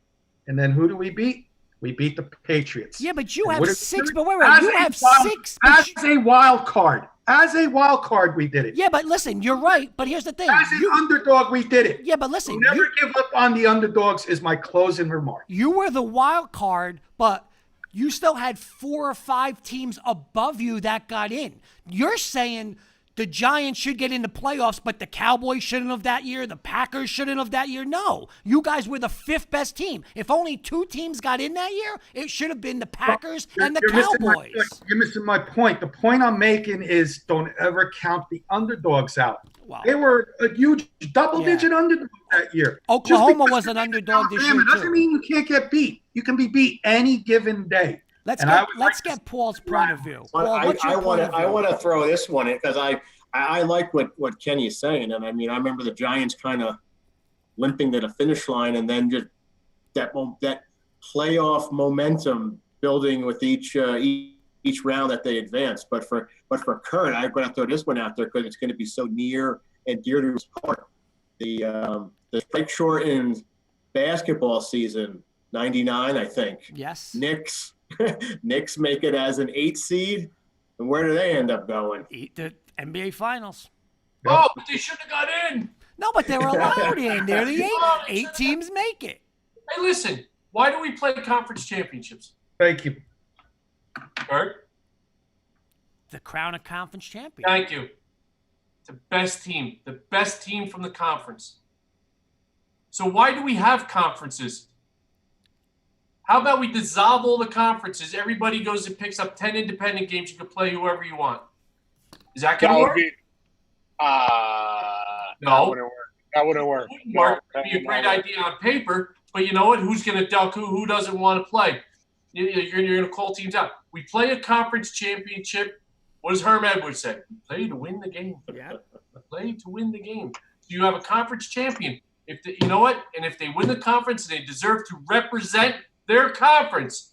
And then who do we beat? We beat the Patriots. Yeah, but you And have what is- six. But wait, As you a have wild- six. As a wild card. As a wild card, we did it. Yeah, but listen, you're right. But here's the thing. As an underdog, we did it. Yeah, but listen, We'll never give up on the underdogs is my closing remark. You were the wild card, but you still had 4 or 5 teams above you that got in. You're saying the Giants should get in the playoffs, but the Cowboys shouldn't have that year. The Packers shouldn't have that year. No, you guys were the 5th best team. If only 2 teams got in that year, it should have been the Packers and the Cowboys. You're missing my point. The point I'm making is don't ever count the underdogs out. Wow. They were a huge double-digit underdog that year. Oklahoma was an underdog this year, doesn't too. mean you can't get beat. You can be beat any given day. Let's get Paul's point of view. Well, Paul, what's your point of view? I want to throw this one in because I like what Kenny is saying, and I mean I remember the Giants kind of limping to the finish line, and then just that playoff momentum building with each round that they advanced. But for current, I'm going to throw this one out there because it's going to be so near and dear to his heart. The strike shortened basketball season '99, I think. Yes. Knicks make it as an 8 seed, and where do they end up going? The NBA Finals. Oh, but they shouldn't have got in. No, but they were allowed in. They're the 8 teams make it. Hey, listen. Why do we play conference championships? Thank you. Kurt? The crown of conference champion. Thank you. The best team from the conference. So why do we have conferences? How about we dissolve all the conferences? Everybody goes and picks up 10 independent games. You can play whoever you want. Is that going to work? No. That wouldn't work. It wouldn't work. It'd be a great idea on paper, but you know what? Who's going to duck who? Who doesn't want to play? You're going to call teams out. We play a conference championship. What does Herm Edwards say? We play to win the game. Yeah. Play to win the game. So you have a conference champion. You know what? And if they win the conference, they deserve to represent their conference,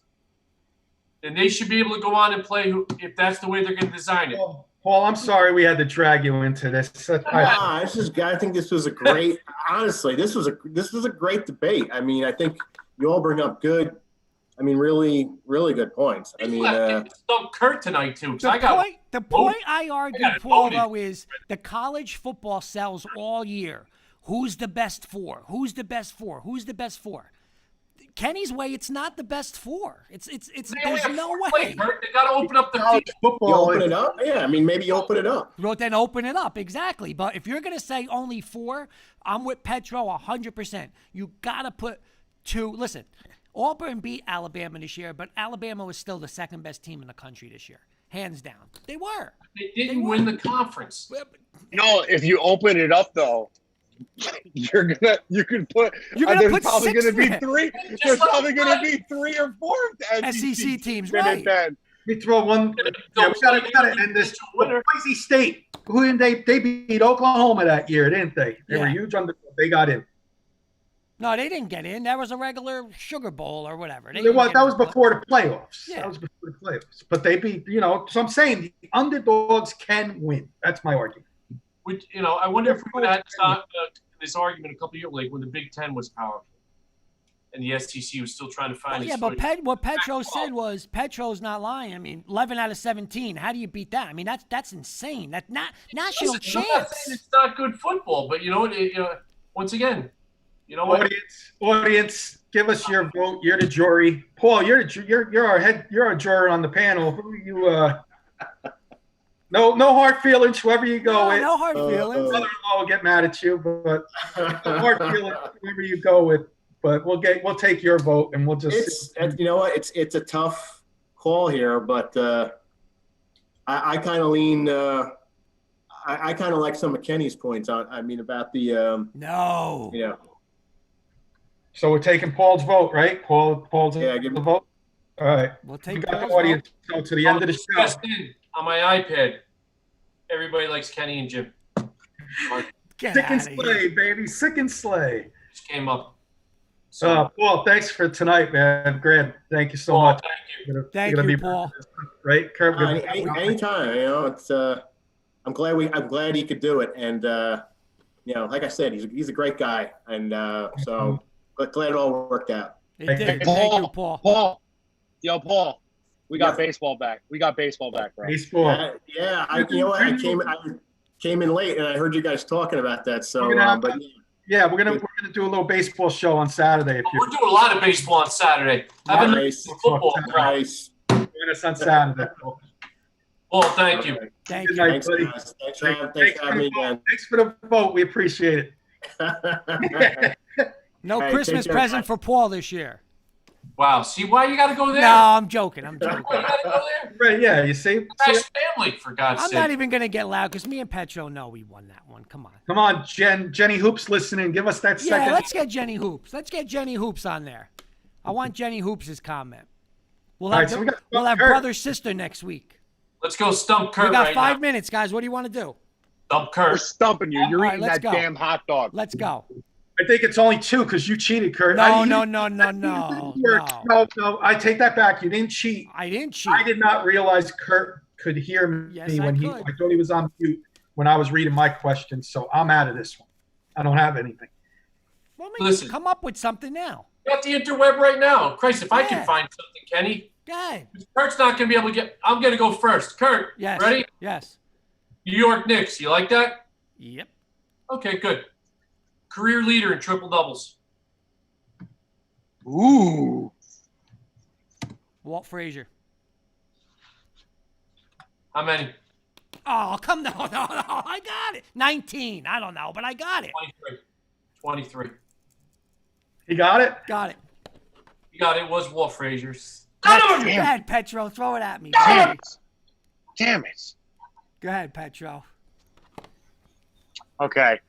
then they should be able to go on and play if that's the way they're going to design it. Paul, I'm sorry we had to drag you into this. I think this was a great. Honestly, this was a great debate. I mean, I think you all bring up good. I mean, really, really good points. I mean, stump Kurt tonight too. The point I argue, Paul, though, is the college football sells all year. Who's the best 4? Who's the best 4? Who's the best 4? Kenny's way, it's not the best 4. It's there's no way. They got to open up the football. You open it up? Yeah, I mean, maybe you open it up. Well, then open it up, exactly. But if you're going to say only 4, I'm with Petro 100%. You got to put 2. Listen, Auburn beat Alabama this year, but Alabama was still the 2nd best team in the country this year. Hands down. They were. They didn't win the conference. No, if you open it up, though, you're gonna put there's probably gonna be 3. There's probably gonna be 3 or 4 SEC teams, right? We throw one. Yeah, we gotta end this. Boise State. Who didn't they beat Oklahoma that year, didn't they? They were huge underdog. They got in. No, they didn't get in. That was a regular Sugar Bowl or whatever. That was before the playoffs. Yeah. That was before the playoffs. But they beat, so I'm saying the underdogs can win. That's my argument. Which, I wonder if we would have had this argument a couple of years ago, like when the Big Ten was powerful and the SEC was still trying to find but what Petro said was Petro's not lying. I mean, 11 out of 17. How do you beat that? I mean, that's insane. That's not national chance. It's not good football, but once again, Audience, give us your vote. You're the jury. Paul, you're our juror on the panel. Who you No hard feelings. Whoever you go with. No hard feelings. Mother-in-law will get mad at you, but no hard feelings. Whoever you go with, but we'll take your vote and we'll just. You know what? It's a tough call here, but I kind of lean. I kind of like some of Kenny's points on. I mean about the. No. So we're taking Paul's vote, right? Paul's give the vote. All right. We'll take. We got the audience go to the end of the show. Just on my iPad, everybody likes Kenny and Jim. Sick and slay, baby. Sick and slay. Just came up. Paul, thanks for tonight, man. Grant, thank you so much. Thank you. Thank you, Paul. Right, Kurt? Anytime. It's. I'm glad he could do it, and like I said, he's a great guy, and so glad it all worked out. It did. Hey, Thank you, Paul. Paul. Yo, Paul. We got baseball back. We got baseball back, bro. Baseball. Yeah. You know what? I came in late, and I heard you guys talking about that. So, yeah, we're gonna do a little baseball show on Saturday. We're doing a lot of baseball on Saturday. Nice. Football. Nice. Join us on Saturday. Well, thank you. Thank Good you. night, buddy. Thanks for having me again. Thanks for the vote. We appreciate it. No Hey, Christmas take care, present guys. for Paul this year. Wow. See why you got to go there? No, I'm joking. I'm joking. Why you got to go there? Right, yeah, you see? Nice family, for God's I'm sake. not even going to get loud because me and Petro know we won that one. Come on. Come on, Jenny Hoops listening. Give us that Yeah, second. let's get Jenny Hoops. Let's get Jenny Hoops on there. I want Jenny Hoops' comment. We'll have, All right, so we'll have Kurt. brother-sister next week. Let's go stump Kurt We got right 5 now. minutes, guys. What do you want to do? Stump We're Kurt. stumping you. You're All right, eating let's that go. damn hot dog. Let's go. I think it's only 2 because you cheated, Kurt. No. No, I take that back. You didn't cheat. I didn't cheat. I did not realize Kurt could hear me Yes, when I I could. thought he was on mute when I was reading my questions. So I'm out of this one. I don't have anything. Well, maybe Listen. come up with something now. Got the interweb right now. Christ, if I Yeah. can find something, Kenny. Go ahead. Kurt's not going to be able to get. I'm going to go first. Kurt, Yes. ready? Yes. New York Knicks. You like that? Yep. Okay, good. Career leader in triple doubles. Ooh. Walt Frazier. How many? Oh, come no. I got it. 19. I don't know, but I got it. 23. He got it? Got it. You got it. It was Walt Frazier's. Go ahead, Petro. Throw it at me. Damn it. Go ahead, Petro. Okay.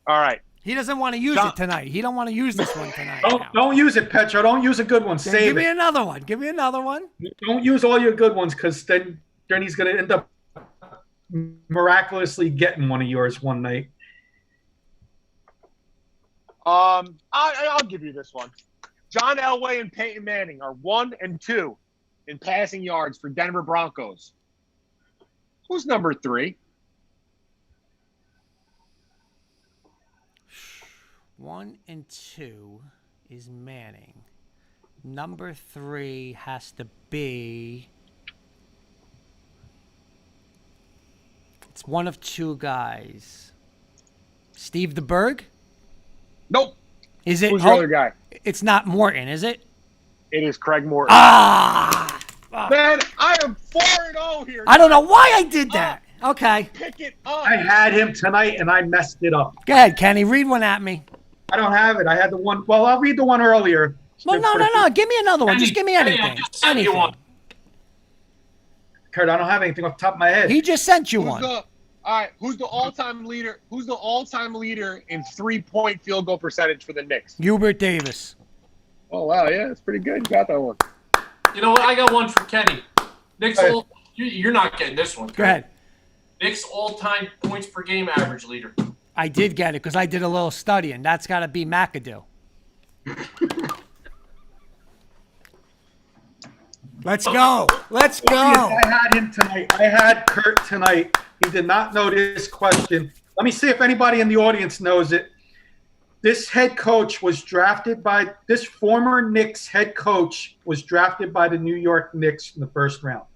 All right. He doesn't want to use it tonight. He don't want to use this one tonight. Don't use it, Petro. Don't use a good one. Then Save give me it. another one. Give me another one. Don't use all your good ones because then he's going to end up miraculously getting one of yours one night. I'll give you this one. John Elway and Peyton Manning are 1 and 2 in passing yards for Denver Broncos. Who's number 3? 1 and 2 is Manning. Number 3 has to be. It's one of 2 guys. Steve DeBerg? Nope. Is it? Who's the other guy? It's not Morton, is it? It is Craig Morton. Ah! Man, I am 4-0 here. I don't know why I did that. Okay. Pick it up. I had him tonight and I messed it up. Go ahead, Kenny. Read one at me. I don't have it. I had the one. Well, I'll read the one earlier. Well, no. Give me another one. Just give me anything. I just sent you one. Kurt, I don't have anything off the top of my head. He just sent you one. All right, who's the all-time leader? Who's the all-time leader in 3-point field goal percentage for the Knicks? Hubert Davis. Oh wow, yeah, that's pretty good. You got that one. You know what? I got one for Kenny. Nick's you're not getting this one. Go ahead. Nick's all-time points per game average leader. I did get it because I did a little studying. That's got to be McAdoo. Let's go. Let's go. I had him tonight. I had Kurt tonight. He did not know this question. Let me see if anybody in the audience knows it. This head coach was drafted by this former Knicks head coach was drafted by the New York Knicks in the first round.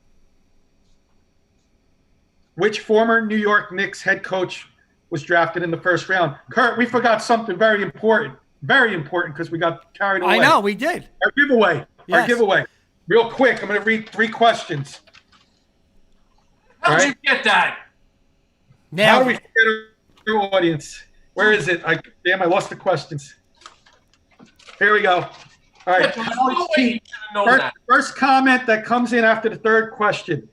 Which former New York Knicks head coach was drafted in the first round? Kurt, we forgot something very important. Very important because we got carried away. I know, we did. Our giveaway. Yes. Our giveaway. Real quick, I'm going to read 3 questions. How did All you get that? How do we get our audience? Where is it? I lost the questions. Here we go. All right. There's no way you should have known that. First comment that comes in after the third question.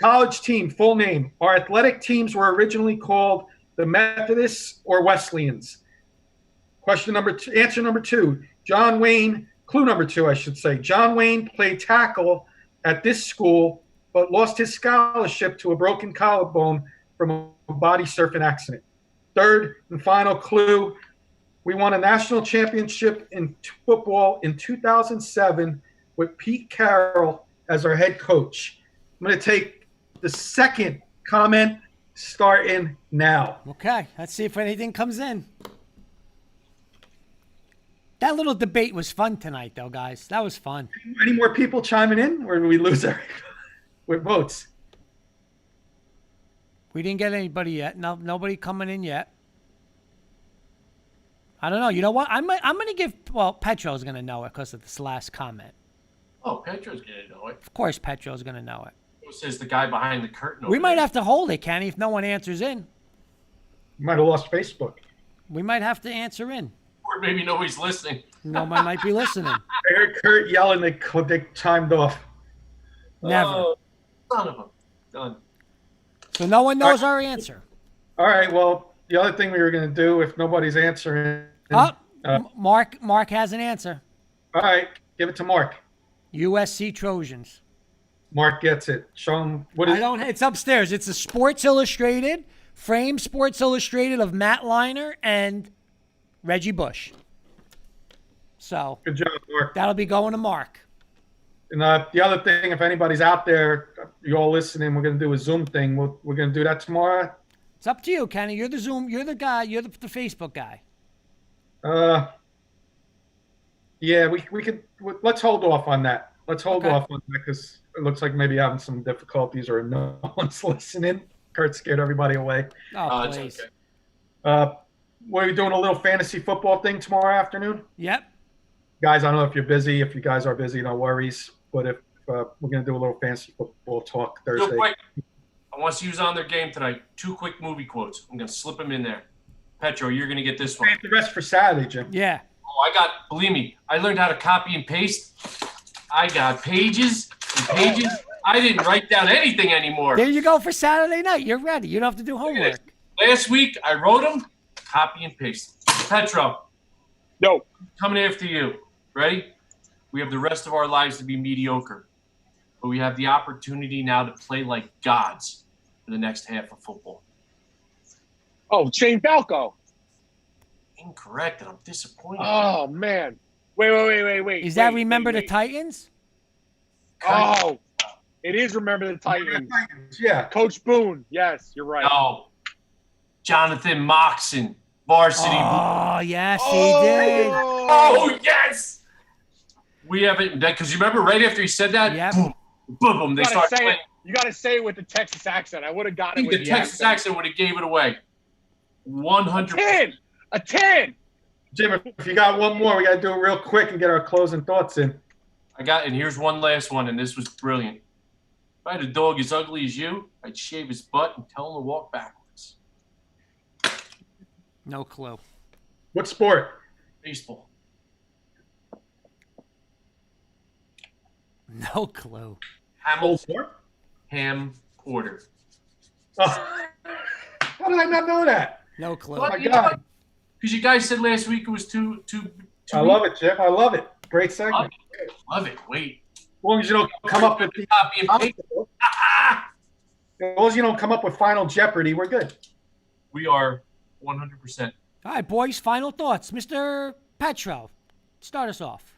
College team, full name. Our athletic teams were originally called the Methodists or Wesleyans. Question number 2, answer number 2. John Wayne, clue number 2, I should say. John Wayne played tackle at this school, but lost his scholarship to a broken collarbone from a body surfing accident. Third and final clue, we won a national championship in football in 2007 with Pete Carroll as our head coach. I'm going to take the second comment starting now. Okay, let's see if anything comes in. That little debate was fun tonight, though, guys. That was fun. Any more people chiming in, or did we lose our with votes? We didn't get anybody yet. No, nobody coming in yet. I don't know. You know what? I'm going to give. Well, Petro's going to know it because of this last comment. Oh, Petro's going to know it. Of course, Petro's going to know it. Who says the guy behind the curtain? We might have to hold it, Kenny, if no one answers in. You might have lost Facebook. We might have to answer in. Or maybe nobody's listening. No one might be listening. I heard Kurt yelling. They chimed off. Never. Oh, son of a done. So no one knows our answer. All right. Well, the other thing we were going to do, if nobody's answering. Mark has an answer. All right. Give it to Mark. USC Trojans. Mark gets it. Show him what is. It's upstairs. It's a Sports Illustrated, framed Sports Illustrated of Matt Liner and Reggie Bush. So good job, Mark. That'll be going to Mark. And the other thing, if anybody's out there, you all listening, we're going to do a Zoom thing. We're going to do that tomorrow. It's up to you, Kenny. You're the Zoom. You're the guy. You're the Facebook guy. Yeah, we could. Let's hold off on that. Let's hold off on that because it looks like maybe having some difficulties or no one's listening. Kurt scared everybody away. Oh, please. Okay. What are we doing? A little fantasy football thing tomorrow afternoon? Yep. Guys, I don't know if you're busy. If you guys are busy, no worries. But if we're going to do a little fantasy football talk Thursday. Real quick, I want you to use on their game tonight. 2 quick movie quotes. I'm going to slip them in there. Petro, you're going to get this one. The rest for Saturday, Jim. Yeah. Oh, believe me, I learned how to copy and paste. I got pages and pages. I didn't write down anything anymore. There you go for Saturday night. You're ready. You don't have to do homework. Last week, I wrote them, copy and paste. Petro. No. Coming after you. Ready? We have the rest of our lives to be mediocre. But we have the opportunity now to play like gods for the next half of football. Oh, Shane Falco. Incorrect, and I'm disappointed. Oh, man. Wait. Is that Remember the Titans? Oh, it is Remember the Titans. Yeah. Coach Boone. Yes, you're right. No. Jonathan Moxon, varsity. Oh, yes, he did. Oh, yes. We haven't, because you remember right after he said that? Yep. Boom, boom, they start playing. You got to say it with the Texas accent. I would have gotten it with the Texas accent would have gave it away. 100%. A 10. Jim, if you got one more, we got to do it real quick and get our closing thoughts in. And here's one last one, and this was brilliant. If I had a dog as ugly as you, I'd shave his butt and tell him to walk backwards. No clue. What sport? Baseball. No clue. Ham Porter. Oh. How did I not know that? No clue. Oh, my God. Because you guys said last week it was too I love it, Jim. I love it. Great segment. Love it. Wait. As long as you don't come up with copy and paste. As long as you don't come up with Final Jeopardy, we're good. We are 100%. All right, boys, final thoughts. Mr. Petro, start us off.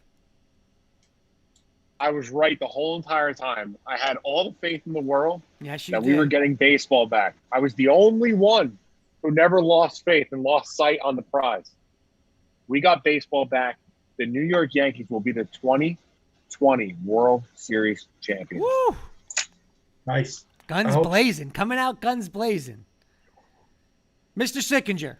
I was right the whole entire time. I had all the faith in the world that we were getting baseball back. I was the only one who never lost faith and lost sight on the prize. We got baseball back. The New York Yankees will be the 2020 World Series champions. Woo! Nice. Guns blazing. Coming out guns blazing. Mr. Sickinger.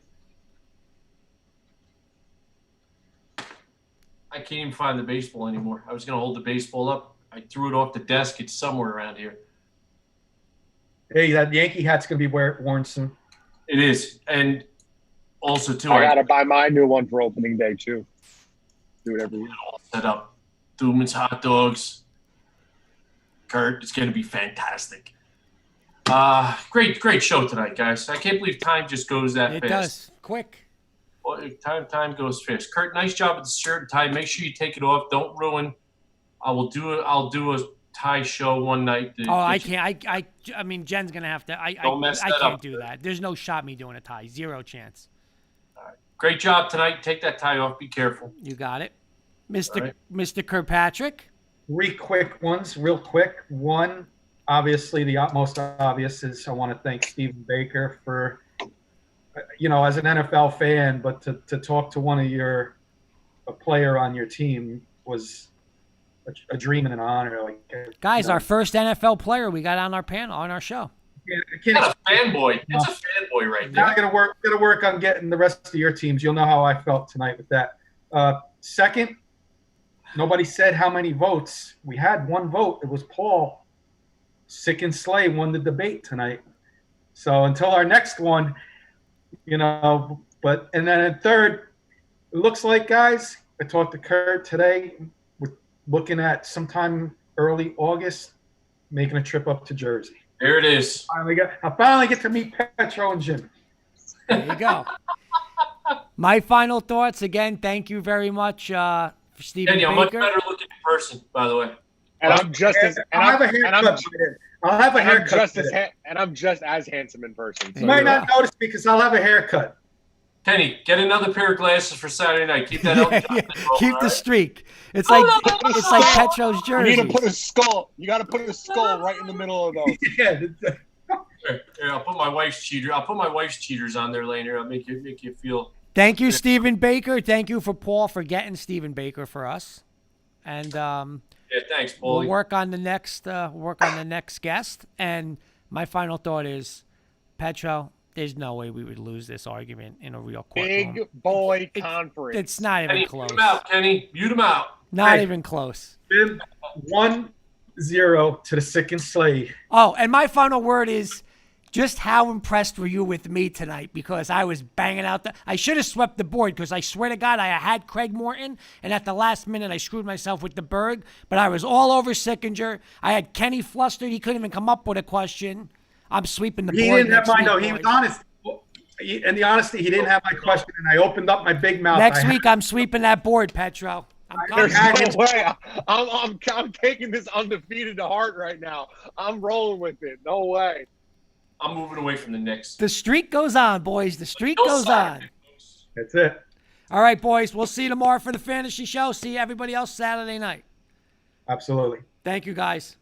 I can't even find the baseball anymore. I was going to hold the baseball up. I threw it off the desk. It's somewhere around here. Hey, that Yankee hat's going to be worn soon. It is. And also, too, I got to buy my new one for opening day, too. Do it every year. Set up. Doomans hot dogs. Kurt, it's going to be fantastic. Great show tonight, guys. I can't believe time just goes that fast. It does. Quick. Well, time goes fast. Kurt, nice job with the shirt and tie. Make sure you take it off. Don't ruin. I'll do a tie show one night. I can't. I mean, Jen's gonna have to. I can't do that. There's no shot me doing a tie. Zero chance. All right. Great job tonight. Take that tie off. Be careful. You got it, Mr. Kirkpatrick. 3 quick ones, real quick. One, obviously, the most obvious is I want to thank Stephen Baker for, as an NFL fan, but to talk to one of your a player on your team was a dream and an honor. Guys, our first NFL player we got on our panel, on our show. That's a fanboy. That's a fanboy right there. Now I gotta work on getting the rest of your teams. You'll know how I felt tonight with that. Second, nobody said how many votes. We had one vote. It was Paul. Sick and Slay won the debate tonight. So until our next one, and then in third, it looks like, guys, I talked to Kurt today. We're looking at sometime early August, making a trip up to Jersey. There it is. I finally get to meet Petro and Jim. There you go. My final thoughts, again, thank you very much for Stephen Kenny, Baker. I'm much better looking in person, by the way. And I'm just as I'll have a haircut. I'll have a haircut. I'm just as handsome in person. You might not notice because I'll have a haircut. Kenny, get another pair of glasses for Saturday night. Keep that up. Keep the streak. It's like Petro's jersey. You need to put a skull. You got to put a skull right in the middle of those. Here, I'll put my wife's cheater. I'll put my wife's cheaters on there later. I'll make you feel. Thank you, Stephen Baker. Thank you for Paul for getting Stephen Baker for us. And thanks, Paul. We'll work on the next guest. And my final thought is, Petro, there's no way we would lose this argument in a real courtroom. Big boy conference. It's not even close. Mute him out, Kenny. Mute him out. Not even close. 1-0 to the Sick and Slay. Oh, and my final word is, just how impressed were you with me tonight? Because I was banging out I should have swept the board because I swear to God I had Craig Morton, and at the last minute I screwed myself with the Berg, but I was all over Sickinger. I had Kenny flustered. He couldn't even come up with a question. I'm sweeping the board. He didn't have mine, though. He was honest. In the honesty, he didn't have my question, and I opened up my big mouth. Next week, I'm sweeping that board, Petro. There's no way. I'm taking this undefeated to heart right now. I'm rolling with it. No way. I'm moving away from the Knicks. The streak goes on, boys. The streak goes on. That's it. All right, boys. We'll see you tomorrow for the fantasy show. See everybody else Saturday night. Absolutely. Thank you, guys.